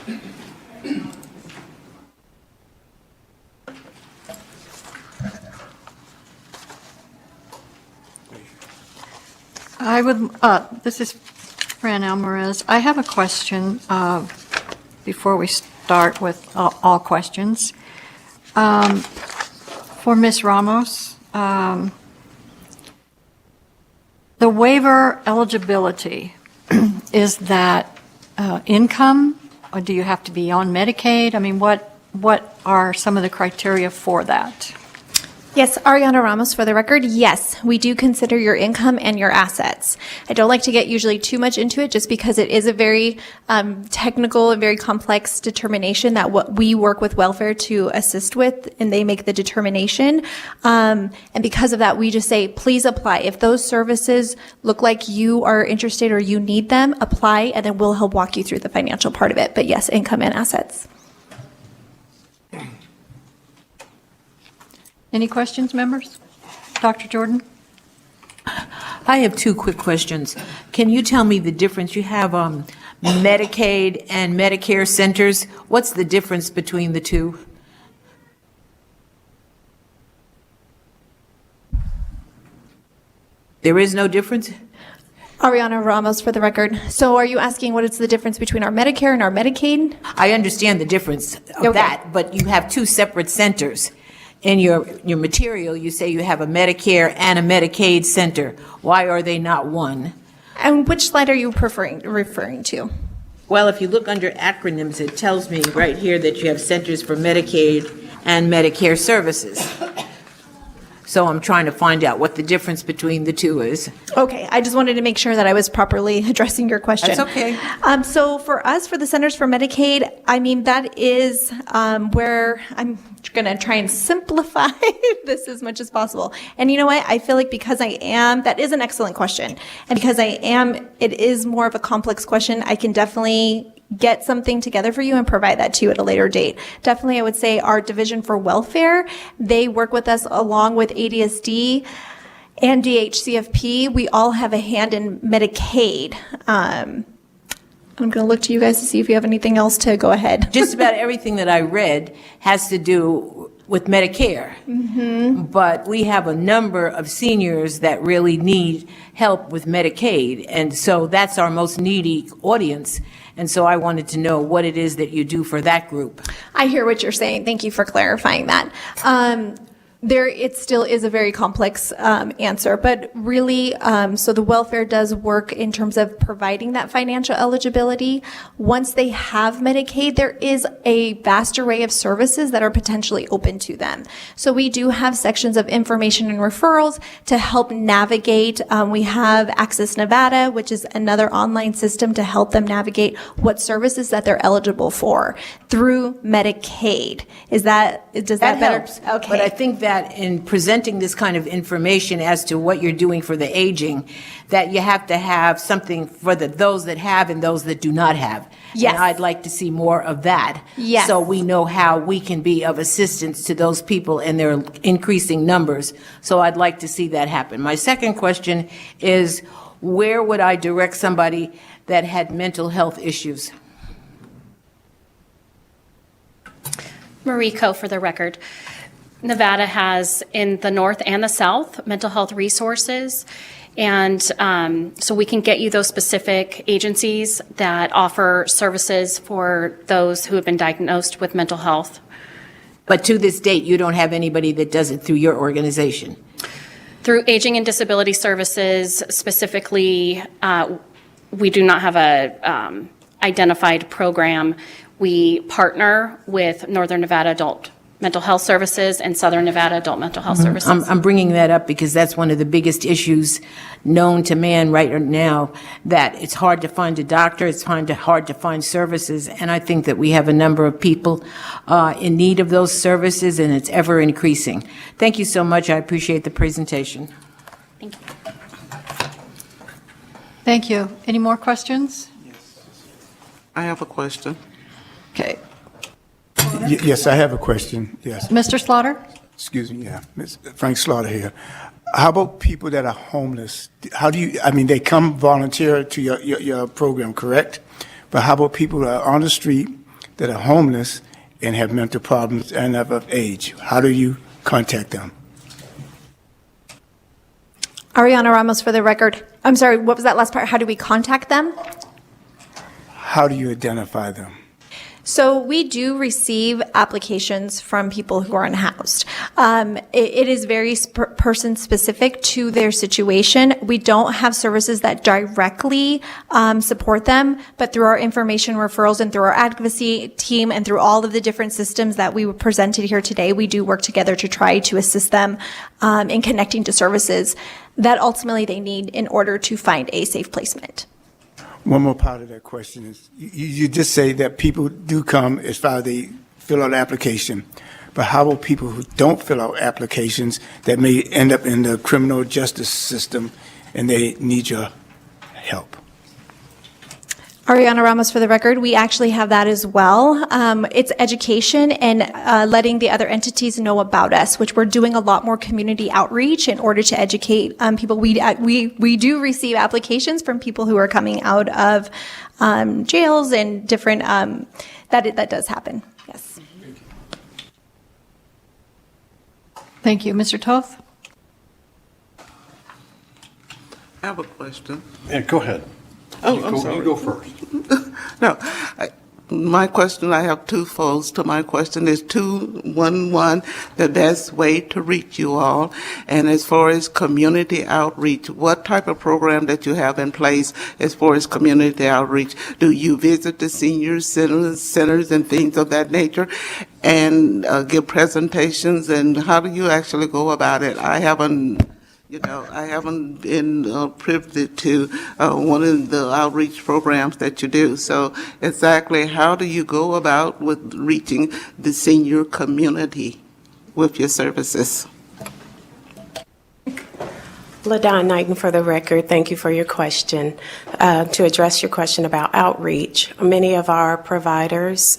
This is Fran Alvarez. I have a question before we start with all questions. For Ms. Ramos, the waiver eligibility, is that income, or do you have to be on Medicaid? I mean, what are some of the criteria for that? Yes, Ariana Ramos, for the record, yes, we do consider your income and your assets. I don't like to get usually too much into it just because it is a very technical and very complex determination that what we work with welfare to assist with, and they make the determination. And because of that, we just say, please apply. If those services look like you are interested or you need them, apply, and then we'll help walk you through the financial part of it. But yes, income and assets. Any questions, members? Dr. Jordan? I have two quick questions. Can you tell me the difference? You have Medicaid and Medicare centers. What's the difference between the two? There is no difference? Ariana Ramos, for the record. So are you asking what is the difference between our Medicare and our Medicaid? I understand the difference of that, but you have two separate centers. In your material, you say you have a Medicare and a Medicaid center. Why are they not one? And which slide are you referring to? Well, if you look under acronyms, it tells me right here that you have centers for Medicaid and Medicare services. So I'm trying to find out what the difference between the two is. Okay, I just wanted to make sure that I was properly addressing your question. That's okay. So for us, for the Centers for Medicaid, I mean, that is where I'm going to try and simplify this as much as possible. And you know what? I feel like because I am, that is an excellent question. And because I am, it is more of a complex question, I can definitely get something together for you and provide that to you at a later date. Definitely, I would say our Division for Welfare, they work with us along with ADSD and DHCFP. We all have a hand in Medicaid. I'm going to look to you guys to see if you have anything else to go ahead. Just about everything that I read has to do with Medicare. Mm-hmm. But we have a number of seniors that really need help with Medicaid. And so that's our most needy audience. And so I wanted to know what it is that you do for that group. I hear what you're saying. Thank you for clarifying that. It still is a very complex answer, but really, so the welfare does work in terms of providing that financial eligibility. Once they have Medicaid, there is a vast array of services that are potentially open to them. So we do have sections of information and referrals to help navigate. We have Access Nevada, which is another online system to help them navigate what services that they're eligible for through Medicaid. Does that better? helps. Okay. But I think that in presenting this kind of information as to what you're doing for the aging, that you have to have something for those that have and those that do not have. Yes. And I'd like to see more of that. Yes. So we know how we can be of assistance to those people in their increasing numbers. So I'd like to see that happen. My second question is, where would I direct somebody that had mental health issues? Marie Coe for the record. Nevada has, in the north and the south, mental health resources. And so we can get you those specific agencies that offer services for those who have been diagnosed with mental health. But to this date, you don't have anybody that does it through your organization? Through Aging and Disability Services specifically, we do not have a identified program. We partner with Northern Nevada Adult Mental Health Services and Southern Nevada Adult Mental Health Services. I'm bringing that up because that's one of the biggest issues known to man right now, that it's hard to find a doctor, it's hard to find services, and I think that we have a number of people in need of those services, and it's ever increasing. Thank you so much. I appreciate the presentation. Thank you. Thank you. Any more questions? I have a question. Okay. Yes, I have a question, yes. Mr. Slaughter? Excuse me, yeah, Ms. Frank Slaughter here. How about people that are homeless? How do you, I mean, they come volunteer to your program, correct? But how about people that are on the street that are homeless and have mental problems and of age? How do you contact them? Ariana Ramos for the record. I'm sorry, what was that last part? How do we contact them? How do you identify them? So we do receive applications from people who are unhoused. It is very person specific to their situation. We don't have services that directly support them, but through our information referrals and through our advocacy team and through all of the different systems that we presented here today, we do work together to try to assist them in connecting to services that ultimately they need in order to find a safe placement. One more part of that question is, you just say that people do come as far as they fill out an application, but how about people who don't fill out applications that may end up in the criminal justice system and they need your help? Ariana Ramos for the record, we actually have that as well. It's education and letting the other entities know about us, which we're doing a lot more community outreach in order to educate people. We do receive applications from people who are coming out of jails and different, that does happen, yes. Thank you. Mr. Toth? I have a question. Yeah, go ahead. Oh, I'm sorry. You go first. No, my question, I have two folds to my question. Is 211 the best way to reach you all? And as far as community outreach, what type of program that you have in place as far as community outreach? Do you visit the senior centers and things of that nature and give presentations? And how do you actually go about it? I haven't been privy to one of the outreach programs that you do. So exactly how do you go about with reaching the senior community with your services? LaDon Knighton for the record, thank you for your question. To address your question about outreach, many of our providers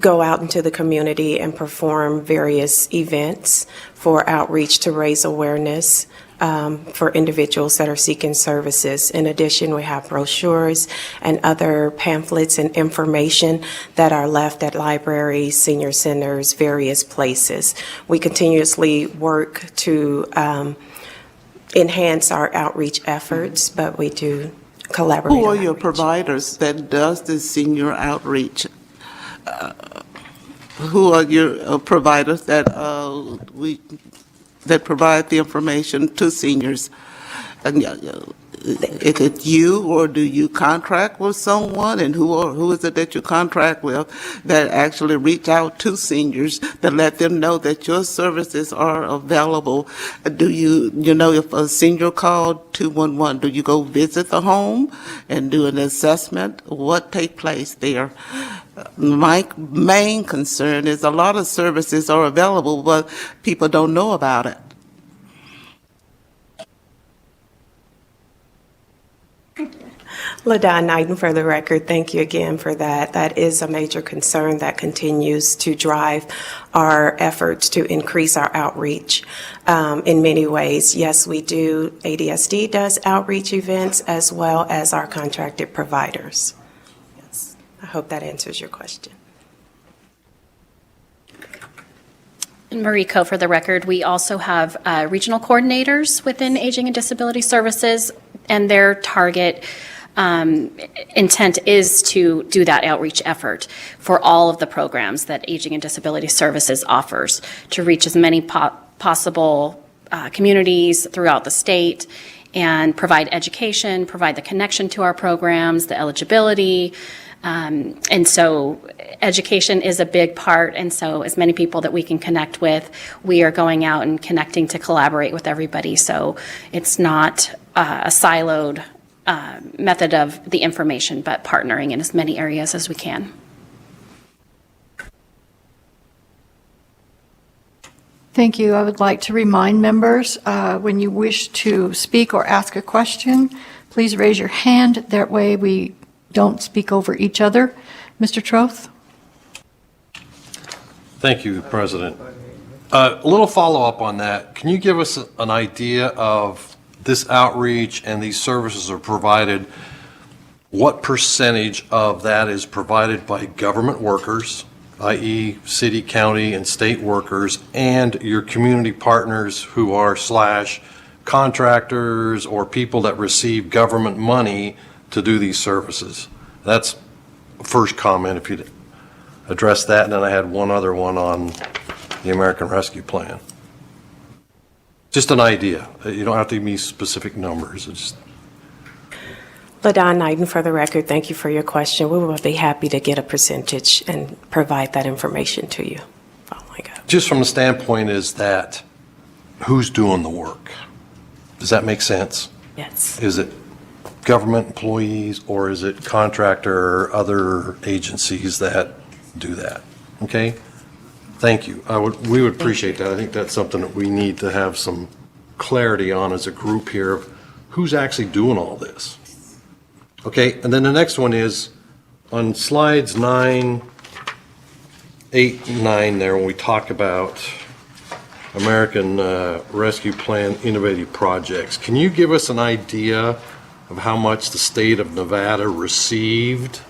go out into the community and perform various events for outreach to raise awareness for individuals that are seeking services. In addition, we have brochures and other pamphlets and information that are left at libraries, senior centers, various places. We continuously work to enhance our outreach efforts, but we do collaborate. Who are your providers that does the senior outreach? Who are your providers that that provide the information to seniors? And is it you, or do you contract with someone? And who is it that you contract with that actually reach out to seniors to let them know that your services are available? Do you know, if a senior called 211, do you go visit the home and do an assessment? What take place there? My main concern is a lot of services are available, but people don't know about it. LaDon Knighton, for the record, thank you again for that. That is a major concern that continues to drive our efforts to increase our outreach in many ways. Yes, we do. ADSD does outreach events as well as our contracted providers. Yes, I hope that answers your question. And Mariko, for the record, we also have regional coordinators within Aging and Disability Services, and their target intent is to do that outreach effort for all of the programs that Aging and Disability Services offers, to reach as many possible communities throughout the state and provide education, provide the connection to our programs, the eligibility. And so education is a big part, and so as many people that we can connect with, we are going out and connecting to collaborate with everybody. So it's not a siloed method of the information, but partnering in as many areas as we can. Thank you. I would like to remind members, when you wish to speak or ask a question, please raise your hand. That way we don't speak over each other. Mr. Troth? Thank you, President. A little follow-up on that. Can you give us an idea of this outreach and these services are provided, what percentage of that is provided by government workers, i.e. city, county, and state workers, and your community partners who are / contractors or people that receive government money to do these services? That's first comment, if you'd address that, and then I had one other one on the American Rescue Plan. Just an idea. You don't have to give me specific numbers. It's just... LaDon Knighton, for the record, thank you for your question. We will be happy to get a percentage and provide that information to you. Just from the standpoint is that who's doing the work? Does that make sense? Yes. Is it government employees, or is it contractor or other agencies that do that? Okay? Thank you. We would appreciate that. I think that's something that we need to have some clarity on as a group here of who's actually doing all this. Okay, and then the next one is on slides 9, 8, and 9 there, when we talk about American Rescue Plan innovative projects. Can you give us an idea of how much the state of Nevada received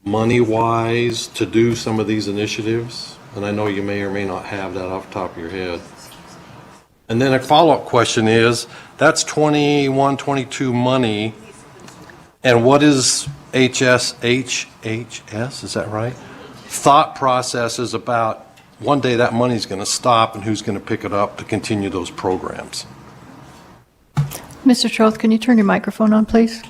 money-wise to do some of these initiatives? And I know you may or may not have that off the top of your head. And then a follow-up question is, that's 21, 22 money, and what is HHS, is that right? Thought processes about one day that money's going to stop and who's going to pick it up to continue those programs. Mr. Troth, can you turn your microphone on, please?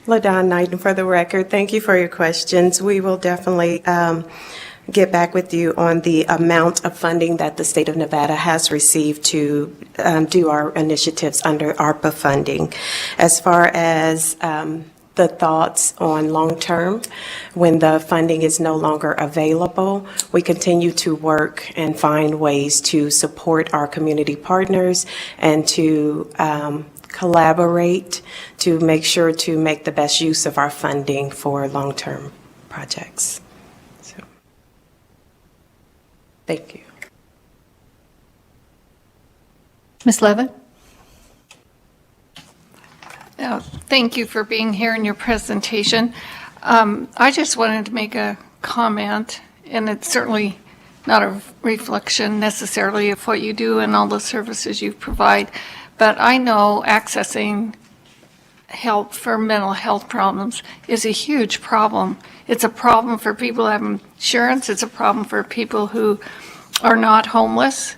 LaDon Knighton, for the record, thank you for your questions. We will definitely get back with you on the amount of funding that the state of Nevada has received to do our initiatives under ARPA funding. As far as the thoughts on long-term, when the funding is no longer available, we continue to work and find ways to support our community partners and to collaborate to make sure to make the best use of our funding for long-term projects. So, thank you. Ms. Levitt? Thank you for being here in your presentation. I just wanted to make a comment, and it's certainly not a reflection necessarily of what you do and all the services you provide, but I know accessing help for mental health problems is a huge problem. It's a problem for people who have insurance. It's a problem for people who are not homeless,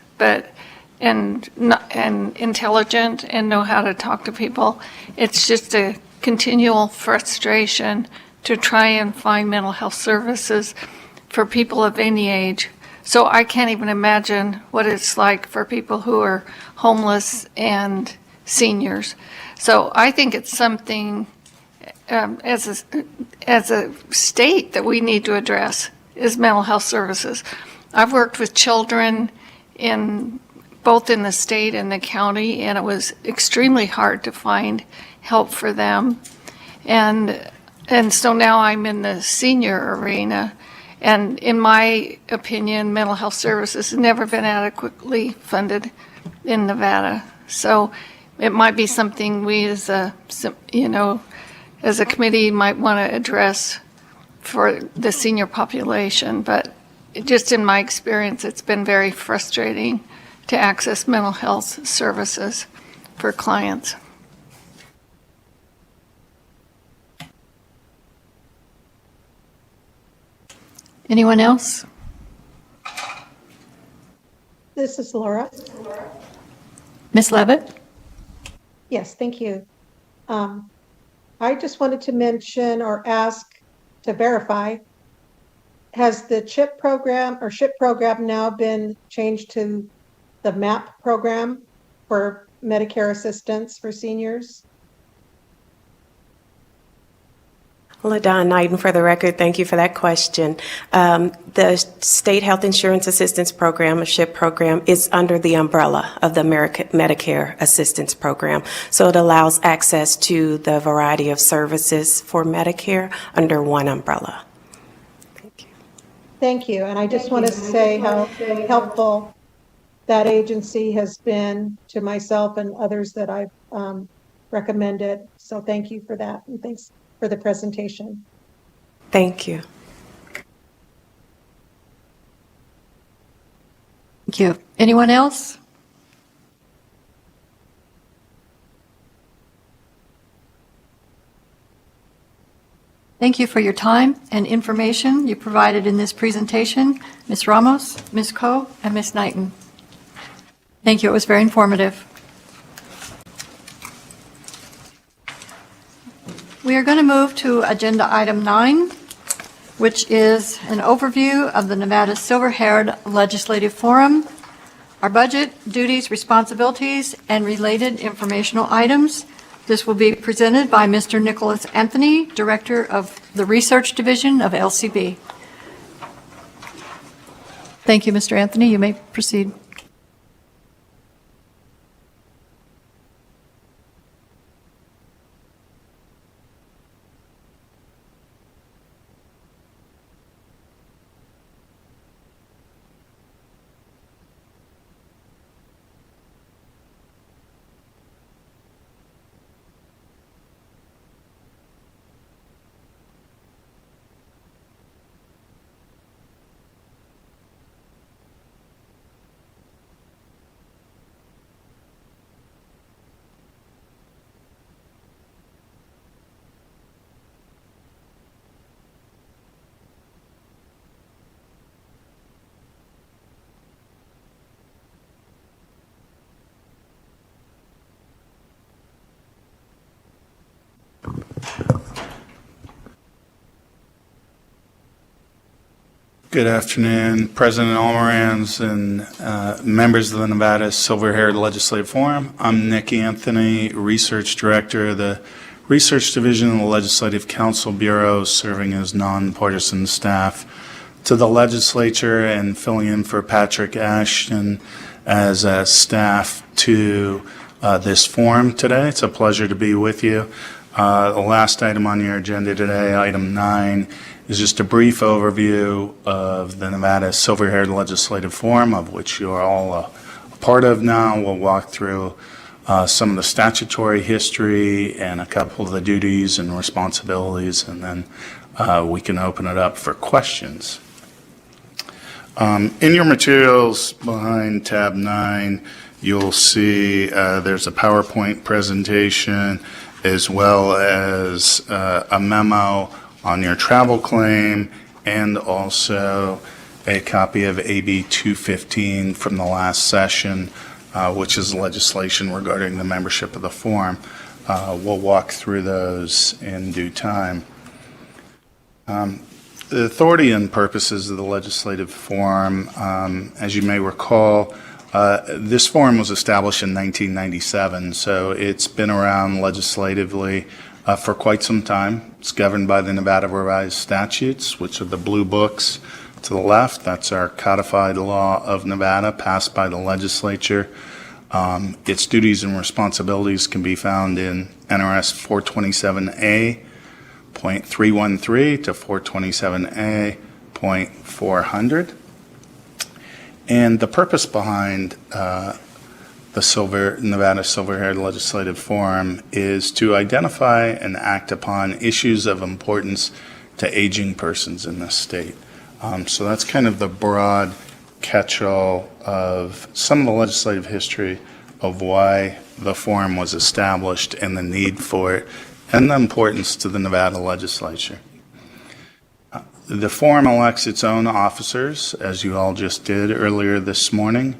and intelligent and know how to talk to people. It's just a continual frustration to try and find mental health services for people of any age. So I can't even imagine what it's like for people who are homeless and seniors. So I think it's something as a state that we need to address is mental health services. I've worked with children both in the state and the county, and it was extremely hard to find help for them. And so now I'm in the senior arena, and in my opinion, mental health services has never been adequately funded in Nevada. So it might be something we as a committee might want to address for the senior population, but just in my experience, it's been very frustrating to access mental health services for clients. Anyone else? This is Laura. Ms. Levitt? Yes, thank you. I just wanted to mention or ask to verify, has the CHIP program or SHIP program now been changed to the MAP program for Medicare assistance for seniors? LaDon Knighton, for the record, thank you for that question. The State Health Insurance Assistance Program, a SHIP program, is under the umbrella of the Medicare Assistance Program. So it allows access to the variety of services for Medicare under one umbrella. Thank you. And I just want to say how helpful that agency has been to myself and others that I've recommended. So thank you for that. And thanks for the presentation. Thank you. Thank you. Anyone else? Thank you for your time and information you provided in this presentation, Ms. Ramos, Ms. Coe, and Ms. Knighton. Thank you. It was very informative. We are going to move to agenda item 9, which is an overview of the Nevada Silver-Haired Legislative Forum, our budget, duties, responsibilities, and related informational items. This will be presented by Mr. Nicholas Anthony, Director of the Research Division of LCB. Thank you, Mr. Anthony. You may proceed. Good afternoon, President Almarans and members of the Nevada Silver-Haired Legislative Forum. I'm Nick Anthony, Research Director of the Research Division of the Legislative Council Bureau, serving as nonpartisan staff to the legislature and filling in for Patrick Ashton as staff to this forum today. It's a pleasure to be with you. The last item on your agenda today, item 9, is just a brief overview of the Nevada Silver-Haired Legislative Forum, of which you are all a part of now. We'll walk through some of the statutory history and a couple of the duties and responsibilities, and then we can open it up for questions. In your materials behind tab 9, you'll see there's a PowerPoint presentation as well as a memo on your travel claim and also a copy of AB 215 from the last session, which is legislation regarding the membership of the forum. We'll walk through those in due time. The authority and purposes of the legislative forum, as you may recall, this forum was established in 1997, so it's been around legislatively for quite some time. It's governed by the Nevada Revised Statutes, which are the blue books to the left. That's our codified law of Nevada passed by the legislature. Its duties and responsibilities can be found in NRS 427A.313 to 427A.400. And the purpose behind the Nevada Silver-Haired Legislative Forum is to identify and act upon issues of importance to aging persons in this state. So that's kind of the broad catch-all of some of the legislative history of why the forum was established and the need for it and the importance to the Nevada legislature. The forum elects its own officers, as you all just did earlier this morning,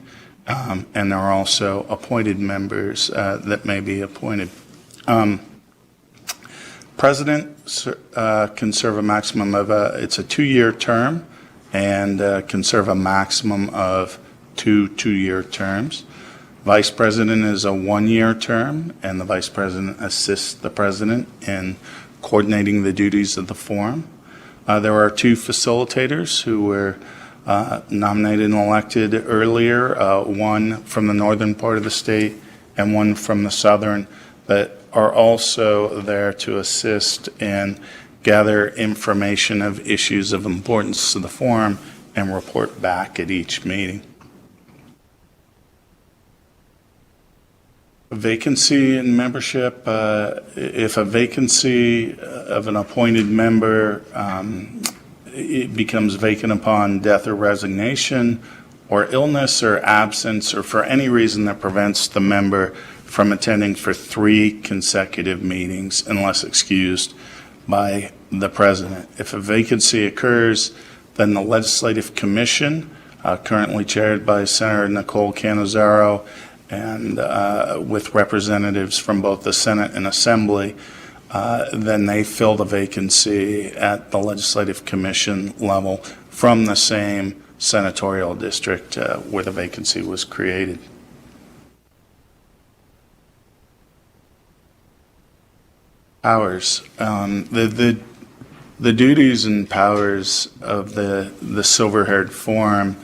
and there are also appointed members that may be appointed. President can serve a maximum of, it's a 2-year term, and can serve a maximum of 2 2-year terms. Vice President is a 1-year term, and the Vice President assists the President in coordinating the duties of the forum. There are 2 facilitators who were nominated and elected earlier, one from the northern part of the state and one from the southern, that are also there to assist and gather information of issues of importance to the forum and report back at each meeting. Vacancy in membership, if a vacancy of an appointed member it becomes vacant upon death or resignation or illness or absence or for any reason that prevents the member from attending for 3 consecutive meetings unless excused by the president. If a vacancy occurs, then the Legislative Commission, currently chaired by Senator Nicole Cannizzaro, and with representatives from both the Senate and Assembly, then they fill the vacancy at the Legislative Commission level from the same senatorial district where the vacancy was created. Powers. The duties and powers of the Silver-Haired Forum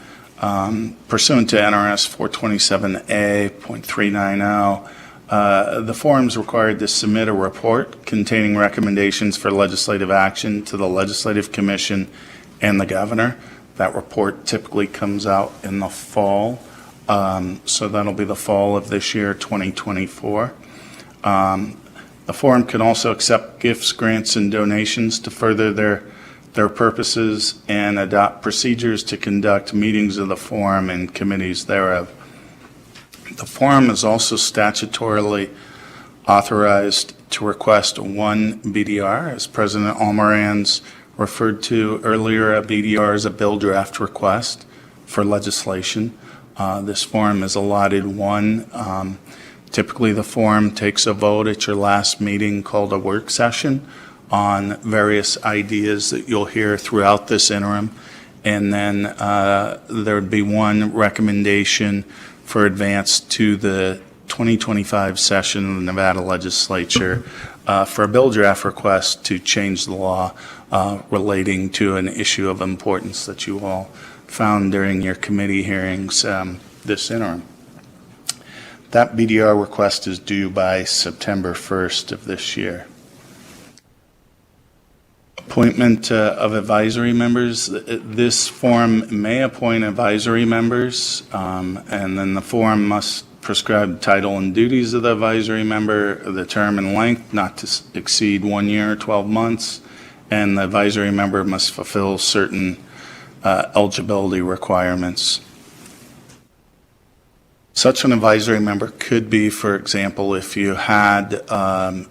pursuant to NRS 427A.390, the forum is required to submit a report containing recommendations for legislative action to the Legislative Commission and the governor. That report typically comes out in the fall, so that'll be the fall of this year, 2024. The forum can also accept gifts, grants, and donations to further their purposes and adopt procedures to conduct meetings of the forum and committees thereof. The forum is also statutorily authorized to request 1 BDR, as President Almoranz referred to earlier. A BDR is a bill draft request for legislation. This forum is allotted 1. Typically, the forum takes a vote at your last meeting called a work session on various ideas that you'll hear throughout this interim. And then there would be 1 recommendation for advance to the 2025 session of the Nevada Legislature for a bill draft request to change the law relating to an issue of importance that you all found during your committee hearings this interim. That BDR request is due by September 1st of this year. Appointment of advisory members. This forum may appoint advisory members, and then the forum must prescribe the title and duties of the advisory member, the term and length not to exceed 1 year or 12 months, and the advisory member must fulfill certain eligibility requirements. Such an advisory member could be, for example, if you had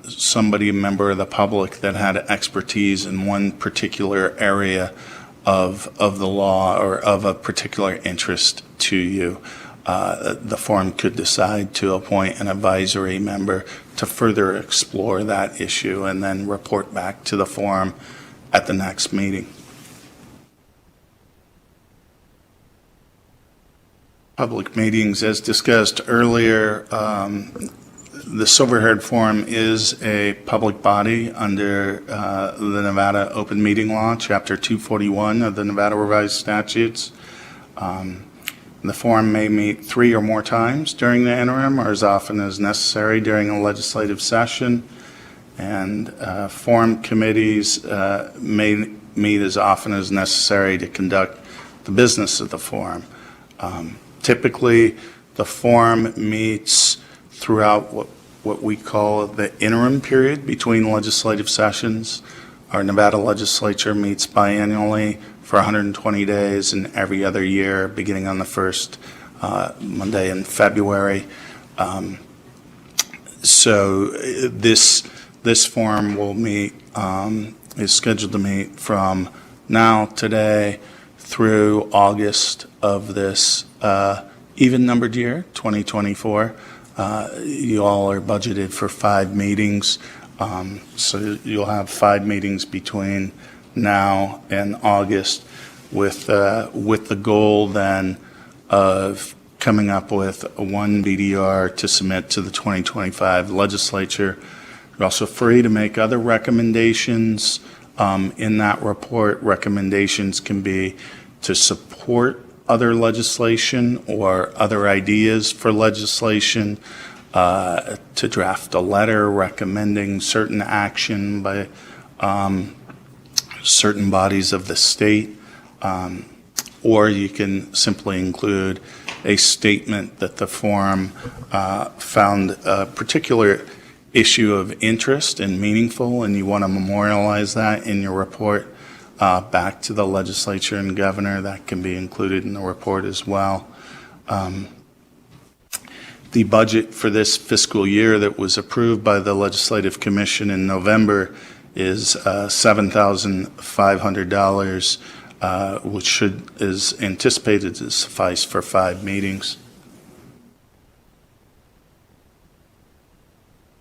somebody, a member of the public, that had expertise in one particular area of the law or of a particular interest to you. The forum could decide to appoint an advisory member to further explore that issue and then report back to the forum at the next meeting. Public meetings, as discussed earlier, the Silver-Haired Forum is a public body under the Nevada Open Meeting Law, Chapter 241 of the Nevada Revised Statutes. The forum may meet 3 or more times during the interim or as often as necessary during a legislative session. And forum committees may meet as often as necessary to conduct the business of the forum. Typically, the forum meets throughout what we call the interim period between legislative sessions. Our Nevada Legislature meets biannually for 120 days and every other year, beginning on the first Monday in February. So this forum will meet, is scheduled to meet from now, today, through August of this even-numbered year, 2024. You all are budgeted for 5 meetings, so you'll have 5 meetings between now and August with the goal then of coming up with one BDR to submit to the 2025 legislature. You're also free to make other recommendations in that report. Recommendations can be to support other legislation or other ideas for legislation, to draft a letter recommending certain action by certain bodies of the state, or you can simply include a statement that the forum found a particular issue of interest and meaningful, and you want to memorialize that in your report back to the legislature and governor. That can be included in the report as well. The budget for this fiscal year that was approved by the Legislative Commission in November is $7,500, which is anticipated to suffice for 5 meetings.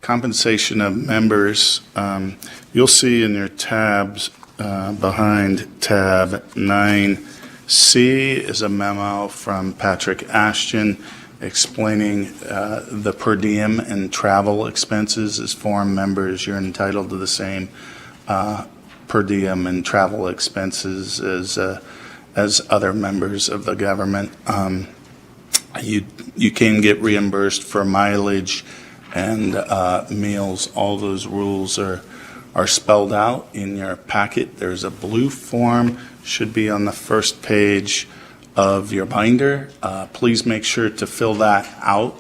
Compensation of members, you'll see in your tabs behind tab 9C is a memo from Patrick Ashton explaining the per diem and travel expenses. As forum members, you're entitled to the same per diem and travel expenses as other members of the government. You can get reimbursed for mileage and meals. All those rules are spelled out in your packet. There's a blue form, should be on the first page of your binder. Please make sure to fill that out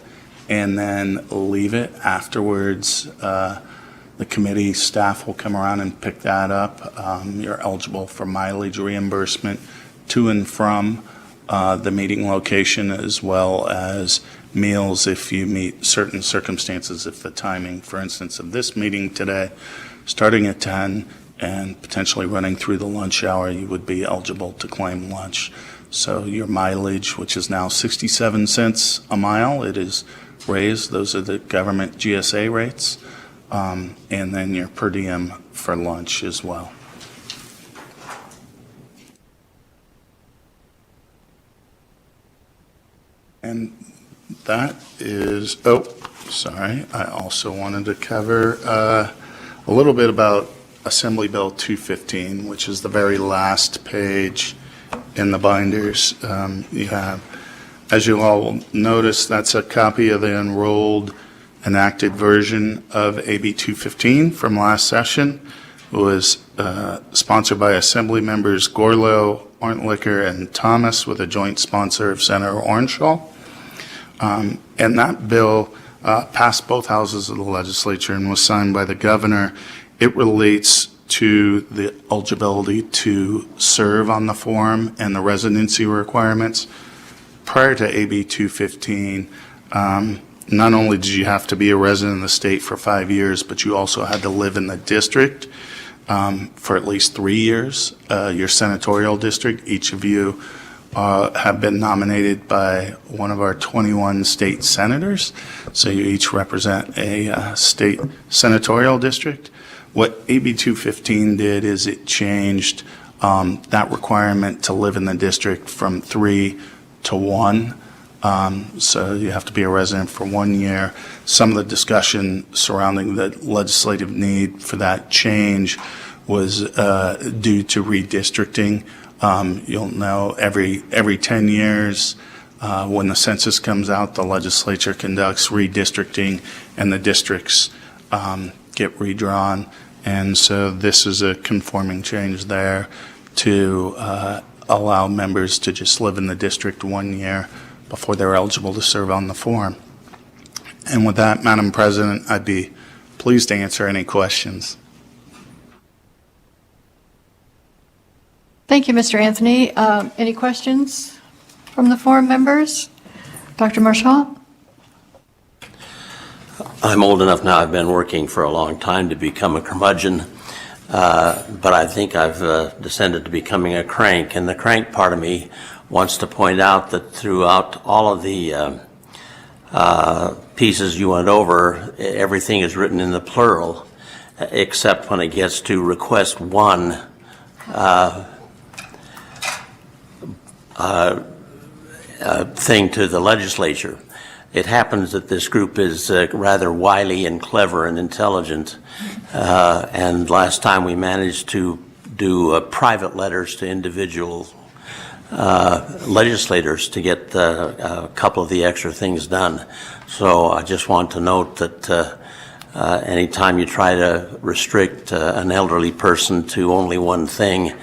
and then leave it. Afterwards, the committee staff will come around and pick that up. You're eligible for mileage reimbursement to and from the meeting location, as well as meals if you meet certain circumstances. If the timing, for instance, of this meeting today, starting at 10 and potentially running through the lunch hour, you would be eligible to claim lunch. So your mileage, which is now 67 cents a mile, it is raised. Those are the government GSA rates. And then your per diem for lunch as well. And that is, I also wanted to cover a little bit about Assembly Bill 215, which is the very last page in the binders. You have, as you all will notice, that's a copy of the enrolled enacted version of AB 215 from last session. It was sponsored by Assembly members Gorlow, Orntlicker, and Thomas, with a joint sponsor of Senator Ornshaw. And that bill passed both houses of the legislature and was signed by the governor. It relates to the eligibility to serve on the form and the residency requirements. Prior to AB 215, not only did you have to be a resident of the state for 5 years, but you also had to live in the district for at least 3 years. Your senatorial district, each of you have been nominated by one of our 21 state senators. So you each represent a state senatorial district. What AB 215 did is it changed that requirement to live in the district from 3 to 1. So you have to be a resident for 1 year. Some of the discussion surrounding the legislative need for that change was due to redistricting. You'll know every 10 years when the census comes out, the legislature conducts redistricting and the districts get redrawn. And so this is a conforming change there to allow members to just live in the district 1 year before they're eligible to serve on the form. And with that, Madam President, I'd be pleased to answer any questions. Thank you, Mr. Anthony. Any questions from the forum members? Dr. Marshall? I'm old enough now, I've been working for a long time to become a curmudgeon, but I think I've descended to becoming a crank. And the crank part of me wants to point out that throughout all of the pieces you went over, everything is written in the plural, except when it gets to request one thing to the legislature. It happens that this group is rather wily and clever and intelligent, and last time we managed to do private letters to individual legislators to get a couple of the extra things done. So I just want to note that anytime you try to restrict an elderly person to only one thing,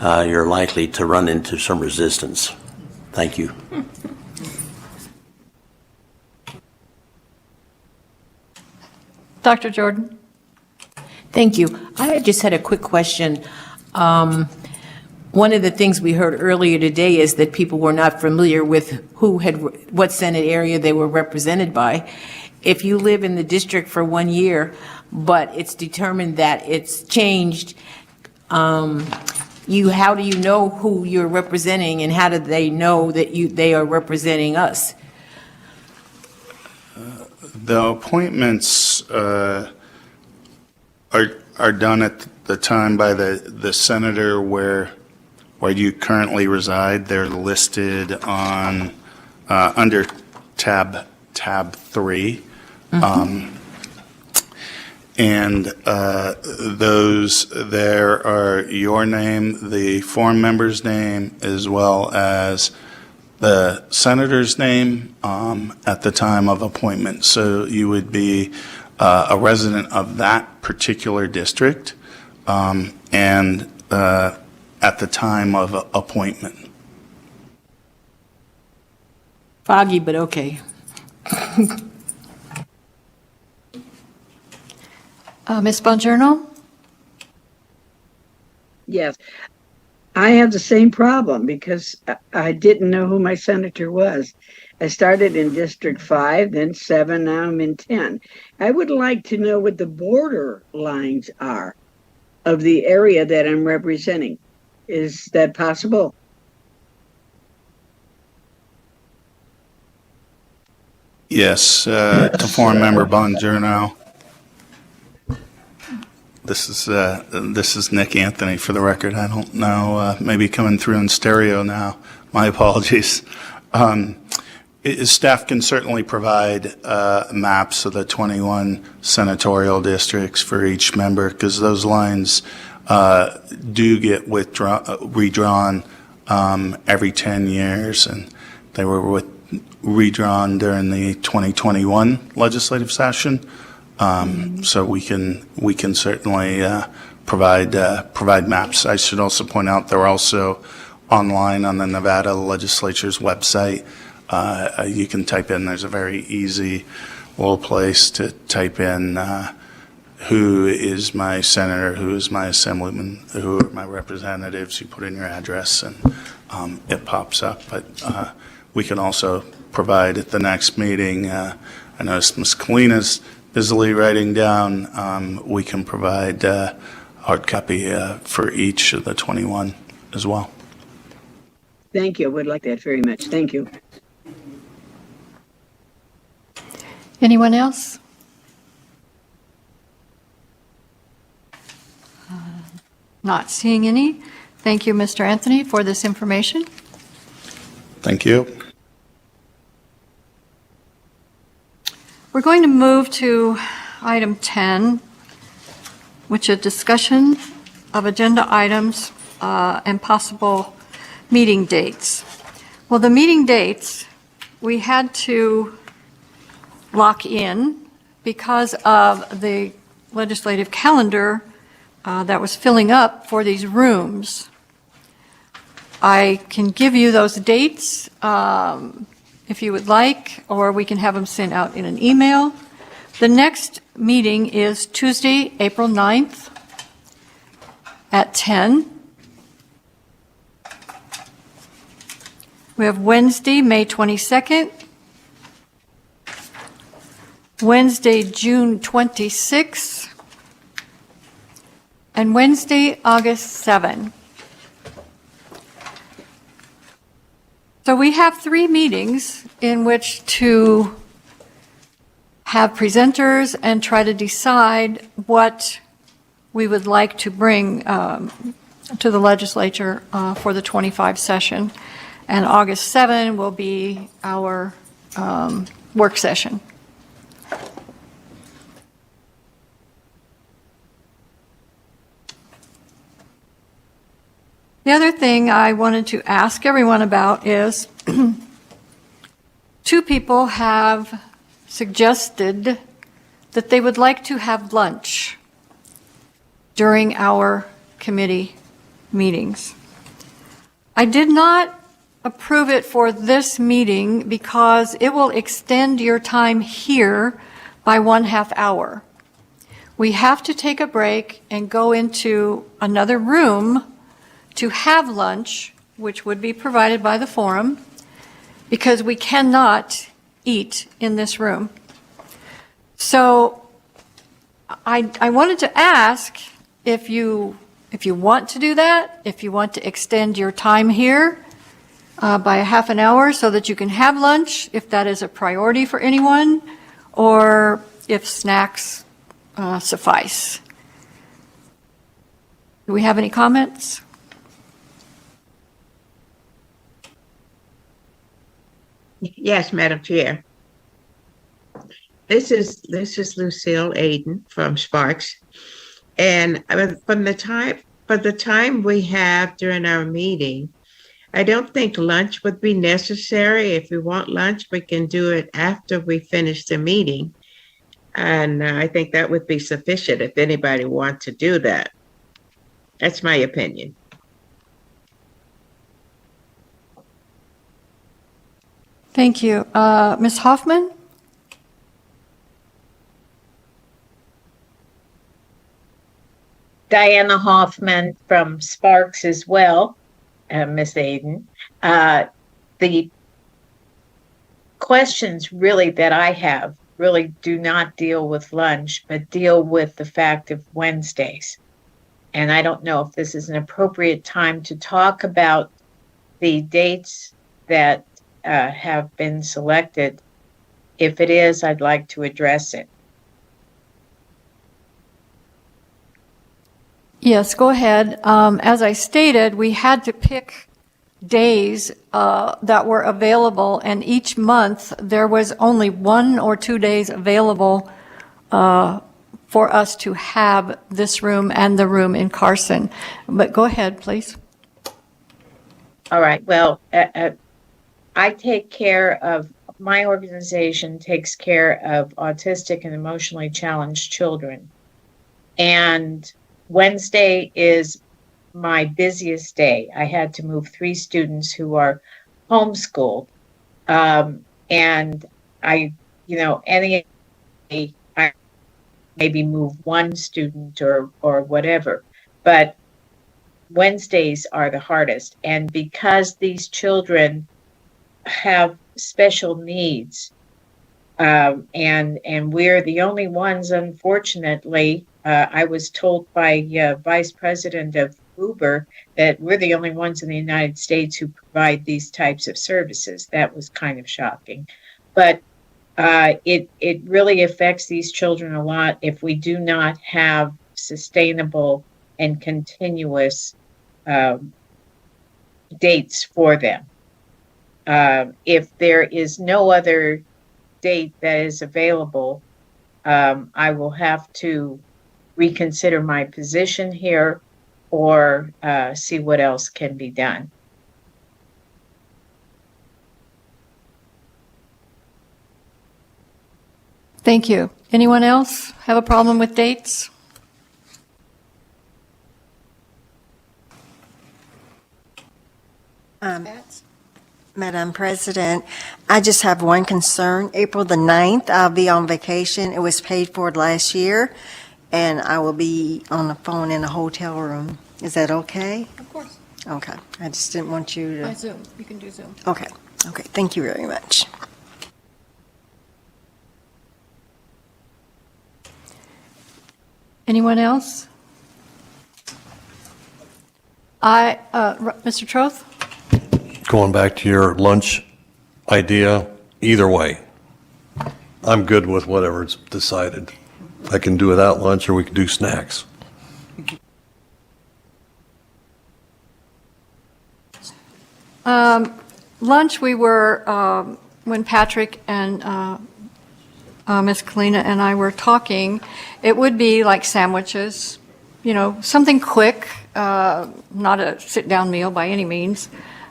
you're likely to run into some resistance. Thank you. Dr. Jordan? Thank you. I just had a quick question. One of the things we heard earlier today is that people were not familiar with what Senate area they were represented by. If you live in the district for 1 year, but it's determined that it's changed, how do you know who you're representing, and how do they know that they are representing us? The appointments are done at the time by the senator where you currently reside. They're listed on under tab 3. And those there are your name, the forum member's name, as well as the senator's name at the time of appointment. So you would be a resident of that particular district and at the time of appointment. Foggy, but okay. Ms. Bongiorno? Yes. I have the same problem because I didn't know who my senator was. I started in District 5, then 7, now I'm in 10. I would like to know what the border lines are of the area that I'm representing. Is that possible? Yes, to forum member Bongiorno. This is Nick Anthony for the record. I don't know, maybe coming through in stereo now. My apologies. Staff can certainly provide maps of the 21 senatorial districts for each member, because those lines do get redrawn every 10 years, and they were redrawn during the 2021 legislative session. So we can certainly provide maps. I should also point out they're also online on the Nevada Legislature's website. You can type in, there's a very easy little place to type in who is my senator, who is my assemblyman, who are my representatives. You put in your address and it pops up. But we can also provide at the next meeting, I noticed Ms. Kalina's busily writing down, we can provide hard copy for each of the 21 as well. Thank you. I would like that very much. Thank you. Anyone else? Not seeing any. Thank you, Mr. Anthony, for this information. Thank you. We're going to move to item 10, which is discussion of agenda items and possible meeting dates. Well, the meeting dates, we had to lock in because of the legislative calendar that was filling up for these rooms. I can give you those dates if you would like, or we can have them sent out in an email. The next meeting is Tuesday, April 9th at 10. We have Wednesday, May 22nd, Wednesday, June 26th, and Wednesday, August 7. So we have 3 meetings in which to have presenters and try to decide what we would like to bring to the legislature for the 25 session. And August 7 will be our work session. The other thing I wanted to ask everyone about is 2 people have suggested that they would like to have lunch during our committee meetings. I did not approve it for this meeting because it will extend your time here by 1/2 hour. We have to take a break and go into another room to have lunch, which would be provided by the forum, because we cannot eat in this room. So I wanted to ask if you want to do that, if you want to extend your time here by 1/2 hour so that you can have lunch, if that is a priority for anyone, or if snacks suffice. Do we have any comments? Yes, Madam Chair. This is Lucille Aiden from Sparks, and from the time we have during our meeting, I don't think lunch would be necessary. If we want lunch, we can do it after we finish the meeting, and I think that would be sufficient if anybody wants to do that. That's my opinion. Thank you. Ms. Hoffman? Diana Hoffman from Sparks as well, Ms. Aiden. The questions really that I have really do not deal with lunch, but deal with the fact of Wednesdays. And I don't know if this is an appropriate time to talk about the dates that have been selected. If it is, I'd like to address it. Yes, go ahead. As I stated, we had to pick days that were available, and each month there was only 1 or 2 days available for us to have this room and the room in Carson. But go ahead, please. All right. Well, I take care of, my organization takes care of autistic and emotionally challenged children. And Wednesday is my busiest day. I had to move 3 students who are homeschooled. And I maybe move one student or whatever. But Wednesdays are the hardest. And because these children have special needs, and we're the only ones, unfortunately, I was told by Vice President of Uber that we're the only ones in the United States who provide these types of services. That was kind of shocking. But it really affects these children a lot if we do not have sustainable and continuous dates for them. If there is no other date that is available, I will have to reconsider my position here or see what else can be done. Thank you. Anyone else have a problem with dates? Madam President, I just have one concern. April the 9th, I'll be on vacation. It was paid for last year, and I will be on the phone in a hotel room. Is that okay? Of course. Okay. I just didn't want you By to. Zoom. You can do Zoom. Okay. Okay. Thank you very much. Anyone else? Mr. Troth? Going back to your lunch idea, either way, I'm good with whatever's decided. I can do without lunch, or we can do snacks. Lunch, we were, when Patrick and Ms. Kalina and I were talking, it would be like sandwiches, something quick, not a sit-down meal by any means,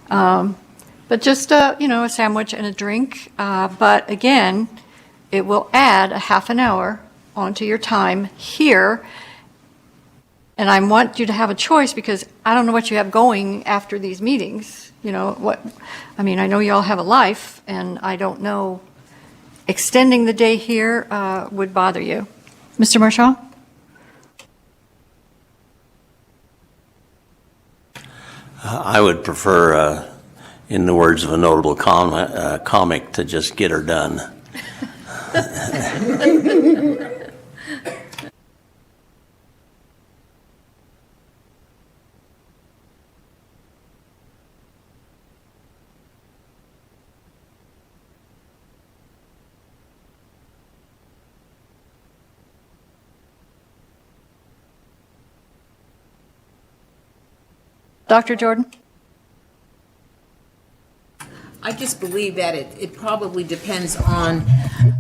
but just, a sandwich and a drink. But again, it will add a half an hour onto your time here. And I want you to have a choice because I don't know what you have going after these meetings. I know you all have a life, and I don't know, extending the day here would bother you. Mr. Marshall? I would prefer, in the words of a notable comic, to just get her done. Dr. Jordan? I just believe that it probably depends on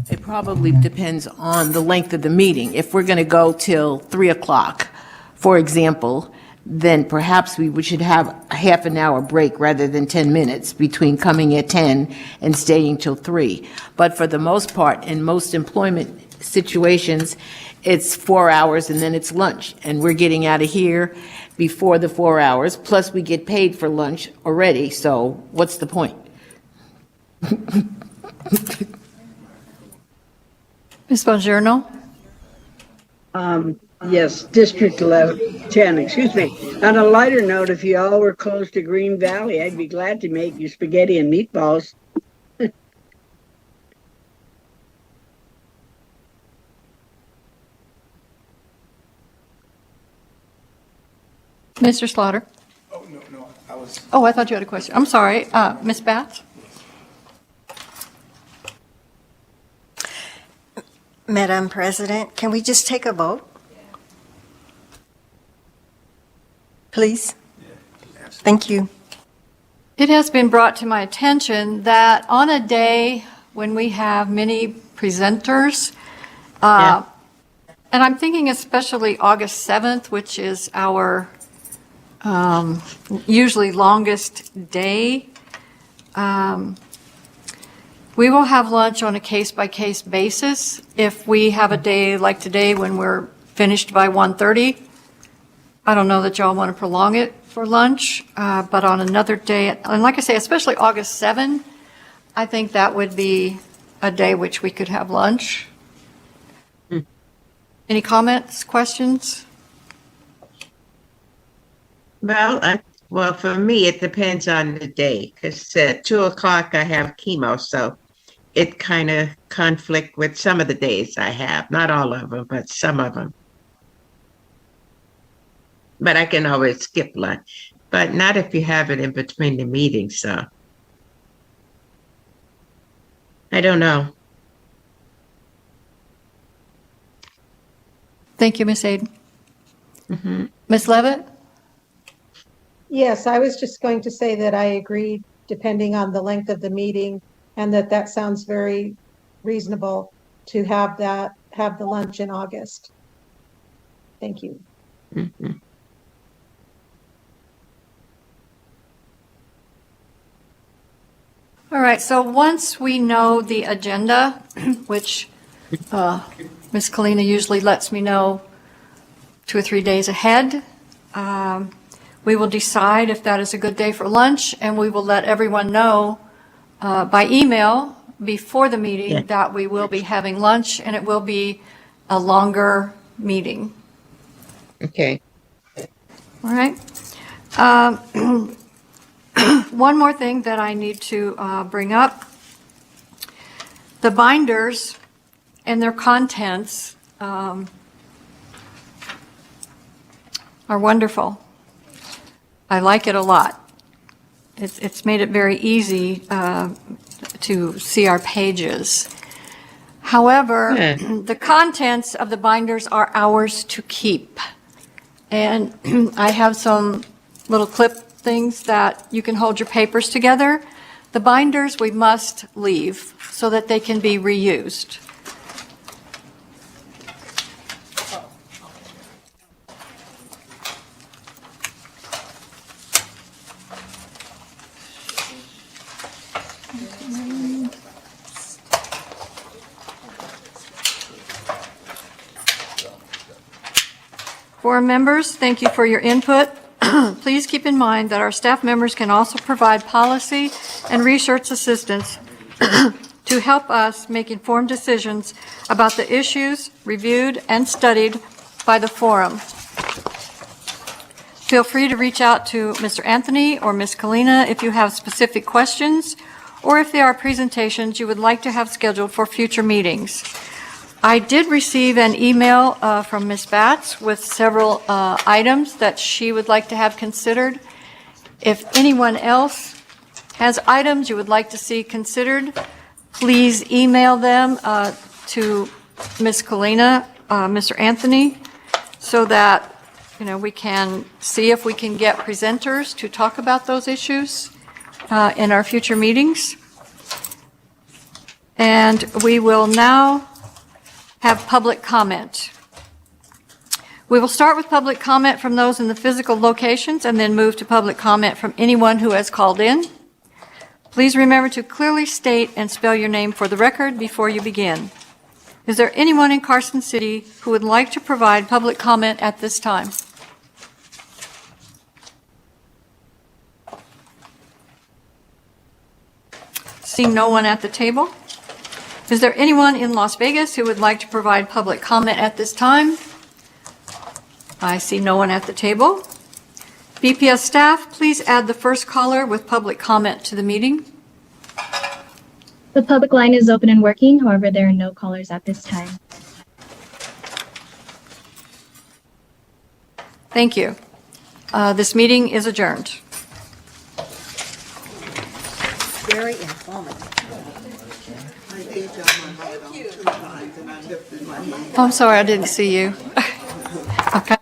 the length of the meeting. If we're going to go till 3 o'clock, for example, then perhaps we should have a half an hour break rather than 10 minutes between coming at 10 and staying till 3. But for the most part, in most employment situations, it's 4 hours and then it's lunch. And we're getting out of here before the 4 hours, plus we get paid for lunch already, so what's the point? Ms. Bongiorno? Yes, District 10, excuse me. On a lighter note, if you all were close to Green Valley, I'd be glad to make you spaghetti and meatballs. Mr. Slaughter? Oh, I thought you had a question. I'm sorry. Ms. Batts? Madam President, can we just take a vote? Please? Thank you. It has been brought to my attention that on a day when we have many presenters, and I'm thinking especially August 7th, which is our usually longest day, we will have lunch on a case-by-case basis. If we have a day like today when we're finished by 1:30, I don't know that y'all want to prolong it for lunch, but on another day, and like I say, especially August 7, I think that would be a day which we could have lunch. Any comments, questions? Well, for me, it depends on the day, because at 2:00 I have chemo, so it kind of conflict with some of the days I have. Not all of them, but some of them. But I can always skip lunch, but not if you have it in between the meetings, so. I don't know. Thank you, Ms. Aiden. Ms. Levitt? Yes, I was just going to say that I agree, depending on the length of the meeting, and that sounds very reasonable to have the lunch in August. Thank you. All right, so once we know the agenda, which Ms. Kalina usually lets me know 2 or 3 days ahead, we will decide if that is a good day for lunch, and we will let everyone know by email before the meeting that we will be having lunch, and it will be a longer meeting. Okay. All right. One more thing that I need to bring up. The binders and their contents are wonderful. I like it a lot. It's made it very easy to see our pages. However, the contents of the binders are ours to keep. And I have some little clip things that you can hold your papers together. The binders we must leave so that they can be reused. Board members, thank you for your input. Please keep in mind that our staff members can also provide policy and research assistance to help us make informed decisions about the issues reviewed and studied by the forum. Feel free to reach out to Mr. Anthony or Ms. Kalina if you have specific questions or if there are presentations you would like to have scheduled for future meetings. I did receive an email from Ms. Batts with several items that she would like to have considered. If anyone else has items you would like to see considered, please email them to Ms. Kalina, Mr. Anthony, so that we can see if we can get presenters to talk about those issues in our future meetings. And we will now have public comment. We will start with public comment from those in the physical locations and then move to public comment from anyone who has called in. Please remember to clearly state and spell your name for the record before you begin. Is there anyone in Carson City who would like to provide public comment at this time? Seeing no one at the table. Is there anyone in Las Vegas who would like to provide public comment at this time? I see no one at the table. BPS staff, please add the first caller with public comment to the meeting. The public line is open and working. However, there are no callers at this time. Thank you. This meeting is adjourned. Very informative. I'm sorry, I didn't see you. Okay.